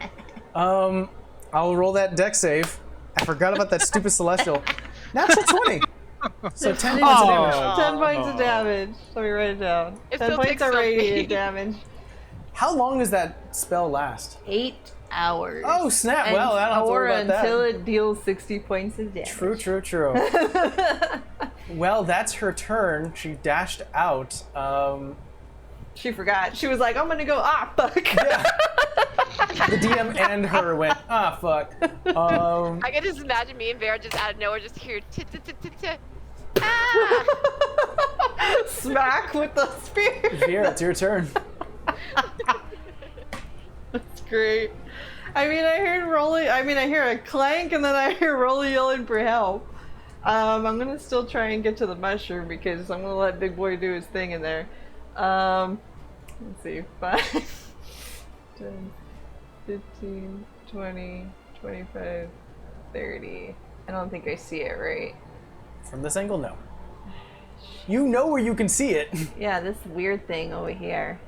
I'll roll that deck save. I forgot about that stupid celestial. Natural 20. So 10 points of damage. 10 points of damage. Let me write it down. It 10 still points takes of some radiant heat. damage. How long does that spell last? 8 hours. Oh, snap. And Well, I don't have to worry about Until that. it deals 60 points of damage. True. Well, that's her turn. She dashed out. She forgot. She was like, I'm gonna go, fuck. Yeah. The DM and her went, fuck. I can just imagine me and Vera just out of nowhere just hear ah! Smack with the spear. Vera, it's your turn. That's great. I hear a clank and then I hear Rolly yelling for help. I'm gonna still try and get to the mushroom because I'm gonna let Big Boy do his thing in there. Let's see, 5, 10, 15, 20, 25, 30. I don't think I see it right. From this angle, no. You know where you can see it. Yeah, this weird thing over here.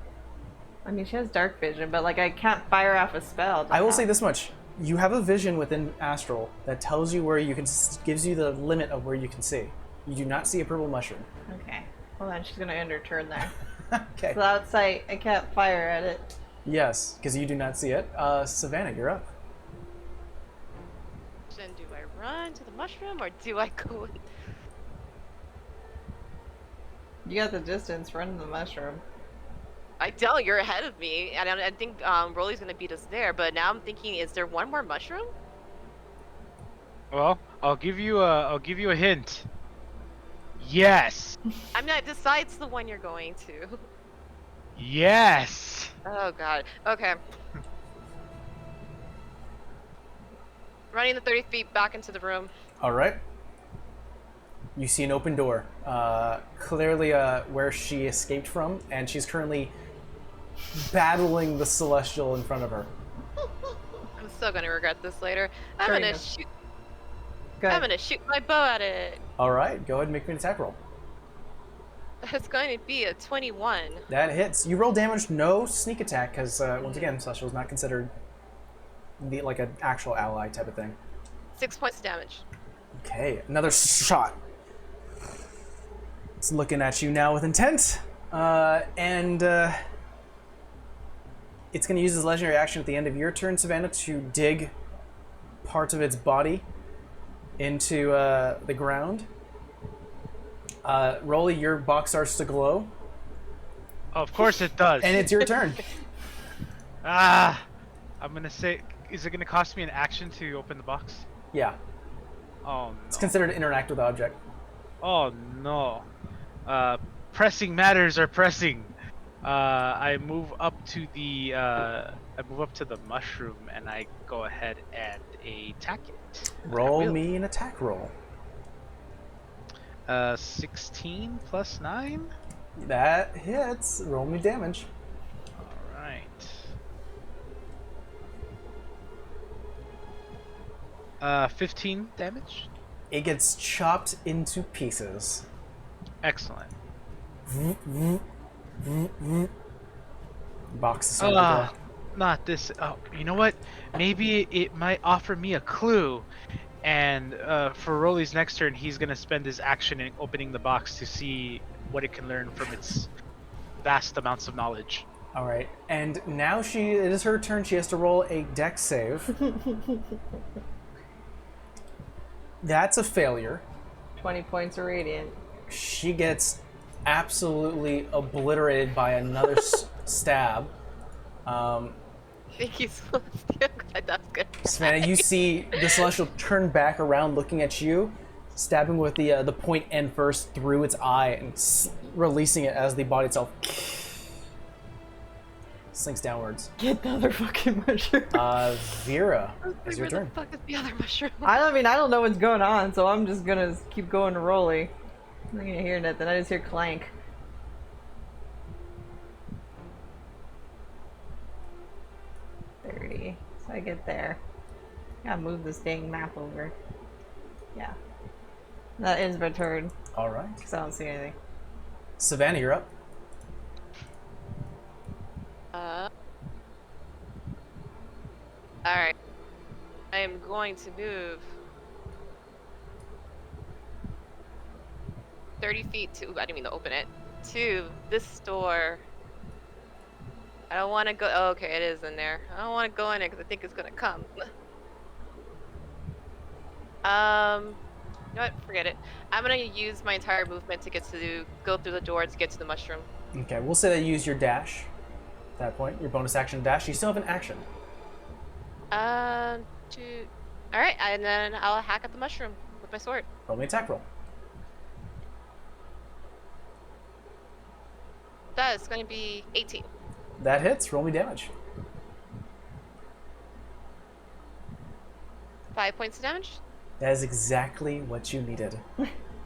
I mean, she has dark vision, but like I can't fire off a spell. I will say this much. You have a vision within Astral that tells you where you can, gives you the limit of where you can see. You do not see a purple mushroom. Okay. Hold on, she's gonna end her turn there. Okay. So outside, I can't fire at it. Yes, because you do not see it. Savannah, you're up. Then do I run to the mushroom or do I go? You got the distance, run to the mushroom. I don't. You're ahead of me, and I think Rolly's gonna beat us there. But now I'm thinking, is there one more mushroom? Well, I'll give you a hint. Yes. I'm not. Decides the one you're going to. Yes. Oh god. Okay. Running the 30 feet back into the room. All right. You see an open door, clearly where she escaped from, and she's currently battling the Celestial in front of her. I'm still gonna regret this later. I'm Fair gonna enough. shoot. Go ahead. I'm gonna shoot my bow at it. All right, go ahead and make me an attack roll. It's going to be a 21. That hits. You roll damage, no sneak attack, because once again, Celestial is not considered like an actual ally type of thing. 6 points of damage. Okay, another shot. It's looking at you now with intent, and it's going to use its legendary action at the end of your turn, Savannah, to dig parts of its body into the ground. Rolly, your box starts to glow, Of course it does. and it's your turn. I'm gonna say, is it gonna cost me an action to open the box? Yeah, Oh no. it's considered an interact with object. Oh no. Pressing matters are pressing. I move up to the mushroom and I go ahead and attack it. Roll I will. me an attack roll. 16 plus 9. That hits. Roll me damage. All right. 15 damage. It gets chopped into pieces. Excellent. Box is starting to glow. Not this. Oh, you know what? Maybe it might offer me a clue. And for Rolly's next turn, he's gonna spend his action in opening the box to see what it can learn from its vast amounts of knowledge. All right, and now it is her turn. She has to roll a dex save. That's a failure. 20 points of radiant. She gets absolutely obliterated by another stab. Thank you so much. That's good. Savannah, you see the Celestial turn back around looking at you, stabbing with the point end first through its eye and releasing it as the body itself sinks downwards. Get the other fucking mushroom. Vera, it's your Where turn. the fuck is the other mushroom? I mean, I don't know what's going on, so I'm just gonna keep going to Rolly. I'm not gonna hear nothing. I just hear clank. So I get there. Gotta move this dang map over. Yeah. That ends my turn, All right. because I don't see anything. Savannah, you're up. Alright. I am going to move 30 feet to, I didn't mean to open it, to this door. I don't want to go, oh, okay, it is in there. I don't want to go in it because I think it's going to come. You know what? Forget it. I'm gonna use my entire movement to go through the door to get to the mushroom. Okay, we'll say that you use your dash at that point, your bonus action dash. You still have an action. Two. All right, and then I'll hack at the mushroom with my sword. Roll me attack roll. That is going to be 18. That hits. Roll me damage. 5 points of damage. That is exactly what you needed.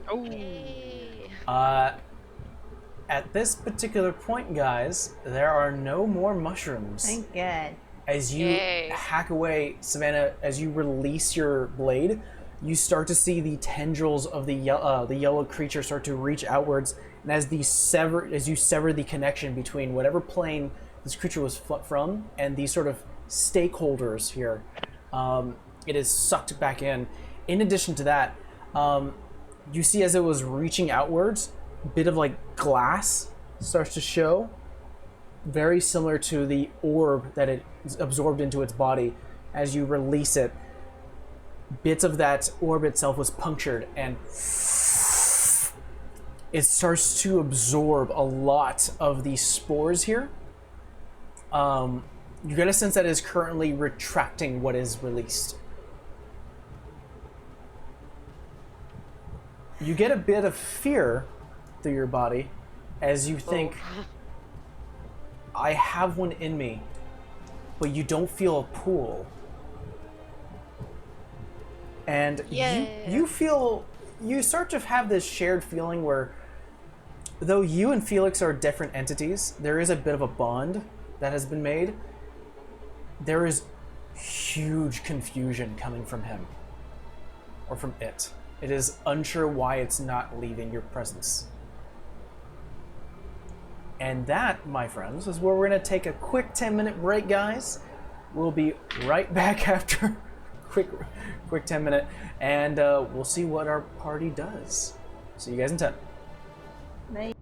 Oh. Yay. At this particular point, guys, there are no more mushrooms. Thank God. As you Yay. hack away, Savannah, as you release your blade, you start to see the tendrils of the yellow creature start to reach outwards, and as you sever the connection between whatever plane this creature was from and these sort of stakeholders here, it is sucked back in. In addition to that, you see as it was reaching outwards, a bit of like glass starts to show, very similar to the orb that it absorbed into its body. As you release it, bits of that orb itself was punctured, and it starts to absorb a lot of these spores here. You get a sense that it is currently retracting what is released. You get a bit of fear through your body as you think, I have one in me, but you don't feel a pull. And you start to have this shared feeling where, though you and Felix are different entities, there is a bit of a bond that has been made. There is huge confusion coming from him, or from it. It is unsure why it's not leaving your presence. And that, my friends, is where we're going to take a quick 10-minute break, guys. We'll be right back after quick 10-minute, and we'll see what our party does. See you guys in 10. Bye.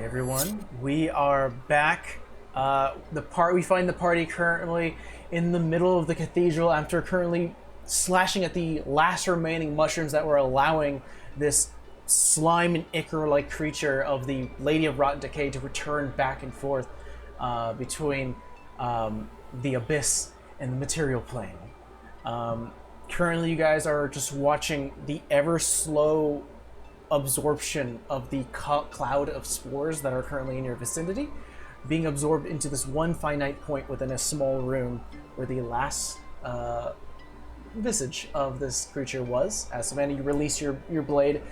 everyone. We are back. We find the party currently in the middle of the cathedral after currently slashing at the last remaining mushrooms that were allowing this slime and ichor-like creature of the Lady of Rotten Decay to return back and forth between the abyss and the material plane. Currently, you guys are just watching the ever slow absorption of the cloud of spores that are currently in your vicinity, being absorbed into this one finite point within a small room where the last visage of this creature was. As Savannah, you release your blade,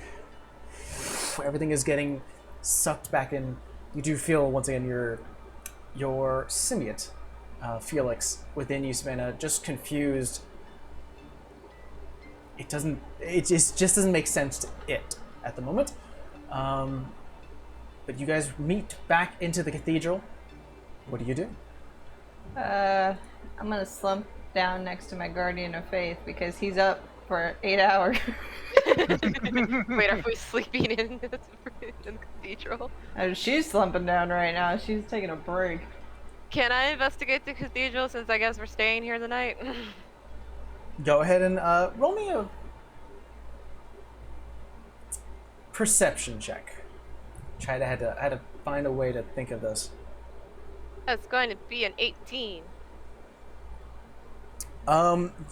everything is getting sucked back in. You do feel once again your symbiote, Felix, within you, Savannah, just confused. It just doesn't make sense to it at the moment. But you guys meet back into the cathedral. What do you do? I'm gonna slump down next to my guardian of faith because he's up for 8 hours. Wait, are we sleeping in the cathedral? She's slumping down right now. She's taking a break. Can I investigate the cathedral since I guess we're staying here the night? Go ahead and roll me a perception check. I had to find a way to think of this. That's going to be an 18.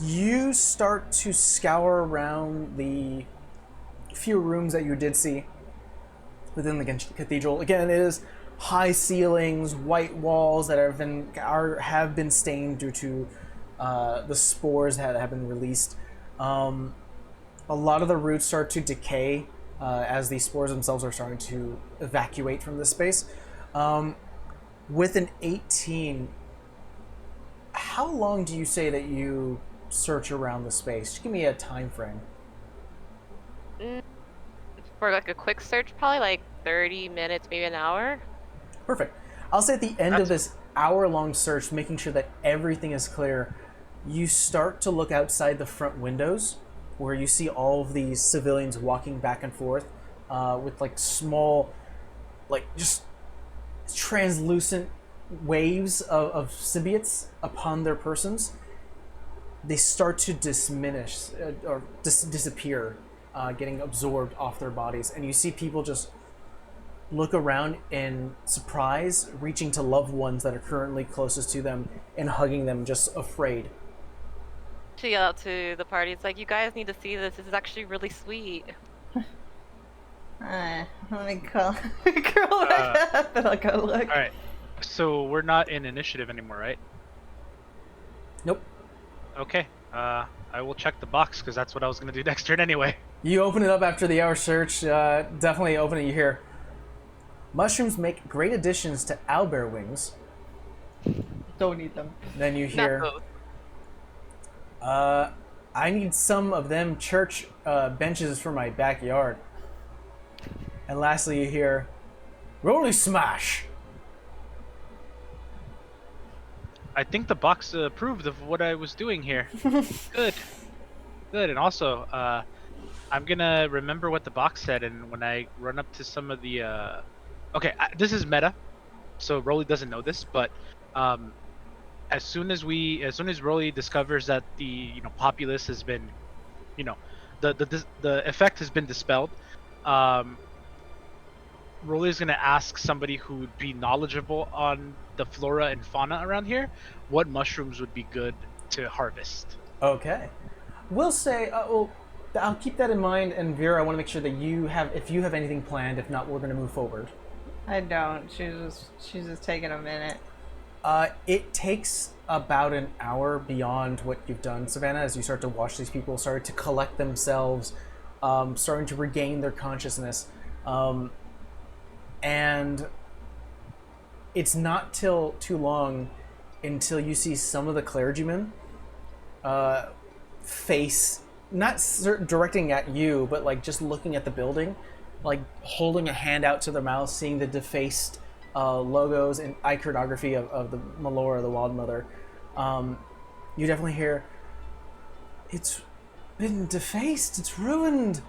You start to scour around the few rooms that you did see within the cathedral. Again, it is high ceilings, white walls that have been stained due to the spores that have been released. A lot of the roots start to decay as the spores themselves are starting to evacuate from this space. With an 18, how long do you say that you search around the space? Just give me a time frame. For like a quick search, probably like 30 minutes, maybe an hour. Perfect. I'll say at the end of this hour-long search, making sure that everything is clear, you start to look outside the front windows where you see all of these civilians walking back and forth with like small, like just translucent waves of symbiotes upon their persons. They start to diminish or disappear, getting absorbed off their bodies, and you see people just look around in surprise, reaching to loved ones that are currently closest to them and hugging them, just afraid. To yell out to the party, it's like, you guys need to see this. This is actually really sweet. Let me call girl back up and I'll go look. Alright, so we're not in initiative anymore, right? Nope. Okay, I will check the box because that's what I was going to do next turn anyway. You open it up after the hour search, definitely open it, you hear, mushrooms make great additions to owlbear wings. Don't need them. Then you hear, Not both. I need some of them church benches for my backyard. And lastly, you hear, Rolly Smash! I think the box approved of what I was doing here. Good. Good, and also, I'm gonna remember what the box said, and when I run up to some of the, okay, this is meta, so Rolly doesn't know this, but as soon as Rolly discovers that the populace has been, the effect has been dispelled, Rolly is gonna ask somebody who would be knowledgeable on the flora and fauna around here what mushrooms would be good to harvest. Okay. We'll say, well, I'll keep that in mind, and Vera, I want to make sure that if you have anything planned. If not, we're going to move forward. I don't. She's just taking a minute. It takes about an hour beyond what you've done, Savannah, as you start to watch these people start to collect themselves, starting to regain their consciousness. And it's not till too long until you see some of the clergymen face, not directing at you, but like just looking at the building, like holding a hand out to their mouth, seeing the defaced logos and iconography of the Melora, the Wild Mother. You definitely hear, it's been defaced, it's ruined.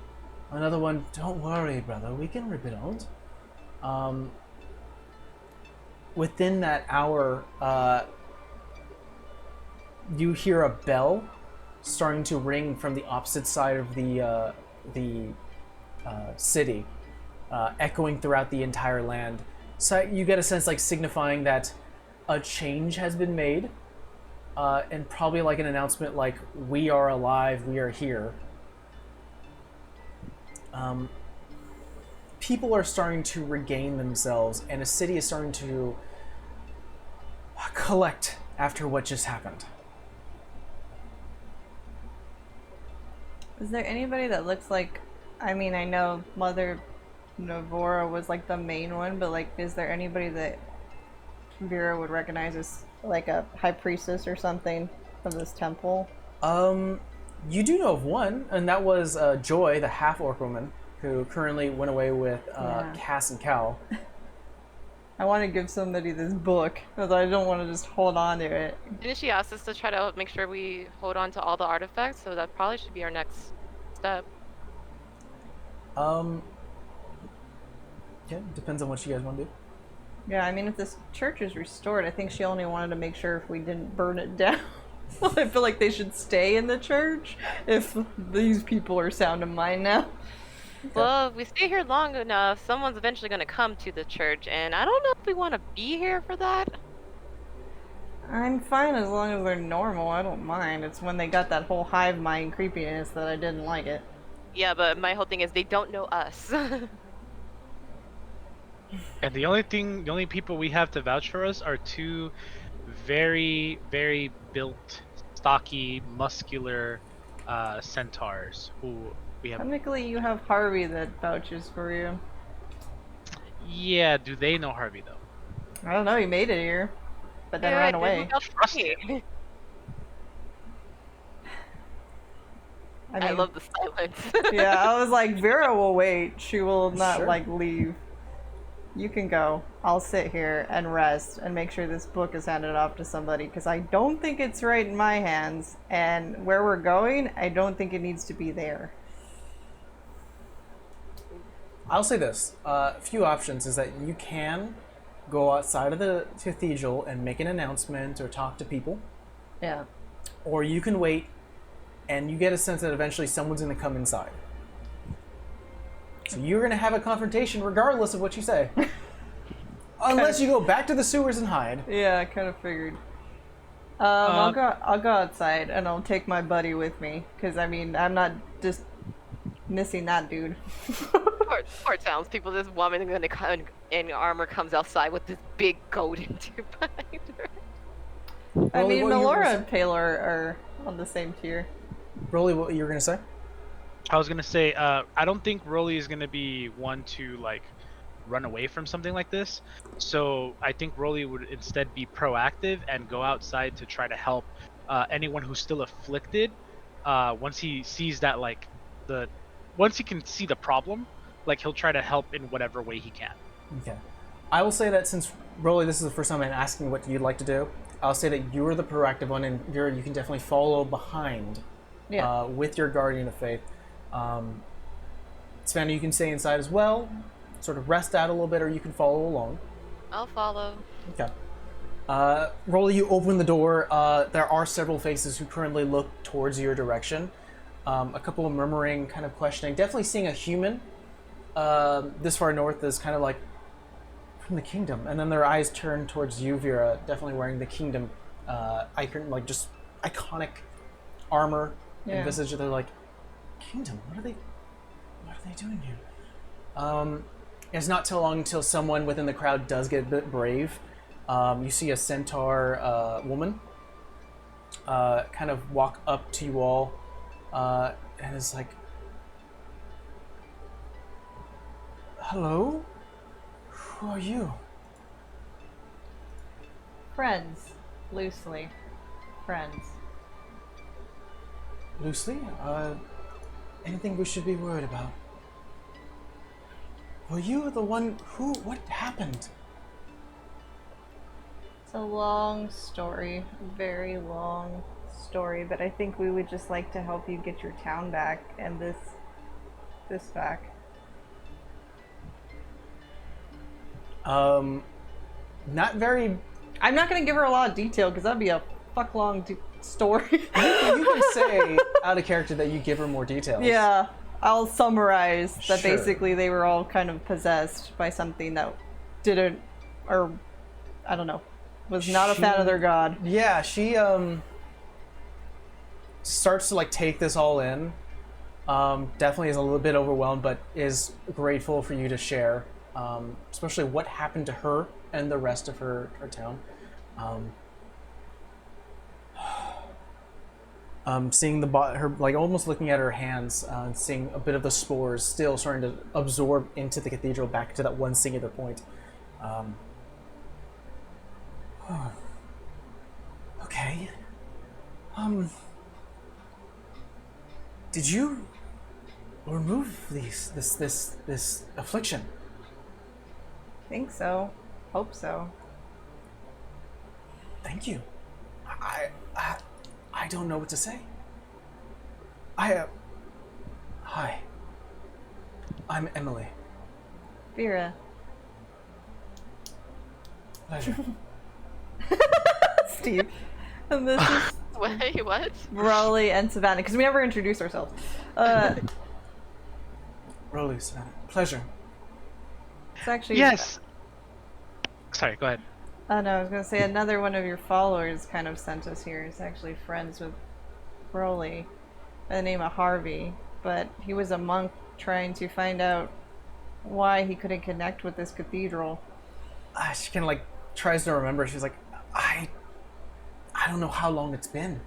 Another one, don't worry, brother, we can rebuild. within that hour, you hear a bell starting to ring from the opposite side of the city, echoing throughout the entire land. So you get a sense like signifying that a change has been made, and probably like an announcement like "We are alive, we are here." People are starting to regain themselves, and a city is starting to collect after what just happened. Is there anybody that looks like? I mean, I know Mother Navora was like the main one, but like, is there anybody that Vera would recognize as like a high priestess or something from this temple? You do know of one, and that was Joy, the half-orc woman, who currently went away with Cass and Cal. I want to give somebody this book, because I don't want to just hold on to it. Didn't she ask us to try to make sure we hold on to all the artifacts? So that probably should be our next step. Yeah, depends on what you guys want to do. Yeah, I mean, if this church is restored, I think she only wanted to make sure if we didn't burn it down. I feel like they should stay in the church if these people are sound of mind now. Well, if we stay here long enough, someone's eventually going to come to the church, and I don't know if we want to be here for that. I'm fine as long as they're normal. I don't mind. It's when they got that whole hive mind creepiness that I didn't like it. Yeah, but my whole thing is they don't know us. And the only people we have to vouch for us are two very, very built, stocky, muscular centaurs who we have. Technically, you have Harvey that vouches for you. Yeah, do they know Harvey though? I don't know. He made it here, but then Yeah, ran I away. didn't trust him. I mean, I love the silence. yeah, I was like, Vera will wait. She will not Sure. like leave. You can go. I'll sit here and rest and make sure this book is handed off to somebody because I don't think it's right in my hands. And where we're going, I don't think it needs to be there. I'll say this: a few options is that you can go outside of the cathedral and make an announcement or talk to people, Yeah. or you can wait, and you get a sense that eventually someone's going to come inside. So you're going to have a confrontation regardless of what you say. Unless you go back to the sewers and hide. Yeah, I kind of figured. I'll go outside and I'll take my buddy with me because I mean I'm not just missing that dude. Poor townspeople. This woman in armor comes outside with this big golden tube behind her. I Rolly, mean what you were Melora gonna and Paylor are on the same tier. Broly, what you were going to say? I was gonna say, I don't think Rolly is gonna be one to like run away from something like this. So I think Rolly would instead be proactive and go outside to try to help anyone who's still afflicted. Once he sees that once he can see the problem, like he'll try to help in whatever way he can. Okay. I will say that since, Broly, this is the first time I'm asking what you'd like to do, I'll say that you're the proactive one and you can definitely follow behind with your Guardian of Faith. Savannah, you can stay inside as well, sort of rest out a little bit, or you can follow along. I'll follow. Okay. Rolly, you open the door. There are several faces who currently look towards your direction. A couple of murmuring, kind of questioning. Definitely seeing a human this far north is kind of like from the kingdom, and then their eyes turn towards you, Vera. Definitely wearing the kingdom icon, like just iconic armor and visage. They're like, kingdom. What are they doing here? It's not too long until someone within the crowd does get a bit brave. You see a centaur woman kind of walk up to you all and is like, hello? Who are you? Friends, loosely. Friends. Loosely? Anything we should be worried about? Were you the one who... What happened? It's a long story, very long story, but I think we would just like to help you get your town back and this back. not very. I'm not gonna give her a lot of detail because that'd be a fuck long story. You can say out of character that you give her more details. Yeah, I'll summarize that Sure. basically they were all kind of possessed by something that didn't, or I don't know, was not a fan of their god. Yeah, she starts to like take this all in. Definitely is a little bit overwhelmed, but is grateful for you to share, especially what happened to her and the rest of her town. Seeing her like almost looking at her hands, and seeing a bit of the spores still starting to absorb into the cathedral back to that one singular point. Okay. Did you remove this affliction? Think so. Hope so. Thank you. I don't know what to say. Hi. I'm Emily. Vera. Pleasure. Steve. And this is Wait, what? Raleigh and Savannah, because we never introduced ourselves. Rolly, Savannah. Pleasure. It's actually Yes. Sorry, go ahead. Oh no, I was gonna say another one of your followers kind of sent us here. He's actually friends with Broly by the name of Harvey, but he was a monk trying to find out why he couldn't connect with this cathedral. She kind of like tries to remember. She's like, I don't know how long it's been.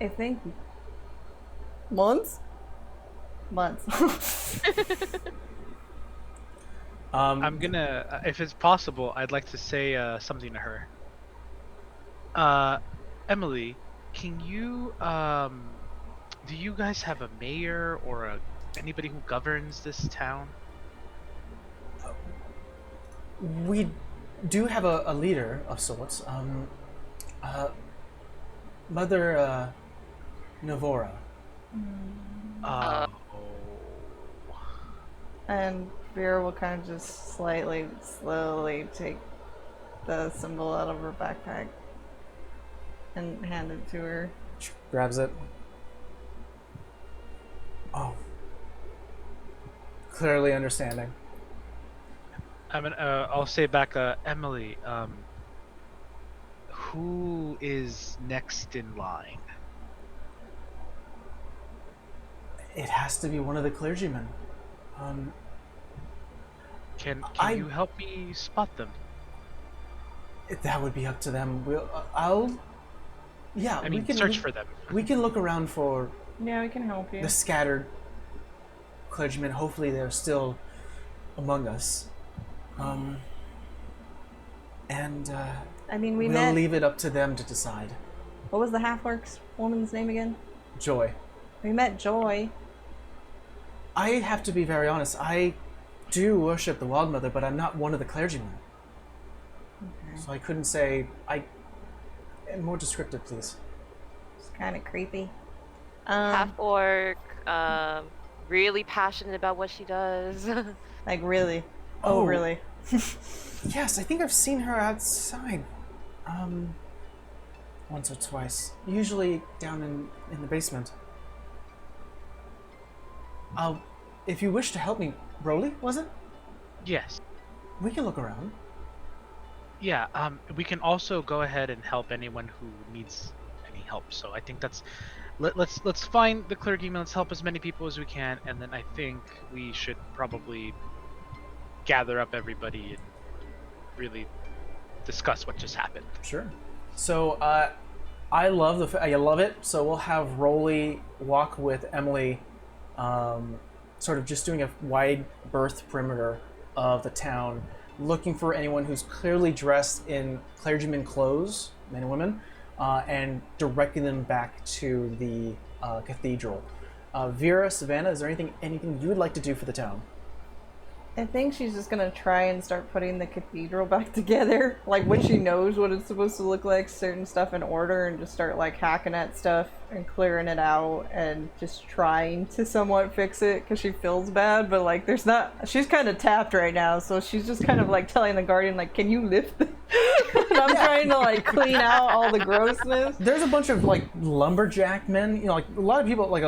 I think months? Months. I'm gonna, if it's possible, I'd like to say something to her. Emily, can you, do you guys have a mayor or anybody who governs this town? We do have a leader of sorts. Mother Navora. And Vera will kind of just slowly take the symbol out of her backpack and hand it to her. She grabs it. Oh. Clearly understanding. I'll say back, Emily, who is next in line? It has to be one of the clergymen. Can I- you help me spot them? That would be up to them. Yeah, I mean, we can search for them. We can look around for Yeah, we can help you. the scattered clergymen. Hopefully, they're still among us. I mean, we we'll met. leave it up to them to decide. What was the half-orc's woman's name again? Joy. We met Joy. I have to be very honest. I do worship the Wild Mother, but I'm not one of the clergymen. Okay. So I couldn't say. More descriptive, please. It's kind of creepy. Half orc, really passionate about what she does. Like really? Oh, Oh. really? Yes, I think I've seen her outside. Once or twice. Usually down in the basement. If you wish to help me, Broly, was it? Yes. We can look around. Yeah, we can also go ahead and help anyone who needs any help. So I think that's let's find the clergyman. Let's help as many people as we can, and then I think we should probably gather up everybody and really discuss what just happened. Sure. So I love I love it. So we'll have Rolly walk with Emily, sort of just doing a wide berth perimeter of the town, looking for anyone who's clearly dressed in clergyman clothes, men and women, and directing them back to the cathedral. Vera, Savannah, is there anything you would like to do for the town? I think she's just gonna try and start putting the cathedral back together. Like when she knows what it's supposed to look like, certain stuff in order, and just start like hacking at stuff and clearing it out and just trying to somewhat fix it because she feels bad. But like, she's kind of tapped right now, so she's just kind of like telling the guardian, like, "Can you lift this?" And I'm trying to like clean out all the grossness. There's a bunch of like lumberjack men. You know, like a lot of people like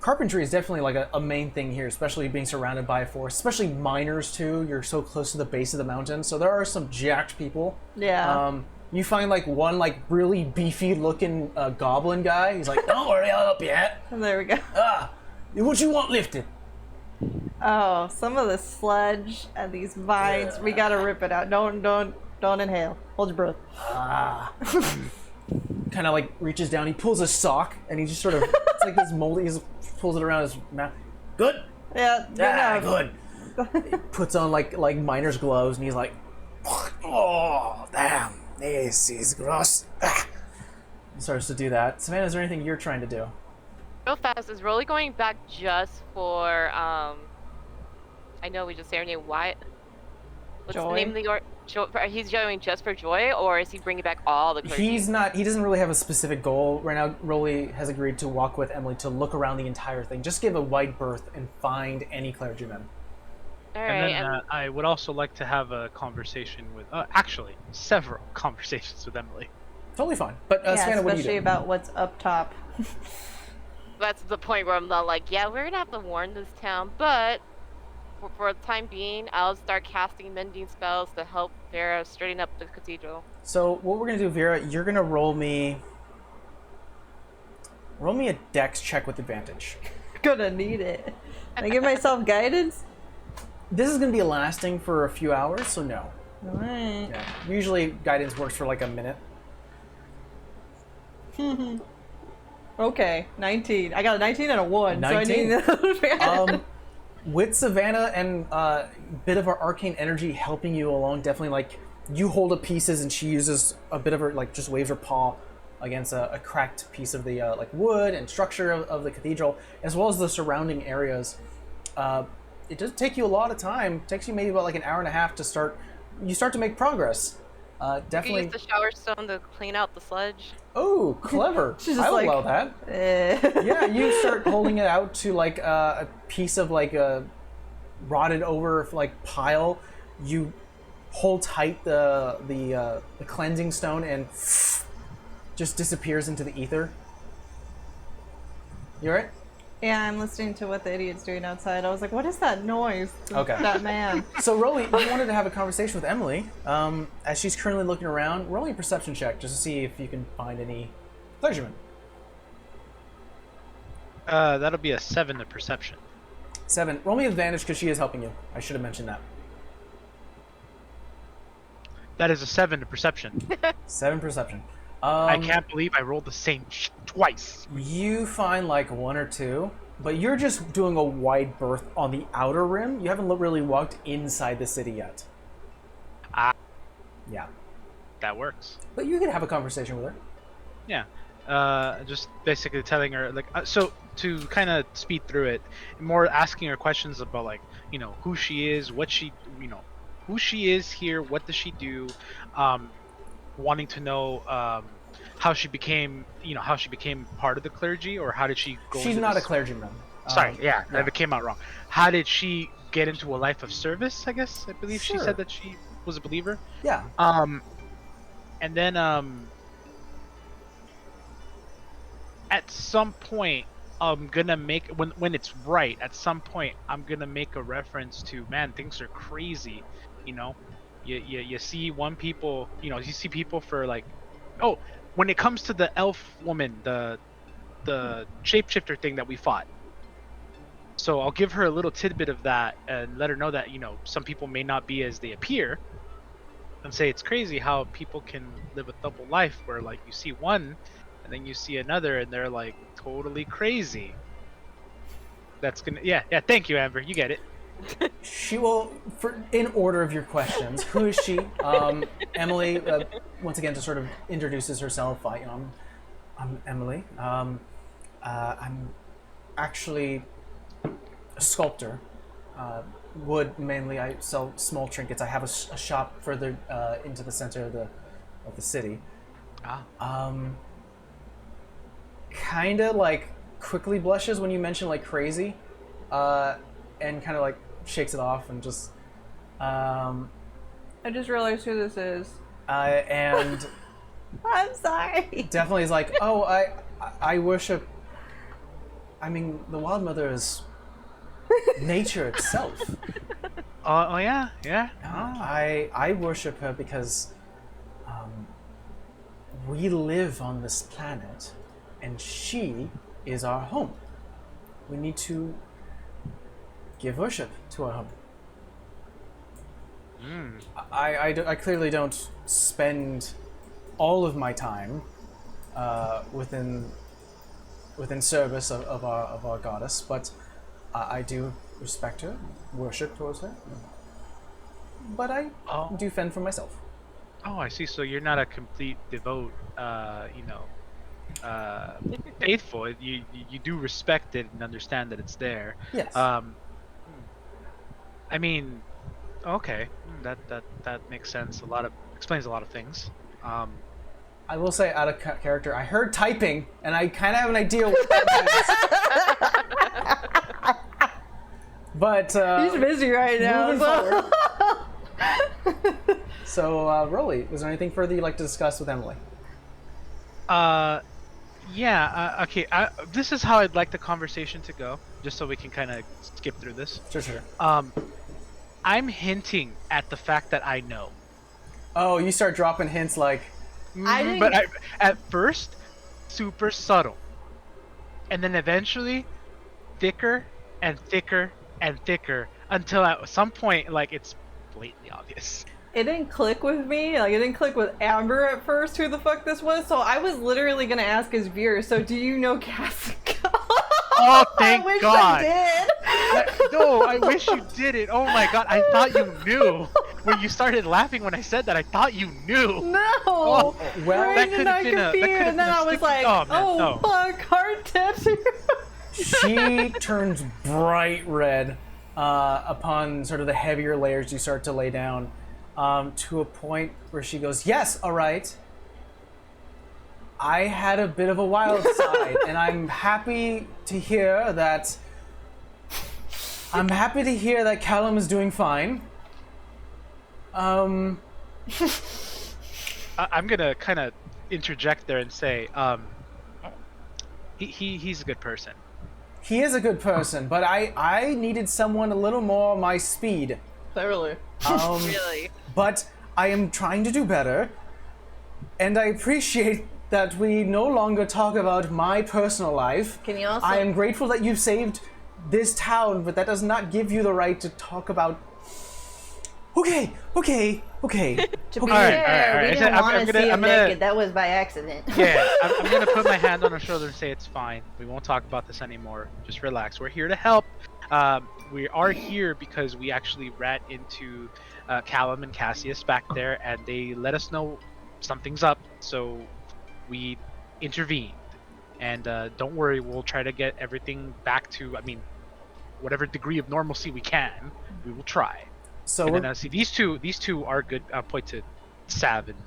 carpentry is definitely like a main thing here, especially being surrounded by a forest. Especially miners too. You're so close to the base of the mountain, so there are some jacked people. Yeah. You find like one like really beefy looking goblin guy. He's like, "Don't worry, I'll help you out." And there we go. What you want lifted? Oh, some of the sludge and these vines. We gotta rip it out. Don't inhale. Hold your breath. Kind of like reaches down. He pulls a sock, and he just sort of it's like this moldy. He just pulls it around his mouth. Good. Yeah. Good enough. Good. He puts on like miner's gloves, and he's like, "Oh, damn, this is gross." He starts to do that. Savannah, is there anything you're trying to do? Real fast, is Rolly going back just for, I know we just serenaded Wyatt. What's Joy? the name of the he's going just for joy, or is he bringing back all the clergy? He doesn't really have a specific goal. Right now, Rolly has agreed to walk with Emily to look around the entire thing. Just give a wide berth and find any clergyman. Alright, And then I would also like to have a conversation with, actually, several conversations with Emily. Totally fine. But Yeah, Savannah, what do you especially do? about what's up top. that's the point where I'm not like, yeah, we're gonna have to warn this town, but for the time being, I'll start casting mending spells to help Vera straighten up the cathedral. So what we're gonna do, Vera, you're gonna roll me a dex check with advantage. Gonna need it. Can I give myself guidance? This is gonna be lasting for a few hours, so no. Alright. Yeah. Usually guidance works for like a minute. Okay, 19. I got a 19 and a 1. 19? So I need With Savannah and a bit of her arcane energy helping you along, definitely like you hold up pieces and she uses a bit of her like just waves her paw against a cracked piece of the like wood and structure of the cathedral, as well as the surrounding areas. It does take you a lot of time. It takes you maybe about like an hour and a half to start. You start to make progress. Definitely. You use the shower stone to clean out the sludge. Oh, clever! She's just I will like, allow that. Yeah, you start holding it out to like a piece of like a rotted over like pile. You hold tight the cleansing stone and just disappears into the ether. You alright? Yeah, I'm listening to what the idiot's doing outside. I was like, what is that noise? Okay. That man. So Rolly, you wanted to have a conversation with Emily. As she's currently looking around, roll a perception check just to see if you can find any clergymen. That'll be a 7 to perception. 7. Roll me advantage because she is helping you. I should have mentioned that. That is a 7 to perception. 7 perception. I can't believe I rolled the same twice. You find like 1 or 2, but you're just doing a wide berth on the outer rim. You haven't really walked inside the city yet. Ah. Yeah. That works. But you could have a conversation with her. Yeah. Just basically telling her, like, so to kind of speed through it, more asking her questions about, like, you know, who she is, what she, you know, who she is here, what does she do, wanting to know how she became, you know, how she became part of the clergy, or how did she go She's into not this... a clergyman. Sorry, that came out wrong. How did she get into a life of service, I guess? I believe she Sure. said that she was a believer. Yeah. And then, at some point, I'm gonna make, when it's right, at some point, I'm gonna make a reference to, man, things are crazy, you know? You see people, you know, you see people for like, oh, when it comes to the elf woman, the shapeshifter thing that we fought. So I'll give her a little tidbit of that and let her know that, you know, some people may not be as they appear, and say it's crazy how people can live a double life where, like, you see one and then you see another and they're like totally crazy. That's gonna, yeah, thank you, Amber, you get it. She will, in order of your questions, who is she? Emily, once again, just sort of introduces herself. I'm Emily. I'm actually a sculptor. Wood mainly. I sell small trinkets. I have a shop further into the center of the city. Kinda like quickly blushes when you mention like crazy, and kind of like shakes it off and just I just realized who this is. And I'm sorry. definitely is like, oh, I worship. I mean, the Wild Mother is nature itself. Oh yeah, yeah. I worship her because we live on this planet, and she is our home. We need to give worship to our home. I clearly don't spend all of my time within service of our goddess, but I do respect her, worship towards her. But I do fend for myself. Oh, I see. So you're not a complete devote, faithful. You do respect it and understand that it's there. Yes. I mean, okay, that makes sense. Explains a lot of things. I will say, out of character, I heard typing, and I kind of have an idea what that means. But He's busy right now. moving forward. So, Rolly, was there anything further you'd like to discuss with Emily? Yeah. Okay. This is how I'd like the conversation to go, just so we can kind of skip through this. Sure. I'm hinting at the fact that I know. Oh, you start dropping hints like... But at first, super subtle, and then eventually, thicker and thicker and thicker until at some point, like, it's blatantly obvious. It didn't click with me. Like, it didn't click with Amber at first who the fuck this was. So I was literally gonna ask his viewer. So do you know Cass? Oh, thank I wish God! I did. No, I wish you did it. Oh my God, I thought you knew. When you started laughing when I said that, I thought you knew. No. Oh, well, that Brandon could and have I been a. confused, That could have and been then a I was sticky- like, oh, man, no. fuck, heart tattoo. She turns bright red upon sort of the heavier layers you start to lay down, to a point where she goes, yes, all right. I had a bit of a wild side, and I'm happy to hear that Callum is doing fine. I'm gonna kind of interject there and say, he's a good person. He is a good person, but I needed someone a little more my speed. Clearly. Really? But I am trying to do better, and I appreciate that we no longer talk about my personal life. Can you also... I am grateful that you've saved this town, but that does not give you the right to talk about... Okay. To be All fair, right. we didn't want to see him naked. That was by accident. Yeah, I'm gonna put my hand on her shoulder and say it's fine. We won't talk about this anymore. Just relax. We're here to help. We are here because we actually ran into Callum and Cassius back there, and they let us know something's up. So we intervened. And don't worry, we'll try to get everything back to, whatever degree of normalcy we can. We will try. So And then see these two are good. Point to Sav and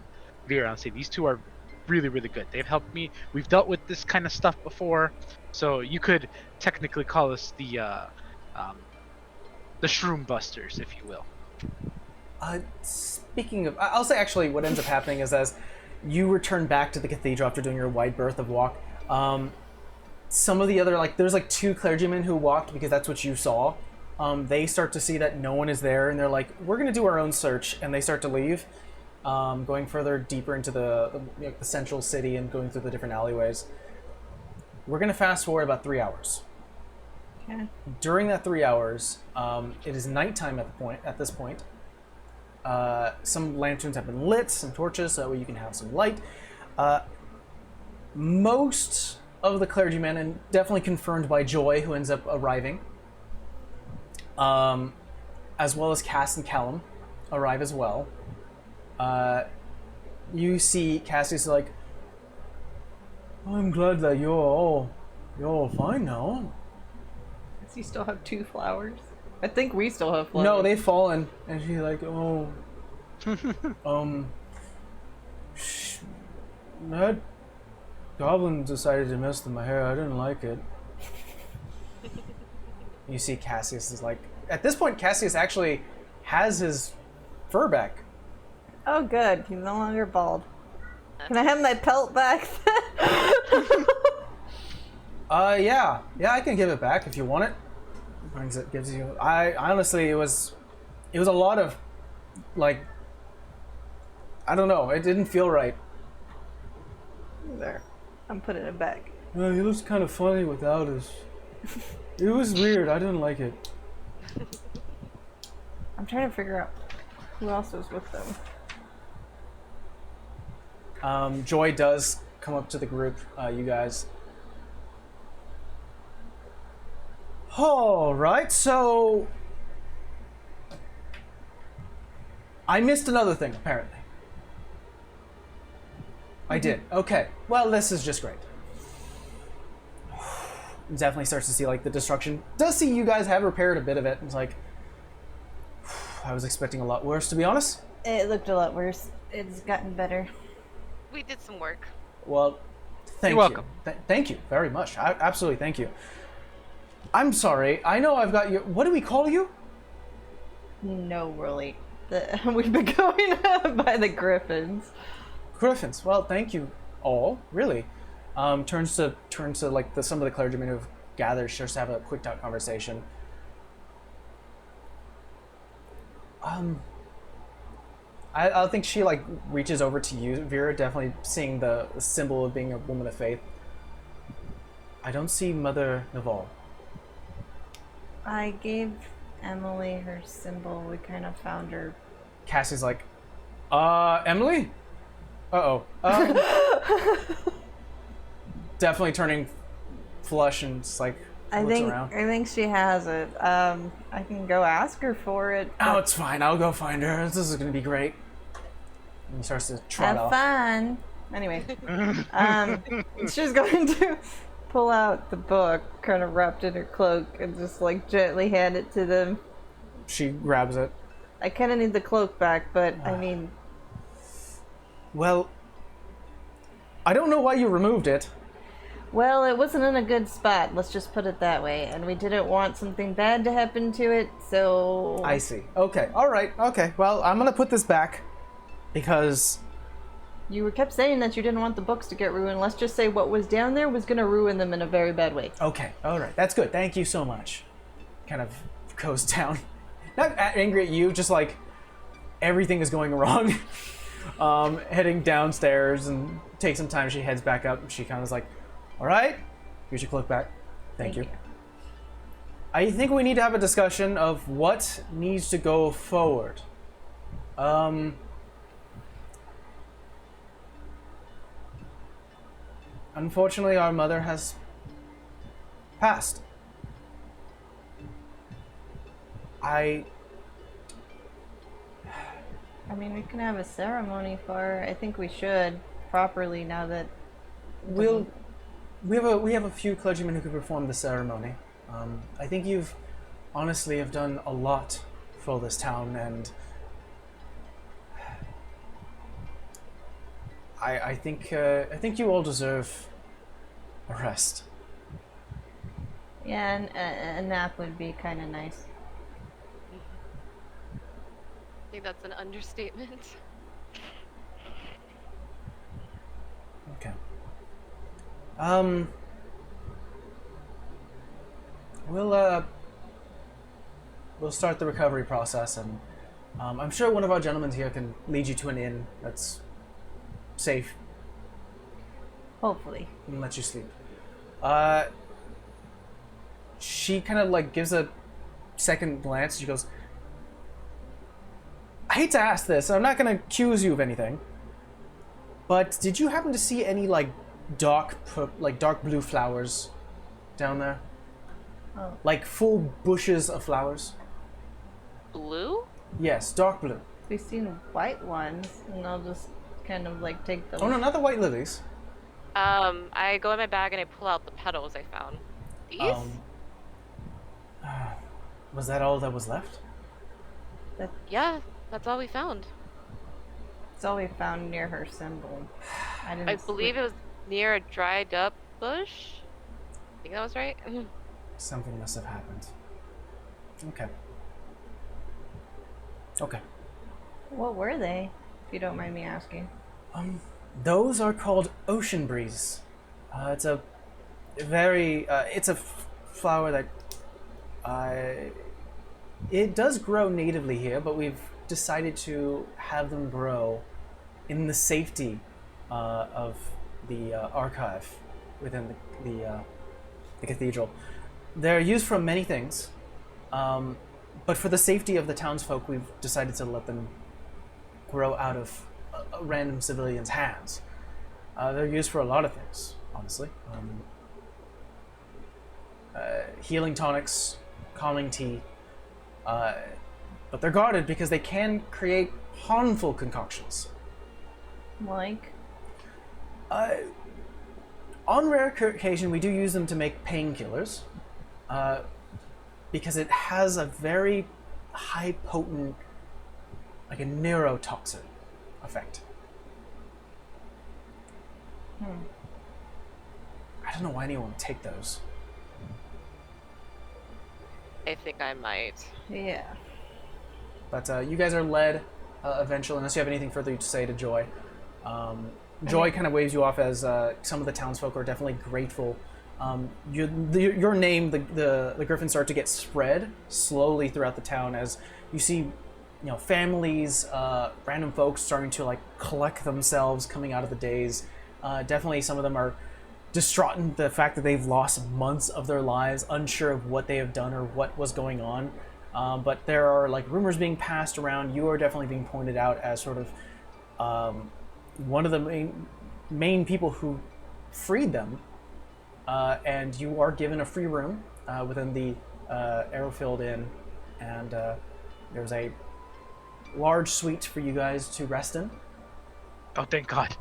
Vera and say these two are really, really good. They've helped me. We've dealt with this kind of stuff before, so you could technically call us the Shroom Busters, if you will. speaking of... I'll say actually what ends up happening is as you return back to the cathedral after doing your wide berth of walk, some of the other, there's two clergymen who walked because that's what you saw. They start to see that no one is there, and they're like, we're going to do our own search, and they start to leave, going further deeper into the central city and going through the different alleyways. We're going to fast forward about 3 hours. Okay. During that 3 hours, it is nighttime at this point. Some lanterns have been lit, some torches, so that way you can have some light. Most of the clergymen, and definitely confirmed by Joy, who ends up arriving, as well as Cass and Callum arrive as well. You see Cassius like, I'm glad that you're all fine now. Does he still have 2 flowers? I think we still have flowers. No, they've fallen. And she's like, that goblin decided to mess with my hair. I didn't like it. You see Cassius is like... At this point, Cassius actually has his fur back. Oh, good. He's no longer bald. Can I have my pelt back? Yeah, I can give it back if you want it. Brings it, gives you. I honestly, it was a lot of, like, I don't know. It didn't feel right. There. I'm putting it back. He looks kind of funny without us. It was weird. I didn't like it. I'm trying to figure out who else was with them. Joy does come up to the group, you guys. All right, so I missed another thing, apparently. I did. Okay. Well, this is just great. Definitely starts to see like the destruction. Does see you guys have repaired a bit of it. It's like I was expecting a lot worse, to be honest. It looked a lot worse. It's gotten better. We did some work. Well, thank You're you. welcome. Thank you very much. Absolutely, thank you. I'm sorry. I know I've got you. What do we call you? No, really. We've been going by the Griffins. Griffins. Well, thank you all. Really. Turns to like some of the clergymen who've gathered, just to have a quick talk conversation. I think she like reaches over to you, Vera, definitely seeing the symbol of being a woman of faith. I don't see Mother Naval. I gave Emily her symbol. We kind of found her. Cassie's like, Emily? Uh-oh. Definitely turning flush and just like looks around. I think she has it. I can go ask her for it. Oh, it's fine. I'll go find her. This is gonna be great. And he starts to trot Have off. fun. Anyway, she's going to pull out the book, kind of wrapped in her cloak, and just like gently hand it to them. She grabs it. I kind of need the cloak back, but I mean, Well, I don't know why you removed it. well, it wasn't in a good spot. Let's just put it that way. And we didn't want something bad to happen to it, so. I see. Okay. All right. Okay. Well, I'm gonna put this back because You kept saying that you didn't want the books to get ruined. Let's just say what was down there was gonna ruin them in a very bad way. Okay, all right, that's good. Thank you so much. Kind of goes down. Not angry at you, just like everything is going wrong. Heading downstairs and takes some time. She heads back up. She kind of is like, all right, here's your cloak back. Thank you. I think we need to have a discussion of what needs to go forward. Unfortunately, our mother has passed. I mean, we can have a ceremony for her. I think we should properly now that We have a few clergymen who could perform the ceremony. I think you've honestly have done a lot for this town, and I think you all deserve a rest. yeah, and a nap would be kind of nice. I think that's an understatement. Okay. We'll start the recovery process, and I'm sure one of our gentlemen here can lead you to an inn that's safe Hopefully. and let you sleep. She kind of like gives a second glance. She goes, I hate to ask this, I'm not going to accuse you of anything, but did you happen to see any like dark blue flowers down there? Oh. Like full bushes of flowers? Blue? Yes, dark blue. We've seen white ones, and I'll just kind of like take them. Oh no, not the white lilies. I go in my bag and I pull out the petals I found. These? Was that all that was left? Yeah, that's all we found. It's all we found near her symbol. I believe it was near a dried up bush. I think that was right. Something must have happened. Okay. Okay. What were they? If you don't mind me asking. Those are called ocean breeze. It's a very, it's a flower that, it does grow natively here, but we've decided to have them grow in the safety of the archive within the cathedral. They're used for many things, but for the safety of the townsfolk, we've decided to let them grow out of random civilians' hands. They're used for a lot of things, honestly. Healing tonics, calming tea, but they're guarded because they can create harmful concoctions. Like? On rare occasion, we do use them to make painkillers, because it has a very high potent, like a neurotoxin effect. I don't know why anyone would take those. I think I might. Yeah. But you guys are led eventually, unless you have anything further to say to Joy. Joy kind of waves you off as some of the townsfolk are definitely grateful. Your name, the Griffins, start to get spread slowly throughout the town as you see, families, random folks starting to like collect themselves coming out of the days. Definitely, some of them are distraught in the fact that they've lost months of their lives, unsure of what they have done or what was going on. But there are like rumors being passed around. You are definitely being pointed out as sort of one of the main people who freed them, and you are given a free room within the Arrowfield Inn, and there's a large suite for you guys to rest in. Oh, thank God.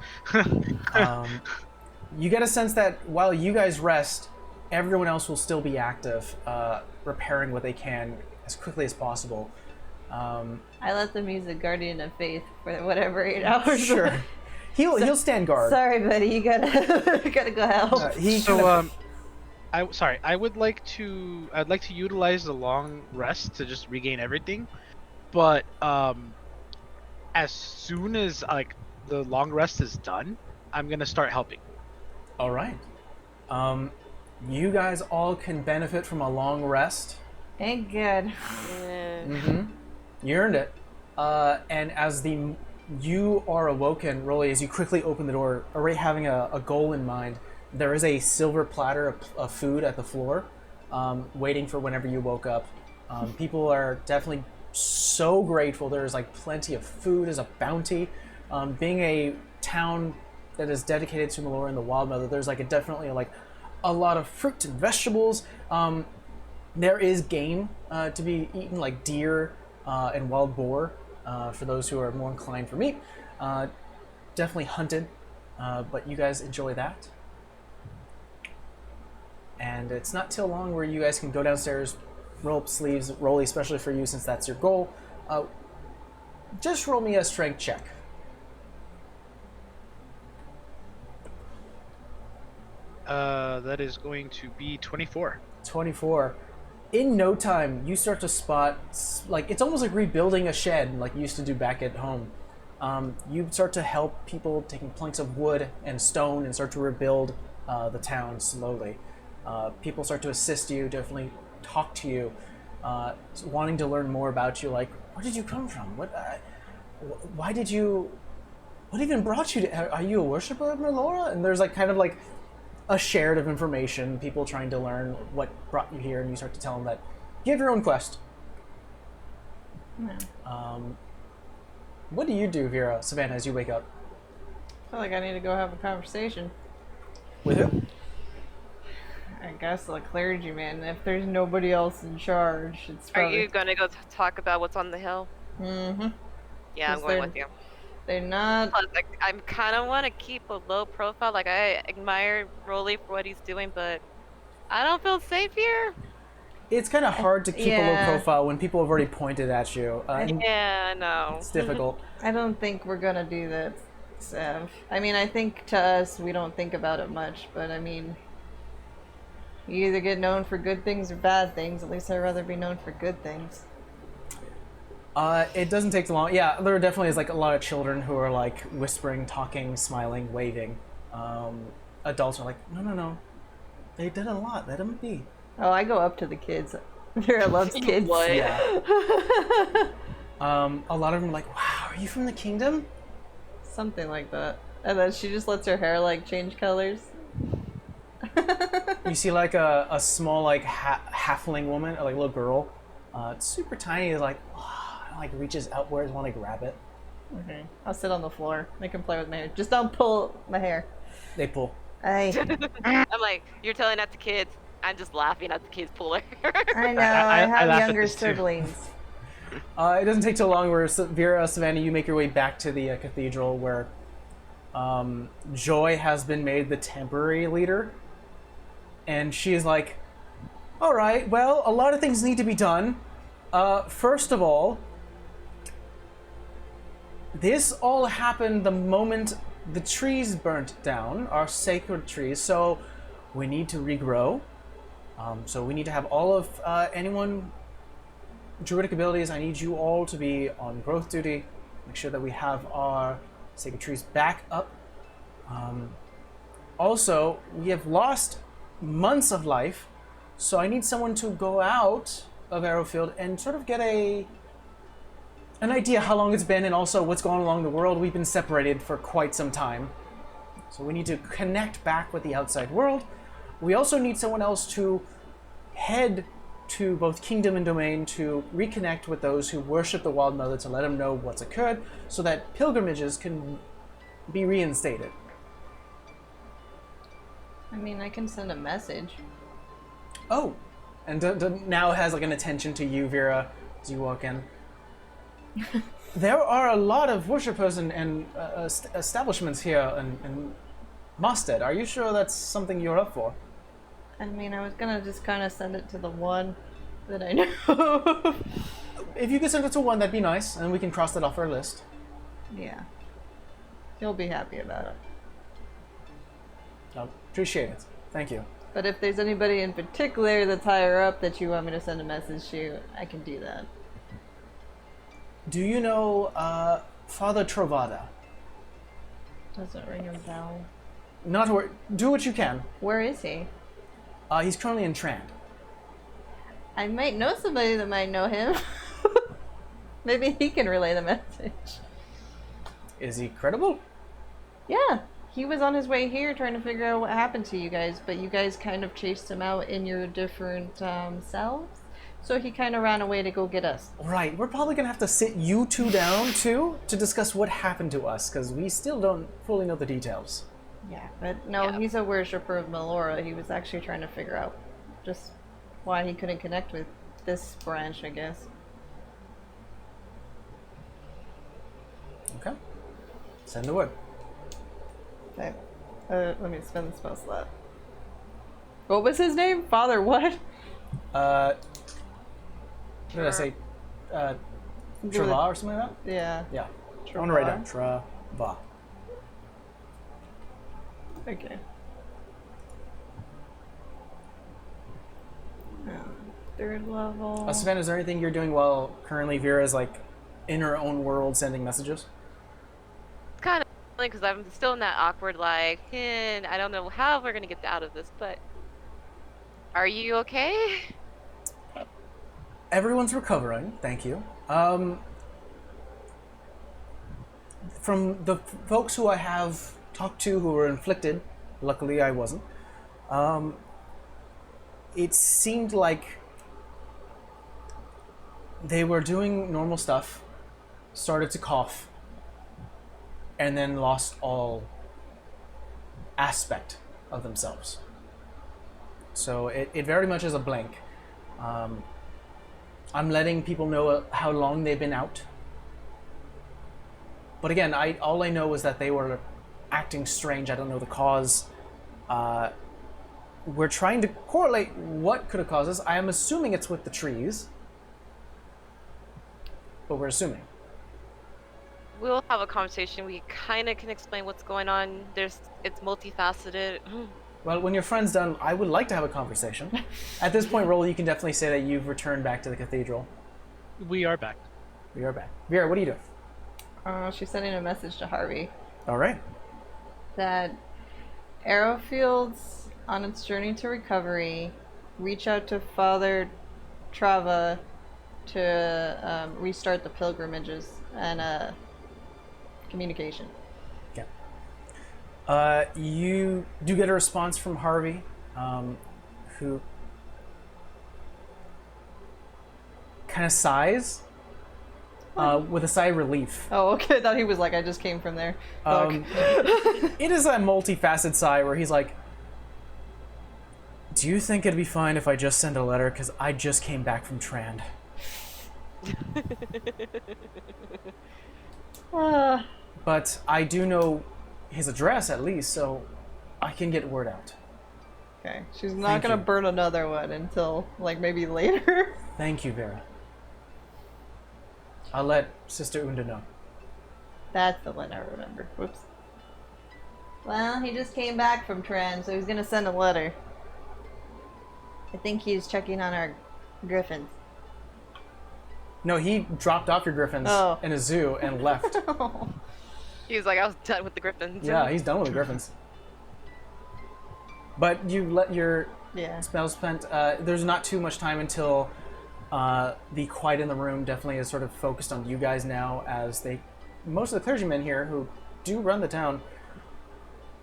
You get a sense that while you guys rest, everyone else will still be active, repairing what they can as quickly as possible. I let them use a Guardian of Faith for whatever 8 hours. Sure. He'll stand guard. Sorry, buddy, you gotta go help. I'd like to utilize the long rest to just regain everything, but as soon as like the long rest is done, I'm gonna start helping. All right. You guys all can benefit from a long rest. Ain't good. Yeah. Mm-hmm. You earned it. And as you are awoken, Rolly, as you quickly open the door, already having a goal in mind, there is a silver platter of food at the floor, waiting for whenever you woke up. People are definitely so grateful. There's like plenty of food as a bounty. Being a town that is dedicated to Melora and the Wild Mother, there's like definitely like a lot of fruit and vegetables. There is game to be eaten, like deer and wild boar, for those who are more inclined for meat. Definitely hunted, but you guys enjoy that. And it's not till long where you guys can go downstairs, roll up sleeves, Rolly, especially for you since that's your goal. Just roll me a strength check. That is going to be 24. 24. In no time, you start to spot, like, it's almost like rebuilding a shed like you used to do back at home. You start to help people taking planks of wood and stone and start to rebuild the town slowly. People start to assist you, definitely talk to you, wanting to learn more about you, like, where did you come from? Why did you, what even brought you to, are you a worshiper of Melora? And there's like kind of like a shared of information, people trying to learn what brought you here, and you start to tell them that you have your own quest. Yeah. What do you do, Vera, Savannah, as you wake up? I feel like I need to go have a conversation. With who? I guess the clergyman. If there's nobody else in charge, it's Are probably... you gonna go talk about what's on the hill? Mm-hmm. Yeah, I'm going with you. They're not... Plus, I kind of want to keep a low profile. Like, I admire Rolly for what he's doing, but I don't feel safe here. It's kind of hard to keep a low Yeah. profile when people have already pointed at you. Yeah, no. It's difficult. I don't think we're gonna do that, Sav. I mean, I think to us, we don't think about it much, but I mean... You either get known for good things or bad things. At least I'd rather be known for good things. It doesn't take too long. Yeah, there definitely is like a lot of children who are like whispering, talking, smiling, waving. Adults are like, no. They did a lot. Let them be. Oh, I go up to the kids. Vera loves kids. What? Yeah. A lot of them are like, wow, are you from the kingdom? Something like that. And then she just lets her hair like change colors. You see like a small like halfling woman, or like little girl. It's super tiny, like reaches outwards, want to grab it. Okay. I'll sit on the floor. Make him play with my hair. Just don't pull my hair. They pull. I I'm like, you're telling that to kids. I'm just laughing at the kids pull her. I know. I I have laugh at younger this too. siblings. It doesn't take too long where Vera, Savannah, you make your way back to the cathedral where Joy has been made the temporary leader. And she is like, all right, well, a lot of things need to be done. First of all, this all happened the moment the trees burnt down, our sacred trees, so we need to regrow. So we need to have all of anyone druidic abilities. I need you all to be on growth duty. Make sure that we have our sacred trees back up. Also, we have lost months of life, so I need someone to go out of Arrowfield and sort of get an idea how long it's been and also what's going on along the world. We've been separated for quite some time, so we need to connect back with the outside world. We also need someone else to head to both Kingdom and Domain to reconnect with those who worship the Wild Mother, to let them know what's occurred, so that pilgrimages can be reinstated. I mean, I can send a message. Oh, and now has like an attention to you, Vera, as you walk in. There are a lot of worshippers and establishments here in Mostead. Are you sure that's something you're up for? I mean, I was gonna just kind of send it to the one that I know. If you could send it to one, that'd be nice, and we can cross that off our list. Yeah. He'll be happy about it. I appreciate it. Thank you. But if there's anybody in particular that's higher up that you want me to send a message to, I can do that. Do you know Father Trovada? Doesn't ring a bell. Not to worry. Do what you can. Where is he? He's currently in Trand. I might know somebody that might know him. Maybe he can relay the message. Is he credible? Yeah, he was on his way here trying to figure out what happened to you guys, but you guys kind of chased him out in your different selves. So he kind of ran away to go get us. Right. We're probably going to have to sit you two down, too, to discuss what happened to us, because we still don't fully know the details. Yeah, but no, Yeah. he's a worshiper of Melora. He was actually trying to figure out just why he couldn't connect with this branch, I guess. Okay. Send the word. Okay. Let me spend the spell slot. What was his name? Father what? What did I say? Trava or something like that? Yeah. Yeah. I want to write down Trava. Okay. Third level. Savannah, is there anything you're doing while currently Vera's like in her own world sending messages? It's kind of because I'm still in that awkward like, I don't know how we're gonna get out of this, but are you okay? Everyone's recovering, thank you. From the folks who I have talked to who were inflicted, luckily I wasn't, it seemed like they were doing normal stuff, started to cough, and then lost all aspect of themselves. So it very much is a blank. I'm letting people know how long they've been out. But again, all I know is that they were acting strange. I don't know the cause. We're trying to correlate what could have caused this. I am assuming it's with the trees. But we're assuming. We'll have a conversation. We kind of can explain what's going on. It's multifaceted. Well, when your friend's done, I would like to have a conversation. At this point, Roll, you can definitely say that you've returned back to the cathedral. We are back. We are back. Vera, what are you doing? She's sending a message to Harvey All right. that Arrowfield's on its journey to recovery. Reach out to Father Trava to restart the pilgrimages and communication. Yeah. You do get a response from Harvey, who kind of sighs with a sigh of relief. Oh, okay. I thought he was like, I just came from there. Fuck. It is a multifaceted sigh where he's like, do you think it'd be fine if I just send a letter? Because I just came back from Trand. But I do know his address at least, so I can get word out. Okay. She's not Thank gonna you. burn another one until, like, maybe later. Thank you, Vera. I'll let Sister Unda know. That's the one I remember. Whoops. Well, he just came back from Tran, so he's gonna send a letter. I think he's checking on our griffins. No, he dropped off your griffins Oh. in a zoo and left. He was like, I was done with the griffins. Yeah, he's done with the griffins. But you let your Yeah. spell spent. There's not too much time until the quiet in the room definitely is sort of focused on you guys now, as most of the clergymen here who do run the town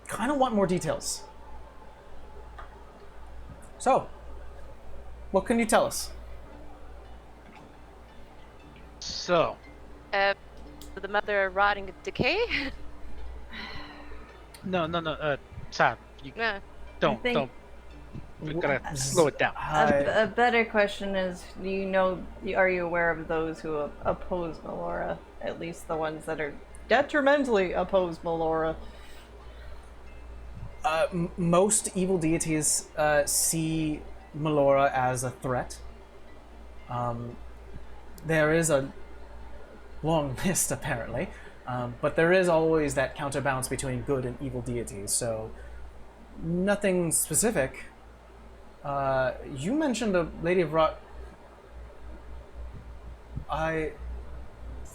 kind of want more details. So, what can you tell us? So, The mother rotting Decay? no, Sam, you Yeah. don't. We gotta slow it down. A better question is, are you aware of those who oppose Melora? At least the ones that are detrimentally oppose Melora. Most evil deities see Melora as a threat. There is a long list, apparently, but there is always that counterbalance between good and evil deities, so nothing specific. You mentioned the Lady of Rot.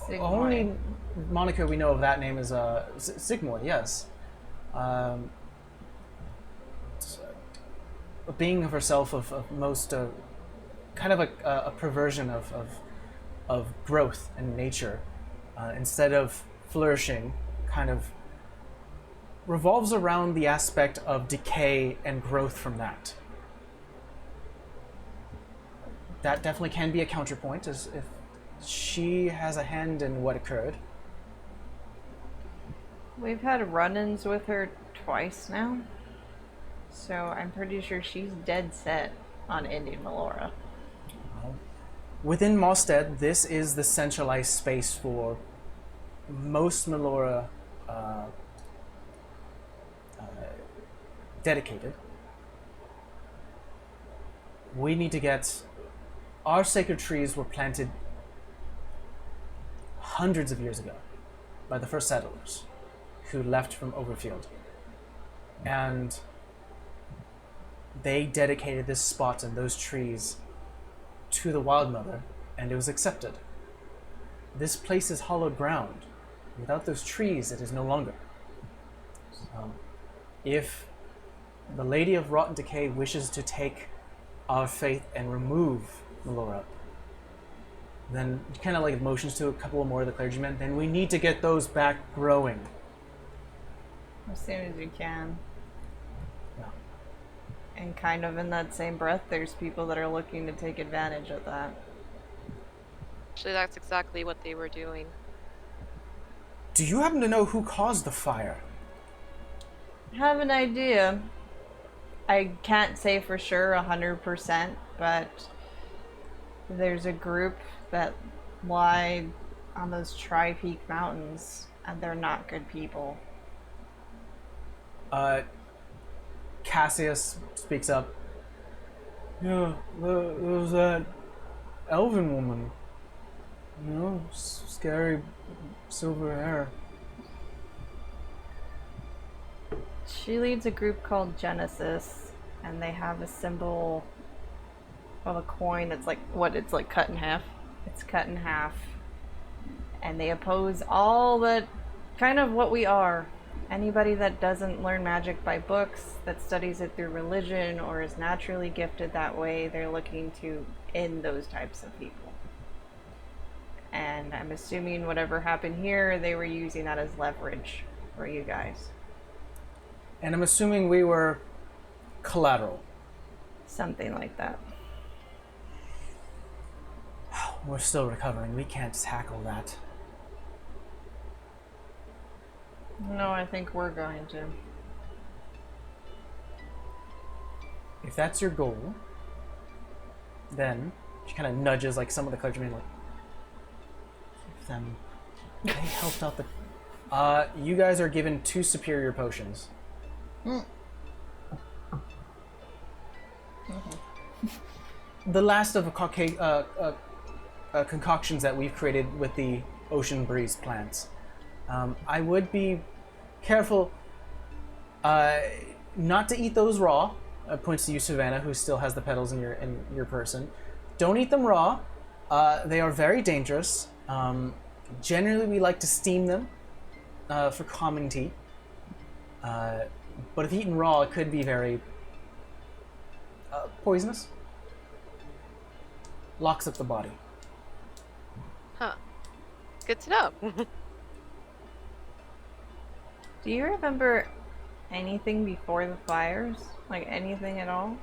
Only moniker we know of that name is Sigmund, yes. A being of herself of most kind of a perversion of growth and nature, instead of flourishing, kind of revolves around the aspect of decay and growth from that. That definitely can be a counterpoint, as if she has a hand in what occurred. We've had run-ins with her twice now, so I'm pretty sure she's dead set on ending Melora. Within Mostead, this is the centralized space for most Melora dedicated. We need to get... Our sacred trees were planted hundreds of years ago by the first settlers who left from Overfield. And they dedicated this spot and those trees to the Wild Mother, and it was accepted. This place is hallowed ground. Without those trees, it is no longer. If the Lady of Rotten Decay wishes to take our faith and remove Melora, then kind of like motions to a couple more of the clergymen, then we need to get those back growing. As soon as you can. Yeah. And kind of in that same breath, there's people that are looking to take advantage of that. Actually, that's exactly what they were doing. Do you happen to know who caused the fire? I have an idea. I can't say for sure 100%, but there's a group that lie on those Tri-Peak Mountains, and they're not good people. Cassius speaks up. Yeah, there was that elven woman. You know, scary silver hair. She leads a group called Genesis, and they have a symbol of a coin that's like, it's like cut in half. It's cut in half, And they oppose all that kind of what we are. Anybody that doesn't learn magic by books, that studies it through religion, or is naturally gifted that way, they're looking to end those types of people. And I'm assuming whatever happened here, they were using that as leverage for you guys. And I'm assuming we were collateral. Something like that. We're still recovering. We can't tackle that. No, I think we're going to. If that's your goal, then she kind of nudges like some of the clergymen, like, give them. They helped out the. You guys are given 2 superior potions. The last of a concoctions that we've created with the ocean breeze plants. I would be careful not to eat those raw. Points to you, Savannah, who still has the petals in your person. Don't eat them raw. They are very dangerous. Generally, we like to steam them for calming tea. But if eaten raw, it could be very poisonous. Locks up the body. Huh. Good to know. Do you remember anything before the fires? Like anything at all?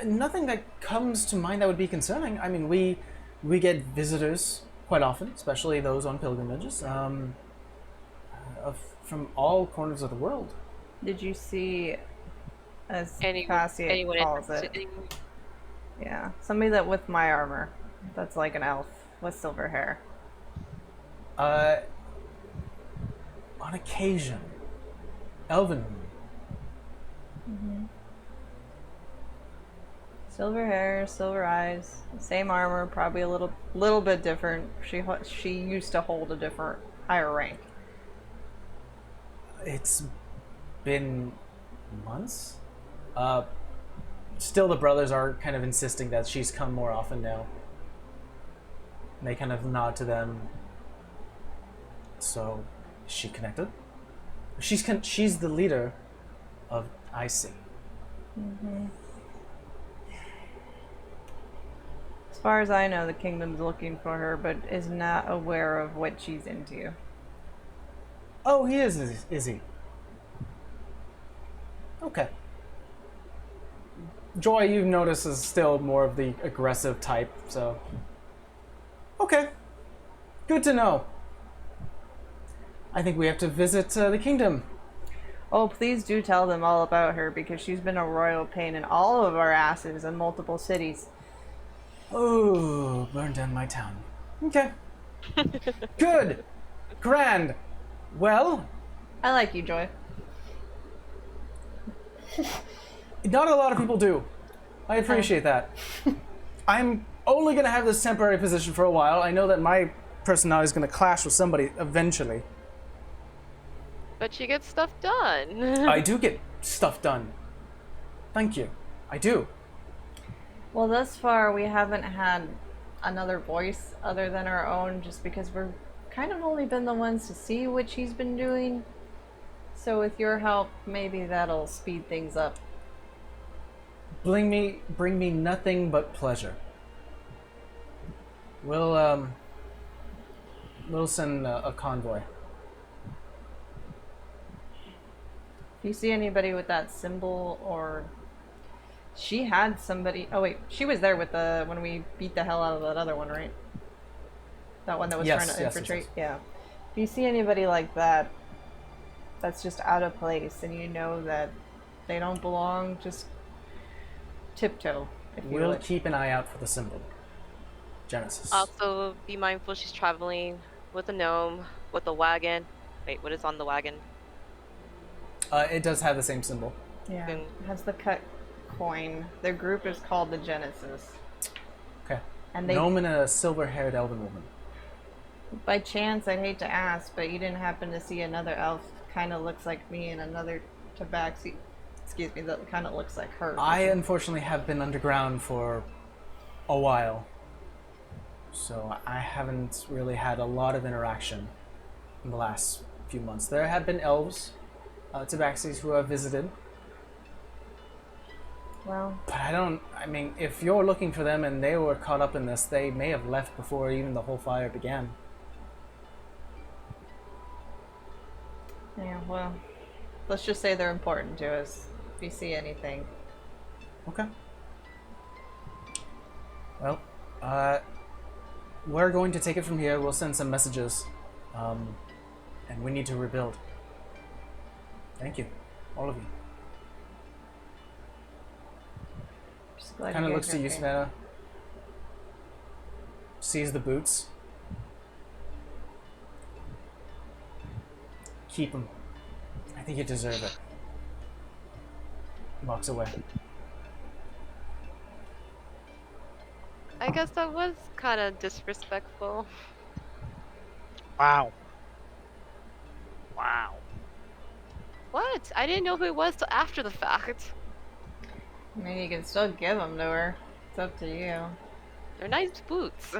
Nothing that comes to mind that would be concerning. I mean, we get visitors quite often, especially those on pilgrimages, from all corners of the world. Did you see, as anyone Cassie calls it, interested? yeah, somebody that with my armor, that's like an elf with silver hair. On occasion, elven. Silver hair, silver eyes, same armor, probably a little bit different. She used to hold a different higher rank. It's been months. Still, the brothers are kind of insisting that she's come more often now. And they kind of nod to them. So, is she connected? She's the leader of IC. As far as I know, the kingdom's looking for her, but is not aware of what she's into. Oh, he is he? Okay. Joy, you've noticed, is still more of the aggressive type, so... Okay. Good to know. I think we have to visit the kingdom. Oh, please do tell them all about her, because she's been a royal pain in all of our asses in multiple cities. Oh, burn down my town. Okay. Good. Grand. Well, I like you, Joy. not a lot of people do. I appreciate that. I'm only going to have this temporary position for a while. I know that my personality is going to clash with somebody eventually. But you get stuff done. I do get stuff done. Thank you. I do. Well, thus far, we haven't had another voice other than our own, just because we're kind of only been the ones to see what she's been doing. So with your help, maybe that'll speed things up. Bring me nothing but pleasure. We'll send a convoy. If you see anybody with that symbol, or she had somebody. Oh wait, she was there with when we beat the hell out of that other one, right? That one that was trying to infiltrate. Yes. Yeah. If you see anybody like that, that's just out of place, and you know that they don't belong, just tiptoe. If you We'll would. keep an eye out for the symbol. Genesis. Also, be mindful she's traveling with a gnome, with a wagon. Wait, what is on the wagon? It does have the same symbol. Yeah. Then- It has the cut coin. Their group is called the Genesis. Okay. And they, Gnome and a silver-haired elven woman. by chance, I'd hate to ask, but you didn't happen to see another elf kind of looks like me and another tabaxi, excuse me, that kind of looks like her. I unfortunately have been underground for a while, so I haven't really had a lot of interaction in the last few months. There have been elves, tabaxis who have visited, Well, but I mean, if you're looking for them and they were caught up in this, they may have left before even the whole fire began. yeah, well, let's just say they're important to us. If you see anything. Okay. Well, we're going to take it from here. We'll send some messages, and we need to rebuild. Thank you, all of you. Just glad Kind of you looks guys to are you, okay. Savannah. Sees the boots. Keep them. I think you deserve it. Walks away. I guess that was kind of disrespectful. Wow. Wow. What? I didn't know who it was till after the fact. I mean, you can still give them to her. It's up to you. They're nice boots.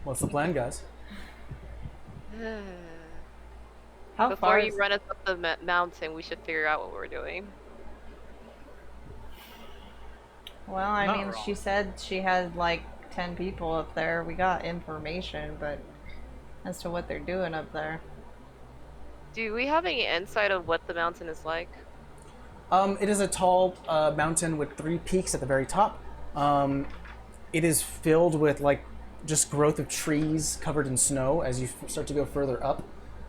What's the plan, guys? How Before far you is... run us up the mountain, we should figure out what we're doing. Well, I Not mean, wrong. she said she had like 10 people up there. We got information, but as to what they're doing up there. Do we have any insight of what the mountain is like? It is a tall mountain with 3 peaks at the very top. It is filled with like just growth of trees covered in snow as you start to go further up.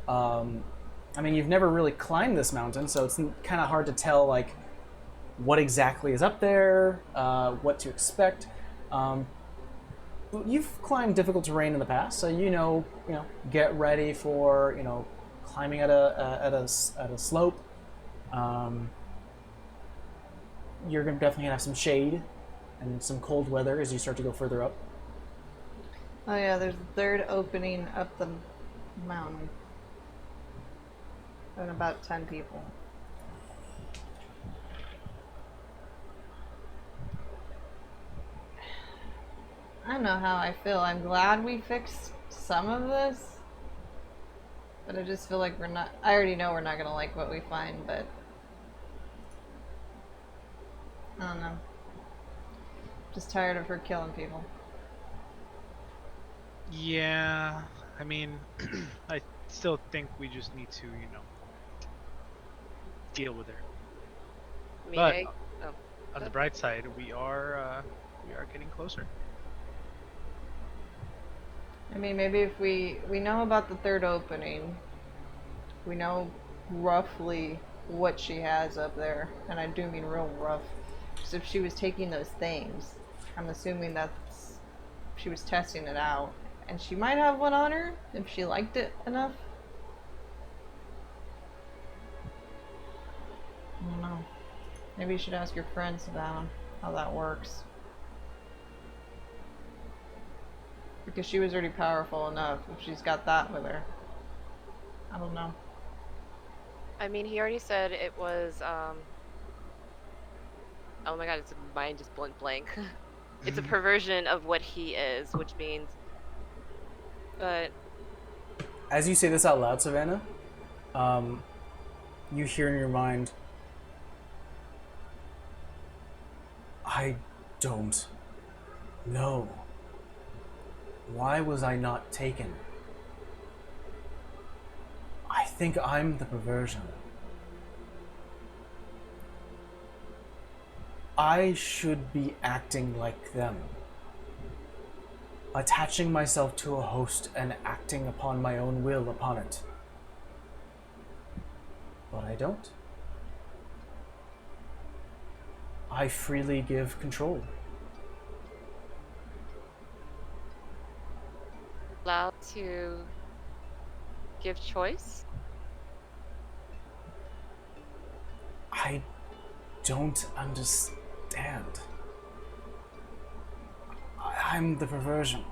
I mean, you've never really climbed this mountain, so it's kind of hard to tell like what exactly is up there, what to expect. You've climbed difficult terrain in the past, so you know, get ready for climbing at a slope. You're definitely gonna have some shade and some cold weather as you start to go further up. Oh yeah, there's a third opening up the mountain. And about 10 people. I don't know how I feel. I'm glad we fixed some of this. But I just feel like we're not... I already know we're not gonna like what we find, but... I don't know. Just tired of her killing people. Yeah, I mean, I still think we just need to, deal with her. I mean, But oh, on the bright side, we are getting closer. I mean, maybe if we know about the third opening, we know roughly what she has up there, and I do mean real rough. So if she was taking those things, I'm assuming that's she was testing it out, and she might have one on her if she liked it enough. I don't know. Maybe you should ask your friends about how that works. Because she was already powerful enough if she's got that with her. I don't know. I mean, he already said it was, oh my god, it's mind just went blank. It's a perversion of what he is, which means, but As you say this out loud, Savannah, you hear in your mind, I don't know. Why was I not taken? I think I'm the perversion. I should be acting like them. Attaching myself to a host and acting upon my own will upon it. But I don't. I freely give control. allowed to give choice? I don't understand. I'm the perversion.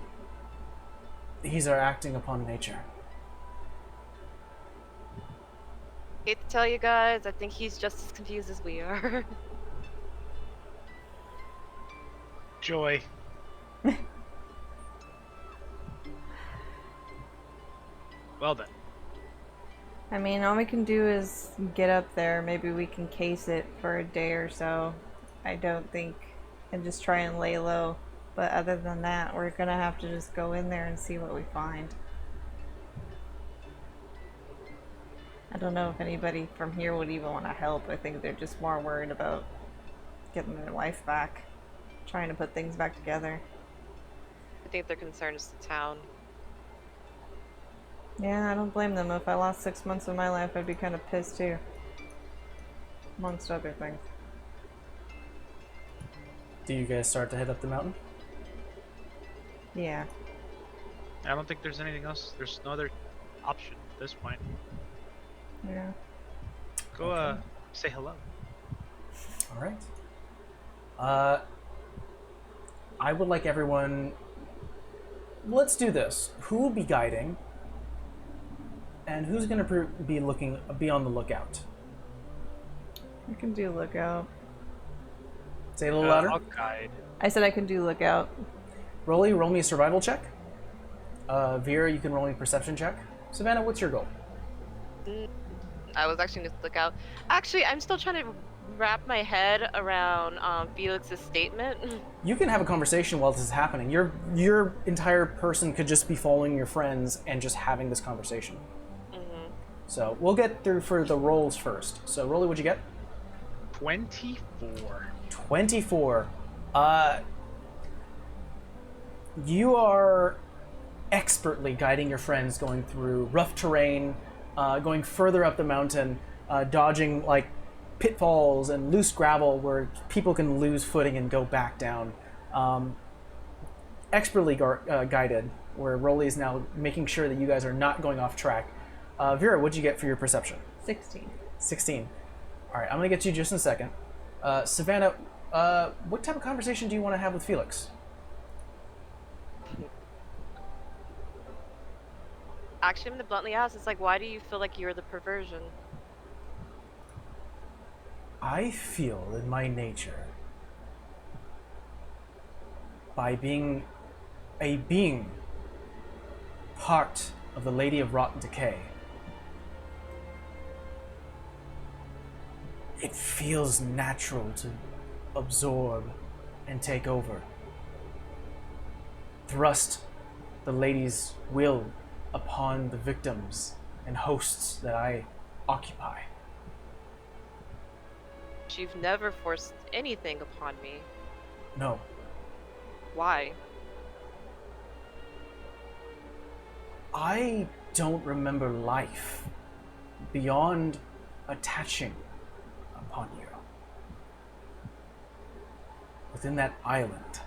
These are acting upon nature. Hate to tell you guys, I think he's just as confused as we are. Joy. Well then. I mean, all we can do is get up there. Maybe we can case it for a day or so. I don't think, and just try and lay low. But other than that, we're gonna have to just go in there and see what we find. I don't know if anybody from here would even want to help. I think they're just more worried about getting their life back, trying to put things back together. I think their concern is the town. Yeah, I don't blame them. If I lost 6 months of my life, I'd be kind of pissed too. Amongst other things. Do you guys start to head up the mountain? Yeah. I don't think there's anything else. There's no other option at this point. Yeah. Go Okay. say hello. All right. I would like everyone. Let's do this. Who will be guiding? And who's going to be on the lookout? I can do lookout. Say it a little louder. I'll guide. I said I can do lookout. Roll me a survival check. Vera, you can roll me a perception check. Savannah, what's your goal? I was actually going to look out. Actually, I'm still trying to wrap my head around Felix's statement. You can have a conversation while this is happening. Your entire person could just be following your friends and just having this conversation. Mm-hmm. So we'll get through for the rolls first. So Rolly, what'd you get? 24. 24. You are expertly guiding your friends going through rough terrain, going further up the mountain, dodging like pitfalls and loose gravel where people can lose footing and go back down. Expertly guided, where Rolly is now making sure that you guys are not going off track. Vera, what'd you get for your perception? 16. 16. All right, I'm gonna get to you just in a second. Savannah, what type of conversation do you want to have with Felix? Actually, I'm going to bluntly ask, it's like, why do you feel like you're the perversion? I feel in my nature, by being a being part of the Lady of Rot and Decay, it feels natural to absorb and take over. Thrust the Lady's will upon the victims and hosts that I occupy. You've never forced anything upon me. No, Why? I don't remember life beyond attaching upon you. Within that island,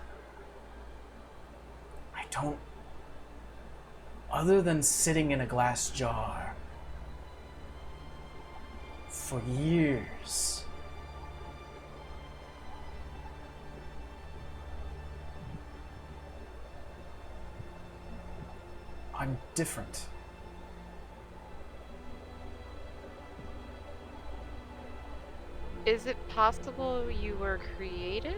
I don't, other than sitting in a glass jar for years, I'm different. Is it possible you were created?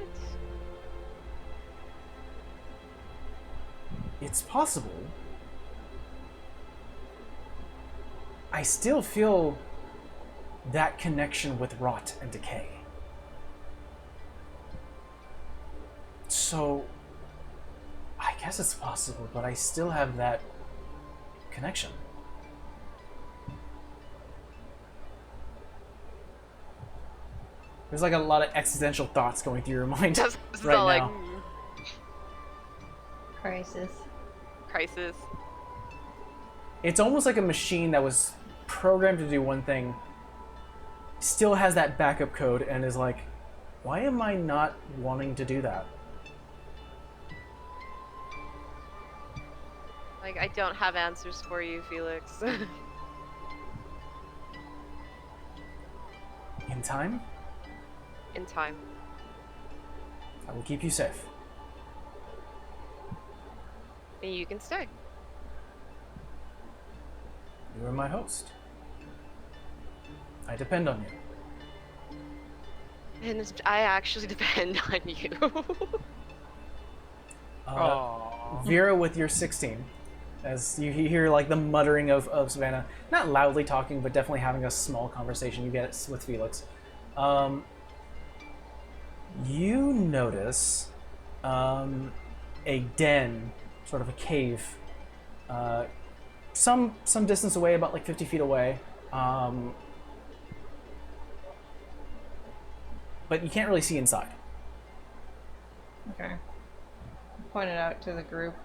It's possible. I still feel that connection with rot and decay. So, I guess it's possible, but I still have that connection. There's like a lot of existential thoughts going through your mind This is right all like, now. Crisis. crisis. It's almost like a machine that was programmed to do one thing, still has that backup code, and is like, why am I not wanting to do that? Like, I don't have answers for you, Felix. In time, In time. I will keep you safe. And you can stay. You are my host. I depend on you. And I actually depend on you. Oh. Vera with your 16. As you hear like the muttering of Savannah, not loudly talking, but definitely having a small conversation. You get it with Felix. You notice a den, sort of a cave, some distance away, about like 50 feet away. But you can't really see inside. Okay. Point it out to the group.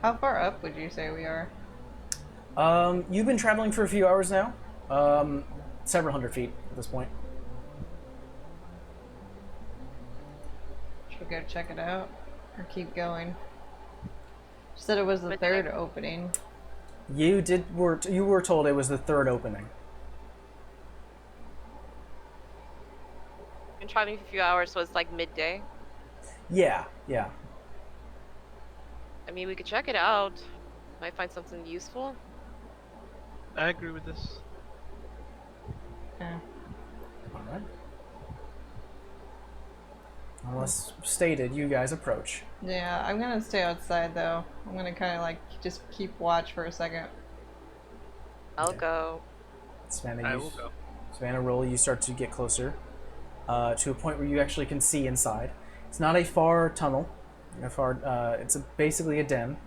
How far up would you say we are? You've been traveling for a few hours now. Several hundred feet at this point. Should we go check it out? Or keep going? You said it was the But third opening. You were told it was the third opening. Been traveling for a few hours, so it's like midday. Yeah. I mean, we could check it out. Might find something useful. I agree with this. Yeah. Alright. Unless stated, you guys approach. Yeah, I'm gonna stay outside though. I'm gonna kind of like just keep watch for a second. I'll Okay. go. Savannah, I will go. Savannah, roll. You start to get closer to a point where you actually can see inside. It's not a far tunnel. It's basically a den.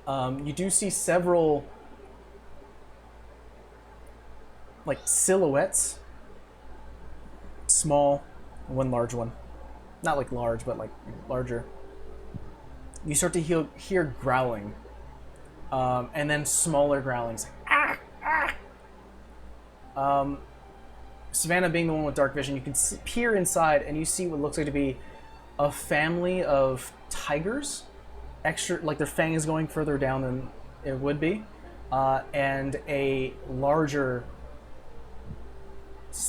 You do see several like silhouettes, small, one large one. Not like large, but like larger. You start to hear growling, and then smaller growlings. Savannah, being the one with dark vision, you can peer inside, and you see what looks like to be a family of tigers. Extra, like their fangs going further down than it would be, and a larger.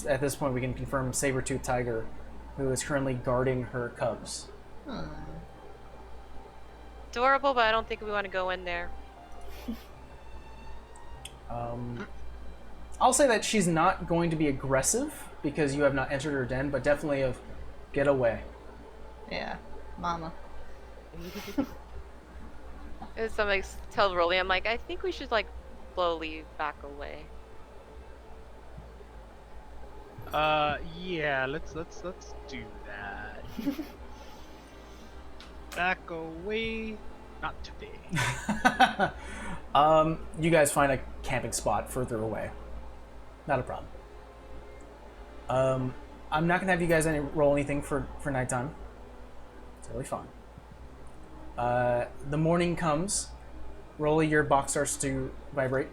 At this point, we can confirm saber-toothed tiger, who is currently guarding her cubs. Adorable, but I don't think we want to go in there. I'll say that she's not going to be aggressive because you have not entered her den, but definitely of get away. Yeah, mama. And so I tell Rolly, I'm like, I think we should like slowly back away. Yeah, let's do that. Back away. Not today. You guys find a camping spot further away. Not a problem. I'm not gonna have you guys roll anything for nighttime. It's really fun. The morning comes. Rolly, your box starts to vibrate.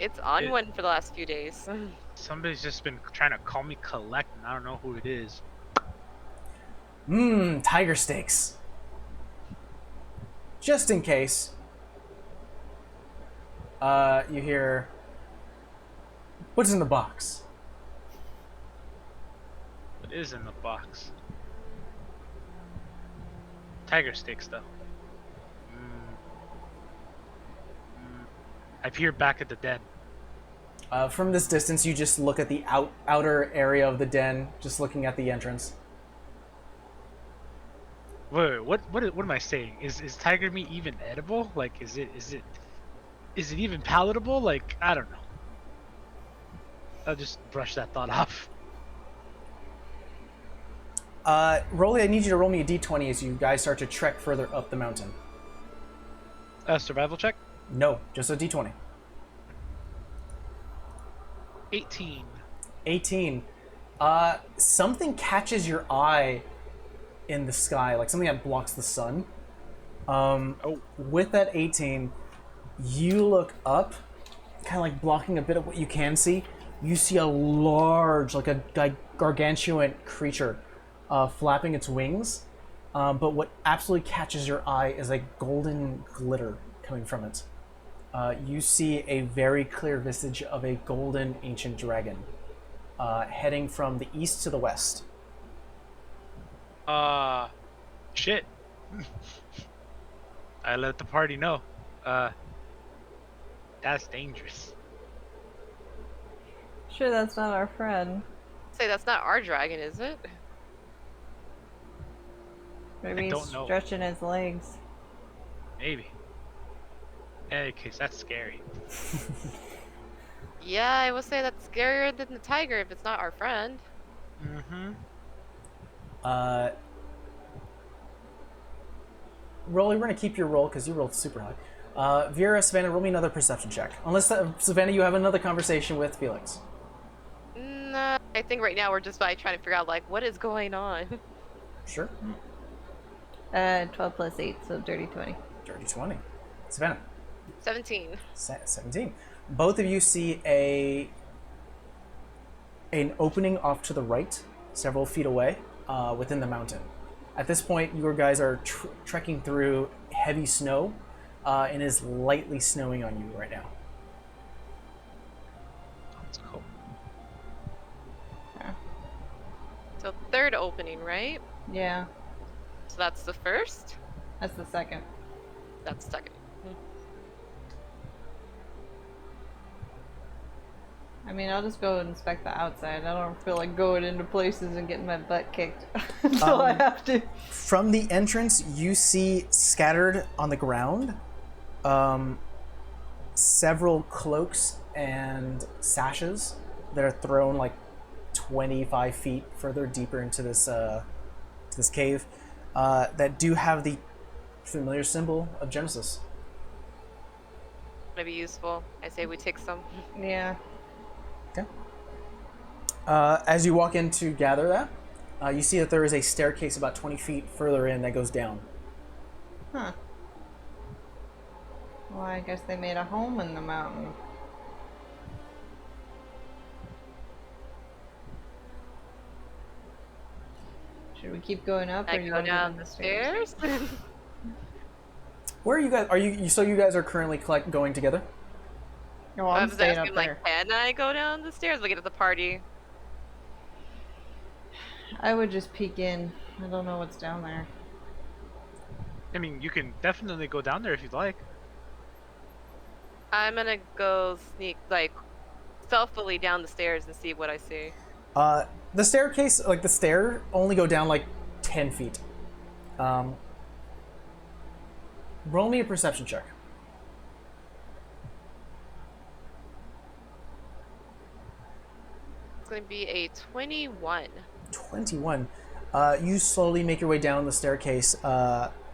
It's on one for the last few days. Somebody's just been trying to call me collect, and I don't know who it is. Tiger steaks. Just in case. You hear, what's in the box? What is in the box? Tiger steaks, though. I peer back at the den. From this distance, you just look at the outer area of the den, just looking at the entrance. Wait, what am I saying? Is tiger meat even edible? Like, is it even palatable? Like, I don't know. I'll just brush that thought off. Rolly, I need you to roll me a d20 as you guys start to trek further up the mountain. Survival check? No, just a d20. 18. 18. Something catches your eye in the sky, like something that blocks the sun. With that 18, you look up, kind of like blocking a bit of what you can see. You see a large, like a gargantuan creature flapping its wings. But what absolutely catches your eye is a golden glitter coming from it. You see a very clear visage of a golden ancient dragon heading from the east to the west. Shit. I let the party know. That's dangerous. Sure, that's not our friend. Say that's not our dragon, is it? Maybe I he's don't know. stretching his legs. Maybe. In any case, that's scary. Yeah, I will say that's scarier than the tiger if it's not our friend. Mm-hmm. Rolly, we're gonna keep your roll because you rolled super high. Vera, Savannah, roll me another perception check. Unless, Savannah, you have another conversation with Felix. Nah, I think right now we're just trying to figure out, like, what is going on. Sure. 12 plus 8, so dirty 20. Dirty 20. Savannah. 17. 17. Both of you see an opening off to the right, several feet away, within the mountain. At this point, you guys are trekking through heavy snow, and is lightly snowing on you right now. That's cool. So third opening, right? Yeah, So that's the first? that's the second. That's the second. I mean, I'll just go and inspect the outside. I don't feel like going into places and getting my butt kicked until I have to. From the entrance, you see scattered on the ground several cloaks and sashes that are thrown like 25 feet further deeper into this cave that do have the familiar symbol of Genesis. Gonna be useful. I say we take some. Yeah. Okay. As you walk in to gather that, you see that there is a staircase about 20 feet further in that goes down. Huh. Well, I guess they made a home in the mountain. Should we keep going up, or I do you go want to down the stairs. Where are you guys? Are you? So you guys are currently going together? No, I I'm was staying up asking, there. like, can I go down the stairs? Look at the party. I would just peek in. I don't know what's down there. I mean, you can definitely go down there if you'd like. I'm gonna go sneak, like, stealthily down the stairs and see what I see. The staircase, like the stair, only go down like 10 feet. Roll me a perception check. It's gonna be a 21. 21. You slowly make your way down the staircase,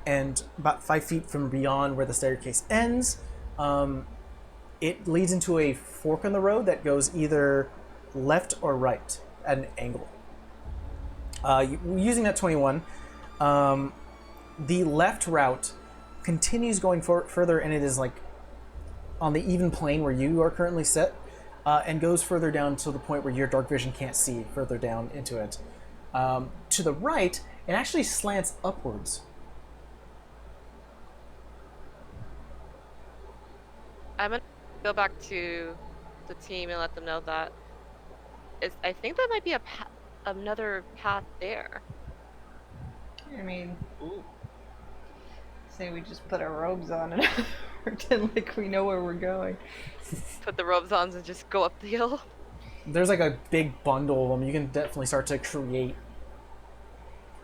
and about 5 feet from beyond where the staircase ends, it leads into a fork in the road that goes either left or right at an angle. Using that 21, the left route continues going further, and it is like on the even plane where you are currently set, and goes further down to the point where your dark vision can't see further down into it. To the right, it actually slants upwards. I'm gonna go back to the team and let them know that I think that might be another path there. I mean, Ooh. say we just put our robes on and pretend like we know where we're going. Put the robes on and just go up the hill. There's like a big bundle of them. You can definitely start to create.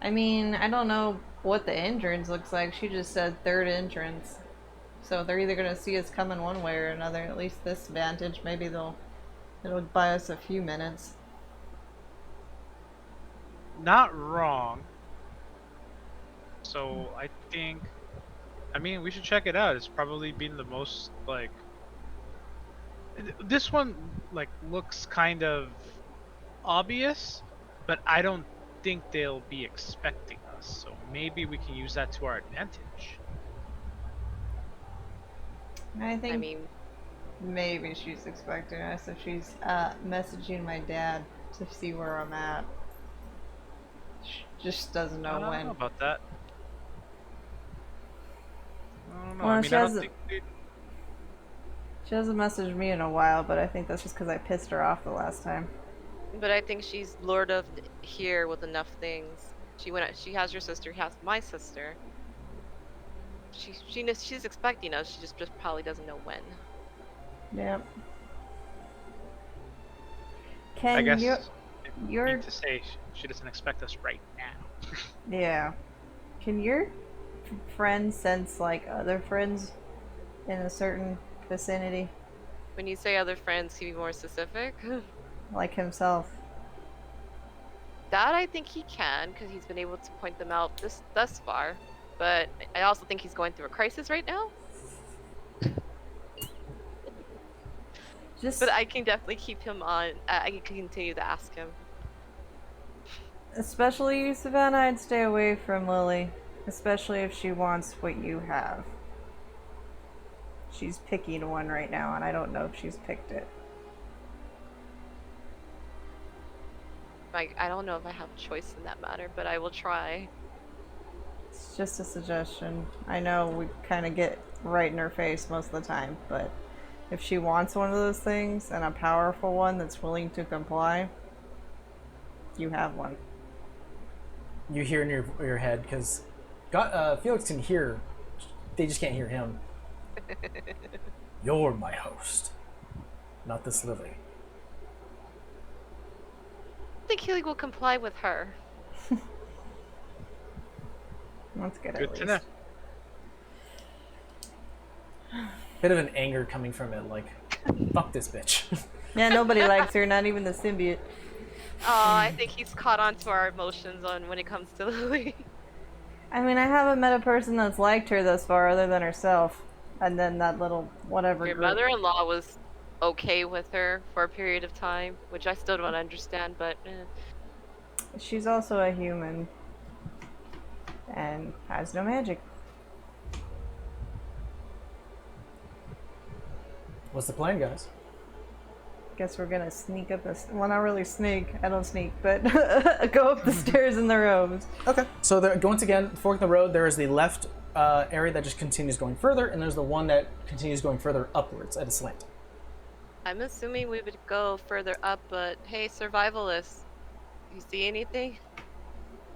I mean, I don't know what the entrance looks like. She just said third entrance. So they're either gonna see us coming one way or another. At least this vantage, maybe it'll buy us a few minutes. Not wrong. So I think, I mean, we should check it out. It's probably been the most like. This one like looks kind of obvious, but I don't think they'll be expecting us. So maybe we can use that to our advantage. I think I mean, maybe she's expecting us if she's messaging my dad to see where I'm at. She just doesn't I know don't when. know about that. I don't know. Well, I mean, she I don't hasn't- think they- She hasn't messaged me in a while, but I think that's just because I pissed her off the last time. but I think she's lured of here with enough things. She has your sister, has my sister. She's expecting us. She just probably doesn't know when. Yep. Can I guess you? I Your need to say she doesn't expect us right now. yeah. Can your friend sense like other friends in a certain vicinity, When you say other friends, can you be more specific? like himself? That I think he can, because he's been able to point them out thus far. But I also think he's going through a crisis right now. Just But I can definitely keep him on. I can continue to ask him. especially you, Savannah, I'd stay away from Lily, especially if she wants what you have. She's picking one right now, and I don't know if she's picked it. I don't know if I have a choice in that matter, but I will try. It's just a suggestion. I know we kind of get right in her face most of the time, but if she wants one of those things and a powerful one that's willing to comply, you have one. You hear in your head, because Felix can hear, they just can't hear him. You're my host, not this Lily. I think he will comply with her. That's good, Good at to know. least. Bit of an anger coming from it, like, fuck this bitch. Yeah, nobody likes her, not even the symbiote. Oh, I think he's caught on to our emotions on when it comes to Lily. I mean, I haven't met a person that's liked her thus far other than herself. And then that little whatever Your group. mother-in-law was okay with her for a period of time, which I still don't understand, but She's also a human. And has no magic. What's the plan, guys? Guess we're gonna sneak up this. Well, not really sneak. I don't sneak, but go up the stairs in the robes. Okay. So there, once again, fork in the road, there is the left area that just continues going further, and there's the one that continues going further upwards at a slant. I'm assuming we would go further up, but hey, survivalists, you see anything?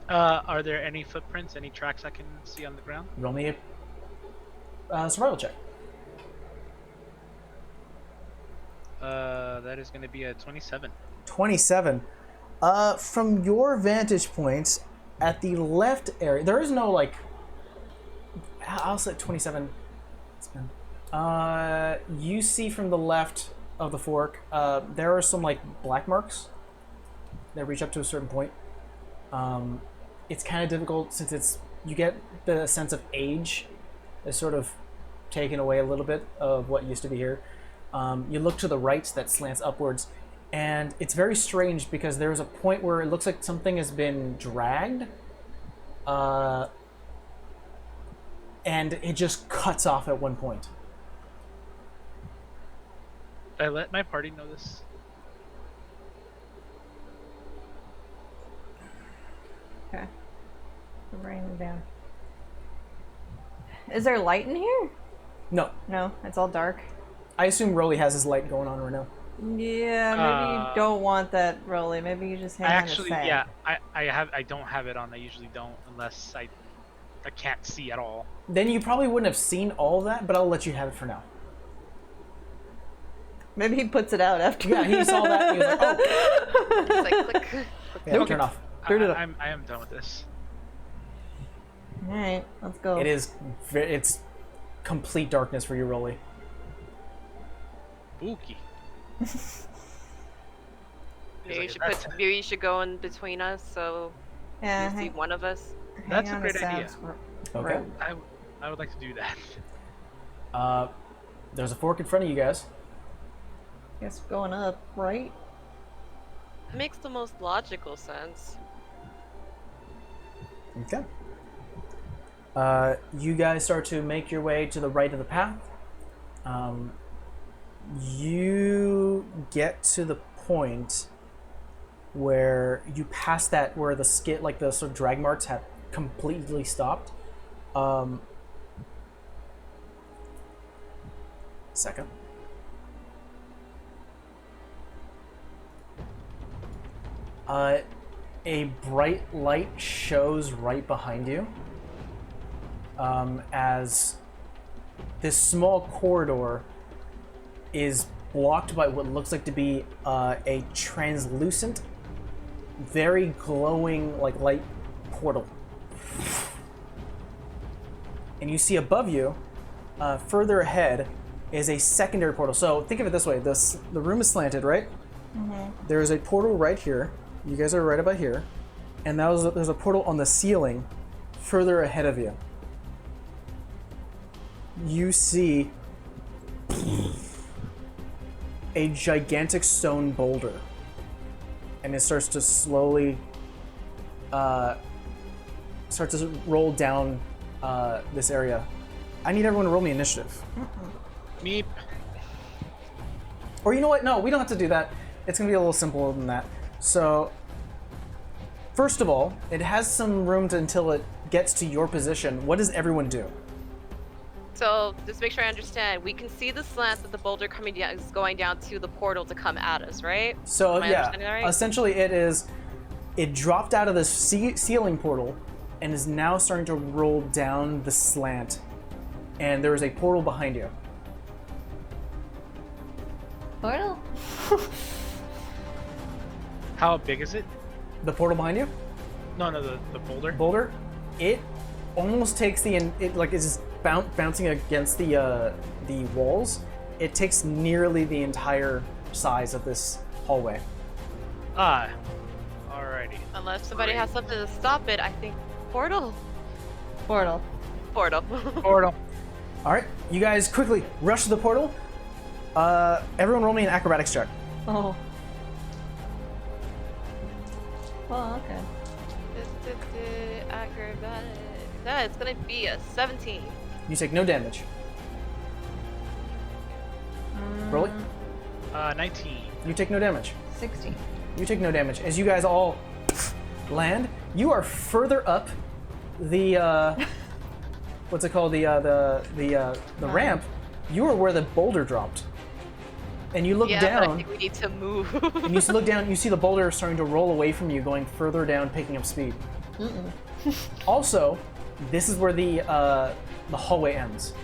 Are there any footprints, any tracks I can see on the ground? Roll me a survival check. That is going to be a 27. 27. From your vantage points, at the left area, there is no, like, I'll say 27. You see from the left of the fork, there are some, like, black marks that reach up to a certain point. It's kind of difficult since you get the sense of age is sort of taken away a little bit of what used to be here. You look to the right that slants upwards, and it's very strange because there's a point where it looks like something has been dragged, and it just cuts off at one point. I let my party know this. Okay. I'm writing it down. Is there light in here? No, No, it's all dark. I assume Rolly has his light going on right now. Yeah, maybe you don't want that, Rolly. Maybe you just hang I on actually, a sec. yeah, I don't have it on. I usually don't unless I can't see at all. Then you probably wouldn't have seen all of that, but I'll let you have it for now. Maybe he puts it out after. Yeah, he saw that. And he was like, "Oh, It's like click. yeah, turn off." Turn it up. I am done with this. All right, let's go. It is. It's complete darkness for you, Rolly. Spooky. Maybe you should go in between us so Yeah, you see one of us. That's a hang on great sound idea. Okay. I would like to do that. There's a fork in front of you guys. Guess going up, right? It makes the most logical sense. Okay. You guys start to make your way to the right of the path. You get to the point where you pass that, where the skid, like the sort of drag marks have completely stopped. Second. A bright light shows right behind you as this small corridor is blocked by what looks like to be a translucent, very glowing, like light portal. And you see above you, further ahead, is a secondary portal. So think of it this way: the room is slanted, right? Mm-hmm. There is a portal right here. You guys are right about here, and there's a portal on the ceiling, further ahead of you. You see a gigantic stone boulder, and it starts to slowly roll down this area. I need everyone to roll me initiative. Meep. Or you know what? No, we don't have to do that. It's gonna be a little simpler than that. So, first of all, it has some room until it gets to your position. What does everyone do? So, just make sure I understand. We can see the slant that the boulder coming down is going down to the portal to come at us, right? So Am I yeah, understanding that right? essentially it dropped out of the ceiling portal and is now starting to roll down the slant. And there is a portal behind you. Portal? How big is it? The portal behind you? No, the boulder. Boulder, it almost takes it like it's just bouncing against the walls. It takes nearly the entire size of this hallway. Ah, alrighty. Unless somebody has something to stop it, I think portal. Portal. Portal. Portal. All right, you guys quickly rush to the portal. Everyone roll me an acrobatics check. Oh. Well, okay. Acrobatic. Yeah, it's gonna be a 17. You take no damage. Roll it. 19. You take no damage. 16. You take no damage. As you guys all land, you are further up the what's it called? The ramp. You are where the boulder dropped. And you look Yeah, but I down, think we need to move. and you look down, you see the boulder starting to roll away from you, going further down, picking up speed. Also, this is where the hallway ends.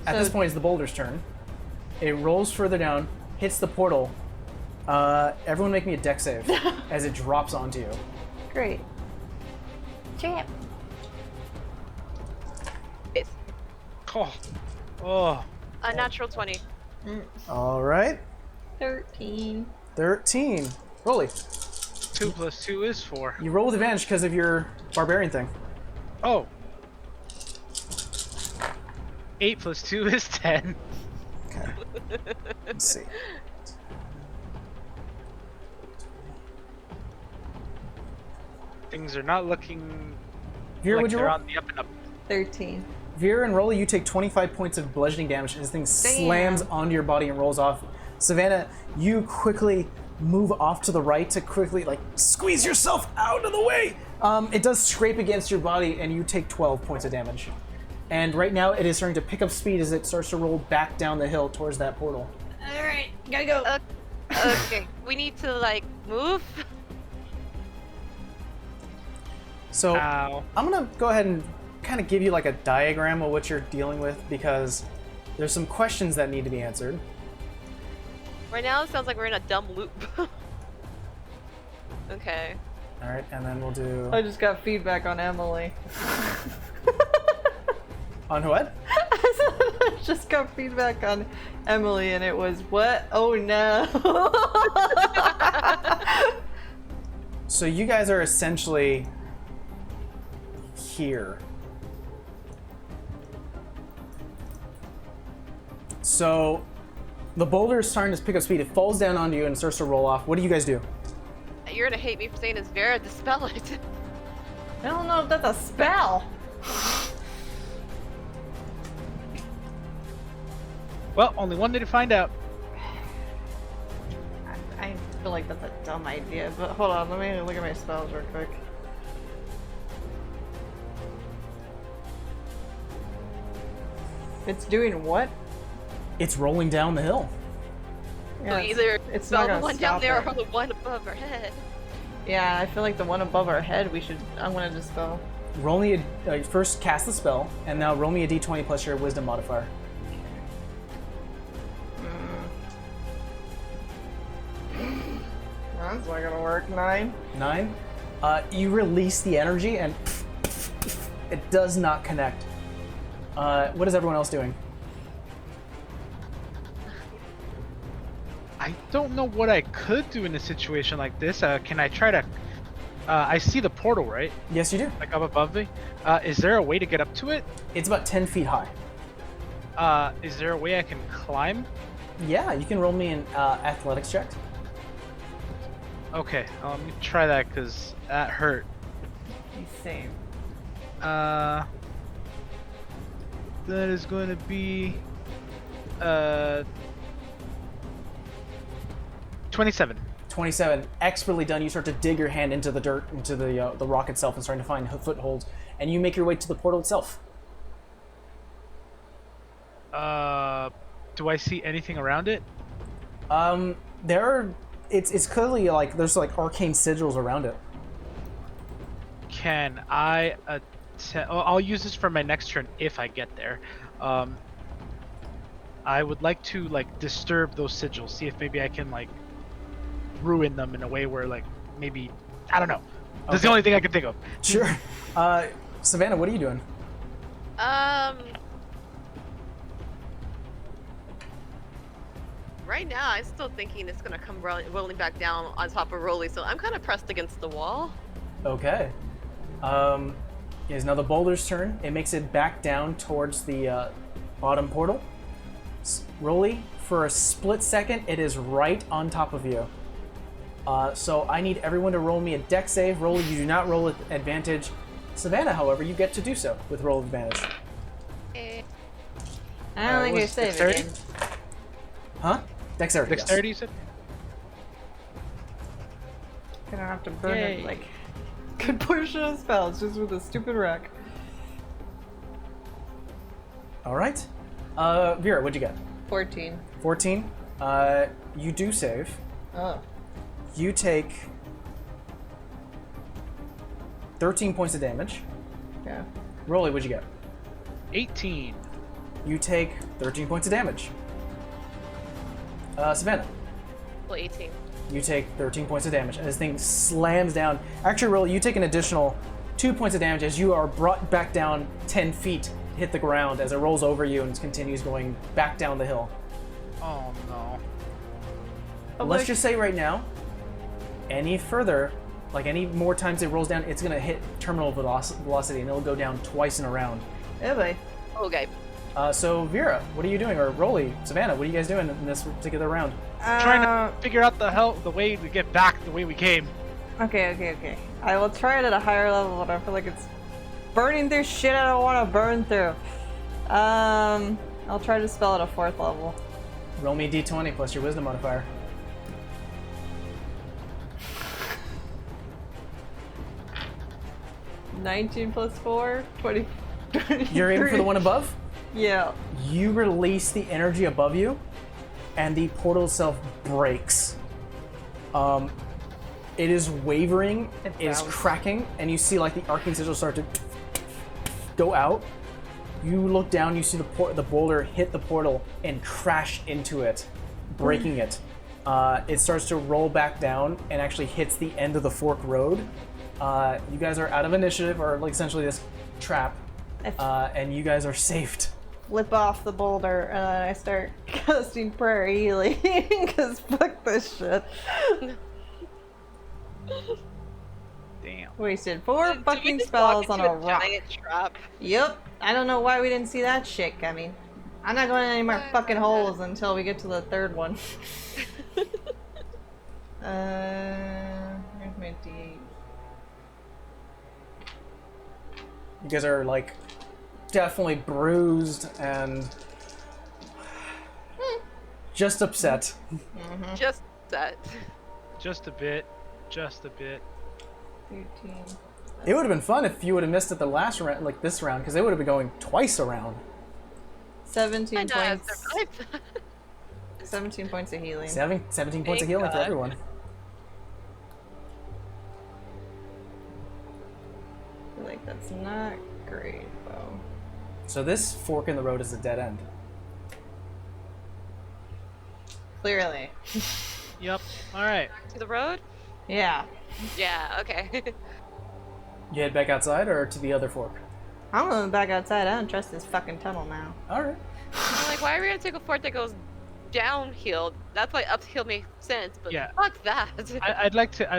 At this point, it's the boulder's turn. It rolls further down, hits the portal. Everyone make me a deck save as it drops onto you. Great. Champ. It's Oh. a natural 20. All right, 13. 13. Rolly, 2 plus 2 is 4. you roll with advantage because of your barbarian thing. Oh. 8 plus 2 is 10. Okay. Let's see. Things are not looking Vera, like would you they're roll? on the up and up. 13. Vera and Rolly, you take 25 points of bludgeoning damage, and this thing slams onto your body and rolls off. Savannah, you quickly move off to the right to quickly squeeze yourself out of the way. It does scrape against your body, and you take 12 points of damage. And right now, it is starting to pick up speed as it starts to roll back down the hill towards that portal. Alright, gotta go. Okay, we need to move. So Ow. I'm gonna go ahead and kind of give you a diagram of what you're dealing with, because there's some questions that need to be answered. Right now, it sounds like we're in a dumb loop. Okay. All right, and then we'll do I just got feedback on Emily. on what? I just got feedback on Emily, and it was what? Oh no! So you guys are essentially here. So the boulder is starting to pick up speed. It falls down onto you and starts to roll off. What do you guys do? You're gonna hate me for saying this, Vera. Dispel it. I don't know if that's a spell. Well, only one day to find out. I feel like that's a dumb idea, but hold on, let me look at my spells real quick. It's doing what? It's rolling down the hill. So it's- either it's spell not the gonna one down stop there it. or the one above our head. Yeah, I feel like the one above our head I'm gonna dispel. roll me first cast the spell, and now roll me a d20 plus your wisdom modifier. That's not gonna work. 9. 9. You release the energy, and it does not connect. What is everyone else doing? I don't know what I could do in a situation like this. Can I try to? I see the portal, right? Yes, you do. Like up above me. Is there a way to get up to it? It's about 10 feet high. Is there a way I can climb? Yeah, you can roll me an athletics check. Okay, let me try that because that hurt. He's safe. That is going to be 27. 27, expertly done. You start to dig your hand into the dirt, into the rock itself, and starting to find footholds, and you make your way to the portal itself. Do I see anything around it? There are. It's clearly like there's like arcane sigils around it. Can I I'll use this for my next turn if I get there. I would like to like disturb those sigils, see if maybe I can like ruin them in a way where like maybe I don't know. That's the only thing I can think of. Sure. Savannah, what are you doing? Right now, I'm still thinking it's gonna come rolling back down on top of Rolly, so I'm kind of pressed against the wall. Okay. It is now the boulder's turn. It makes it back down towards the bottom portal. Rolly, for a split second, it is right on top of you. So I need everyone to roll me a deck save. Rolly, you do not roll with advantage. Savannah, however, you get to do so with roll advantage. Eh. I don't think I saved it. dexterity? Huh? Dexterity. Dexterity, you said? Gonna have to burn Yay. it like good portion of spells just with a stupid wreck. All right. Vera, what'd you get? 14. 14. You do save. Oh. You take 13 points of damage. Yeah. Rolly, what'd you get? 18. You take 13 points of damage. Savannah, Well, 18. you take 13 points of damage. And this thing slams down. Actually, Rolly, you take an additional 2 points of damage as you are brought back down 10 feet, hit the ground as it rolls over you and continues going back down the hill. Oh no. Let's just say right now, any further, like any more times it rolls down, it's going to hit terminal velocity and it'll go down twice in a round. Oh boy. Okay. So Vera, what are you doing? Or Rolly, Savannah, what are you guys doing in this particular round? Trying to figure out the way to get back the way we came. Okay. I will try it at a higher level, but I feel like it's burning through shit I don't want to burn through. I'll try to spell at a 4th level. Roll me a d20 plus your wisdom modifier. $19 plus 4, 20. You're aiming for the one above? Yeah. You release the energy above you, and the portal itself breaks. It is wavering, it is bounced. cracking, and you see like the arcane sigils start to go out. You look down, you see the boulder hit the portal and crash into it, breaking it. It starts to roll back down and actually hits the end of the fork road. You guys are out of initiative, or like essentially this trap, and you guys are saved. Flip off the boulder and then I start casting prayer healing because fuck this shit. Damn. Wasted 4 Did we fucking just spells walk on into a rock. giant trap? Yep. I don't know why we didn't see that shit coming. I'm not going in any more fucking holes until we get to the 3rd one. Here's my D8. You guys are like definitely bruised and just upset. Just that. Just a bit. 13. It would have been fun if you would have missed it the last round, like this round, because they would have been going twice around. 17 And points. survived. 17 points of healing. 17 points of Thank healing for God. everyone. Like like that's not great, though. So this fork in the road is a dead end. Clearly. Yep. All right. To the road? Yeah. Yeah, okay. You head back outside or to the other fork? I'm going back outside. I don't trust this fucking tunnel now. All right. I'm like, why are we gonna take a fort that goes downhill? That's why uphill makes sense, but Yeah. fuck that. I'd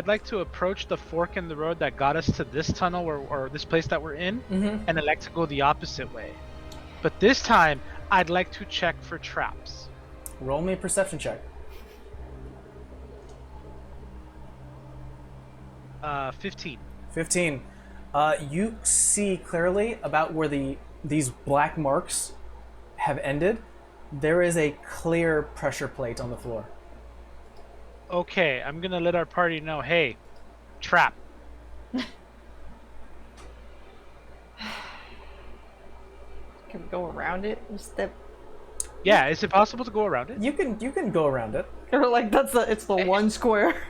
like to approach the fork in the road that got us to this tunnel or this place that we're in, Mm-hmm. and I'd like to go the opposite way. But this time, I'd like to check for traps. Roll me a perception check. 15. 15. You see clearly about where these black marks have ended. There is a clear pressure plate on the floor. Okay, I'm gonna let our party know. Hey, trap. Can we go around it? Just step. Yeah, is it possible to go around it? You can go around it. Or like it's the one square.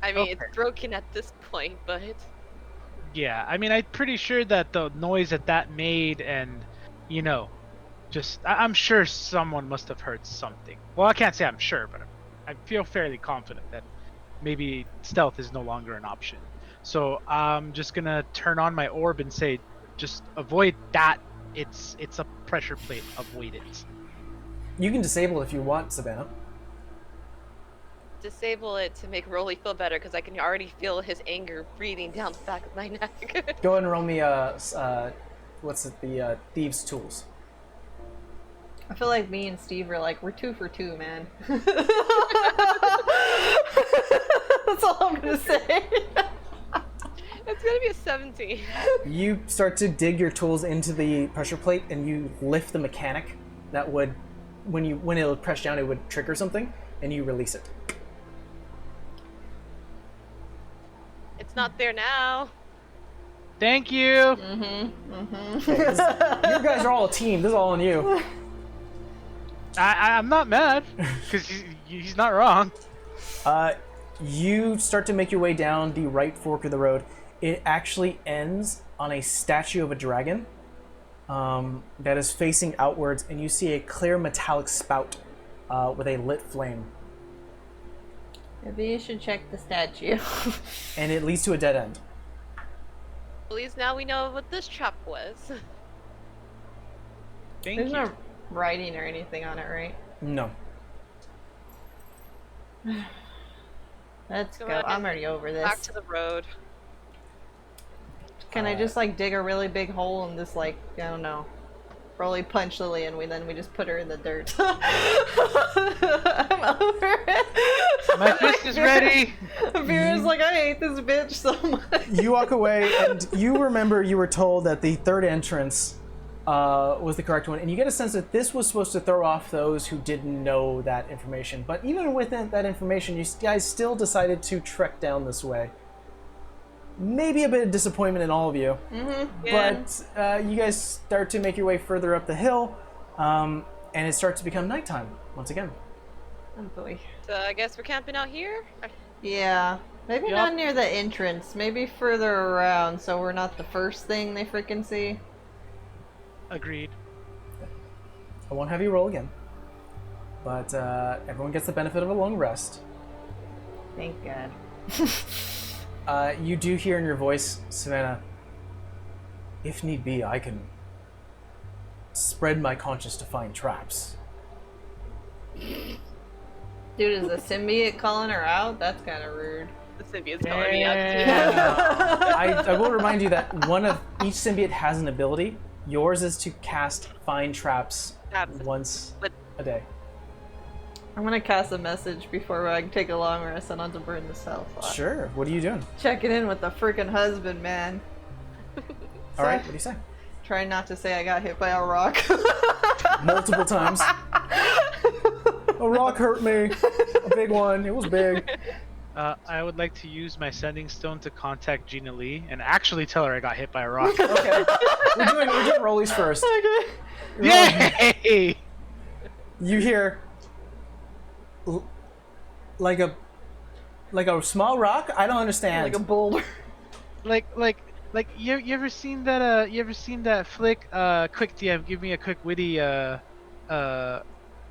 I mean, Okay. it's broken at this point, but Yeah, I mean, I'm pretty sure that the noise that made, and just I'm sure someone must have heard something. Well, I can't say I'm sure, but I feel fairly confident that maybe stealth is no longer an option. So I'm just gonna turn on my orb and say, just avoid that. It's a pressure plate. Avoid it. You can disable it if you want, Savannah. disable it to make Rolly feel better because I can already feel his anger breathing down the back of my neck. Go ahead and roll me what's it? The thieves' tools. I feel like me and Steve are like, we're 2 for 2, man. That's all I'm gonna say. It's gonna be a 17. You start to dig your tools into the pressure plate, and you lift the mechanic that would, when it would press down, it would trigger something, and you release it. It's not there now. Thank you. You guys are all a team. This is all on you. I'm not mad because he's not wrong. You start to make your way down the right fork of the road. It actually ends on a statue of a dragon that is facing outwards, and you see a clear metallic spout with a lit flame. Maybe you should check the statue. And it leads to a dead end. At least now we know what this trap was. Thank There's you. no writing or anything on it, right? No. Let's Go go. ahead. I'm already over this. Back to the road. Can I just like dig a really big hole and just like, I don't know, Rolly punch Lily and we just put her in the dirt. I'm over it. My fist is ready. Vera's like, I hate this bitch so much. You walk away, and you remember you were told that the third entrance was the correct one, and you get a sense that this was supposed to throw off those who didn't know that information. But even with that information, you guys still decided to trek down this way. Maybe a bit of disappointment in all of you, Yeah. but you guys start to make your way further up the hill, and it starts to become nighttime once again. Oh boy. So I guess we're camping out here? Yeah. Maybe Yup. not near the entrance. Maybe further around so we're not the first thing they freaking see. Agreed. I won't have you roll again, but everyone gets the benefit of a long rest. Thank God. You do hear in your voice, Savannah, if need be, I can spread my conscience to find traps. Dude, is the symbiote calling her out? That's kind of rude. The symbiote's calling me out I will remind you that each symbiote has an ability. Yours is to cast find traps That's- once but- a day. I'm gonna cast a message before I take a long rest and not to burn the cell slot. Sure. What are you doing? Checking in with the freaking husband, man. All right. What do you say? Trying not to say I got hit by a rock. Multiple times. A rock hurt me. A big one. It was big. I would like to use my sending stone to contact Gina Lee and actually tell her I got hit by a rock. Okay. We're doing rollies first. Okay. Yay! You hear like a small rock. I don't understand. Like a boulder. Like Like you ever seen that flick? Quick DM, give me a quick witty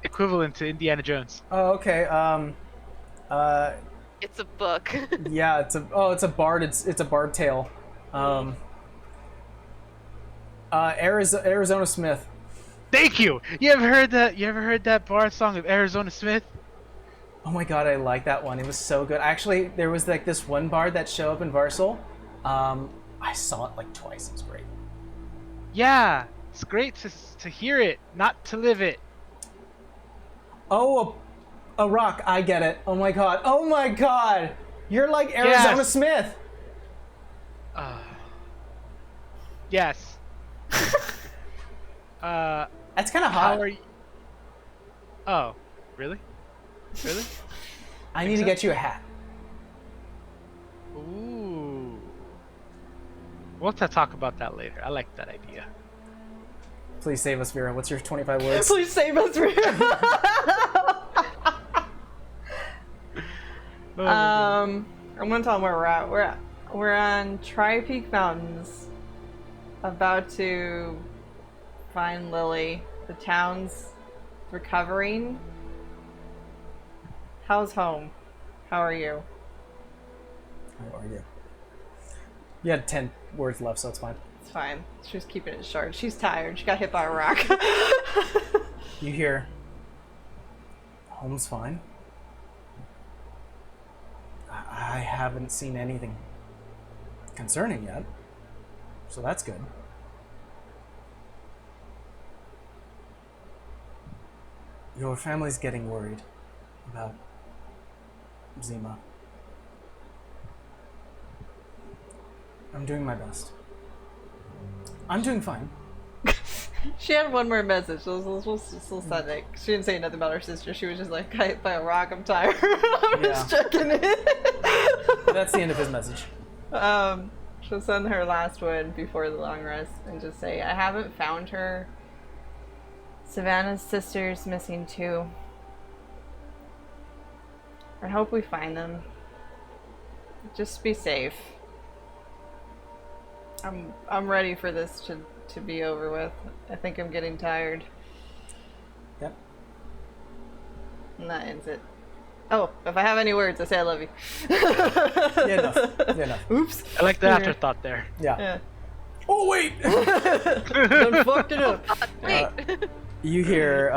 equivalent to Indiana Jones. Oh, okay. Uh, It's a book. yeah, it's a bard. It's a bard tale. Arizona Smith. Thank you. You ever heard that bar song of Arizona Smith? Oh my god, I like that one. It was so good. Actually, there was like this one bard that showed up in Varsal. I saw it like twice. It was great. Yeah, it's great to hear it, not to live it. Oh, a rock. I get it. Oh my god. Oh my god. You're like Arizona Yes. Smith. Yes. That's kind of hot. How are you? Oh, really? Really? I need to get you a hat. Ooh. We'll have to talk about that later. I like that idea. Please save us, Vera. What's your 25 words? Please save us, Vera. I'm gonna tell them where we're at. We're on Tri-Peak Mountains, about to find Lily. The town's recovering. How's home? How are you? How are you? You had 10 words left, so it's fine. It's fine. She's keeping it short. She's tired. She got hit by a rock. You hear, home's fine. I haven't seen anything concerning yet, so that's good. Your family's getting worried about Zima. I'm doing my best. I'm doing fine. She had one more message. We'll send it. She didn't say nothing about her sister. She was just like, got hit by a rock. I'm tired. I'm just checking in. That's the end of his message. She'll send her last one before the long rest and just say, I haven't found her. Savannah's sister's missing too. I hope we find them. Just be safe. I'm ready for this to be over with. I think I'm getting tired. Yep. And that ends it. Oh, if I have any words, I say I love you. Yeah, enough. Oops. I like the afterthought there. Yeah. Yeah. Oh, wait! Done fucked it up. Wait. You hear,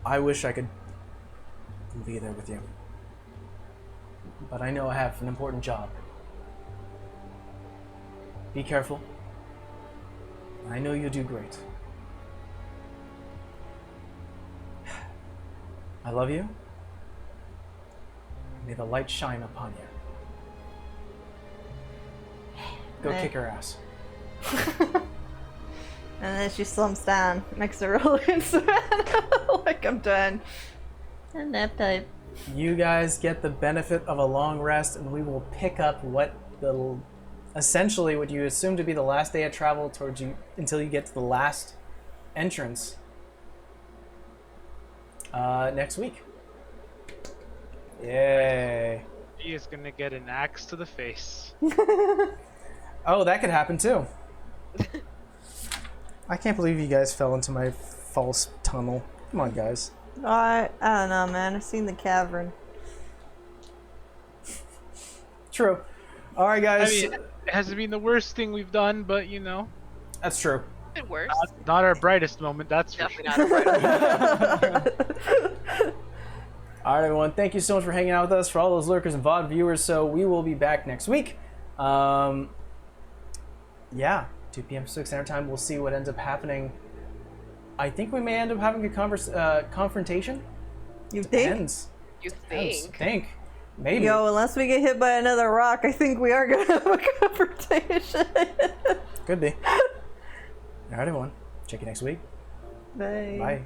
I wish I could be there with you. But I know I have an important job. Be careful. I know you'll do great. I love you. May the light shine upon you. Go kick her ass. And then she slumps down next to Roland and Savannah. Like, I'm done. And nap type. You guys get the benefit of a long rest, and we will pick up essentially what you assume to be the last day of travel towards you until you get to the last entrance next week. Yay. He is gonna get an axe to the face. Oh, that could happen too. I can't believe you guys fell into my false tunnel. Come on, guys. I don't know, man. I've seen the cavern. True. All right, I guys. mean, it hasn't been the worst thing we've done, but you know, That's true. Bit worse. not our brightest moment. That's for sure. Definitely not a bright. All right, everyone. Thank you so much for hanging out with us, for all those lurkers and VOD viewers. So we will be back next week. Yeah, 2 p.m. Pacific Standard Time. We'll see what ends up happening. I think we may end up having a confrontation. You think? Depends. You Depends. think? Maybe. Yo, unless we get hit by another rock, I think we are gonna have a confrontation. Could be. All right, everyone. Check you next week. Bye. Bye.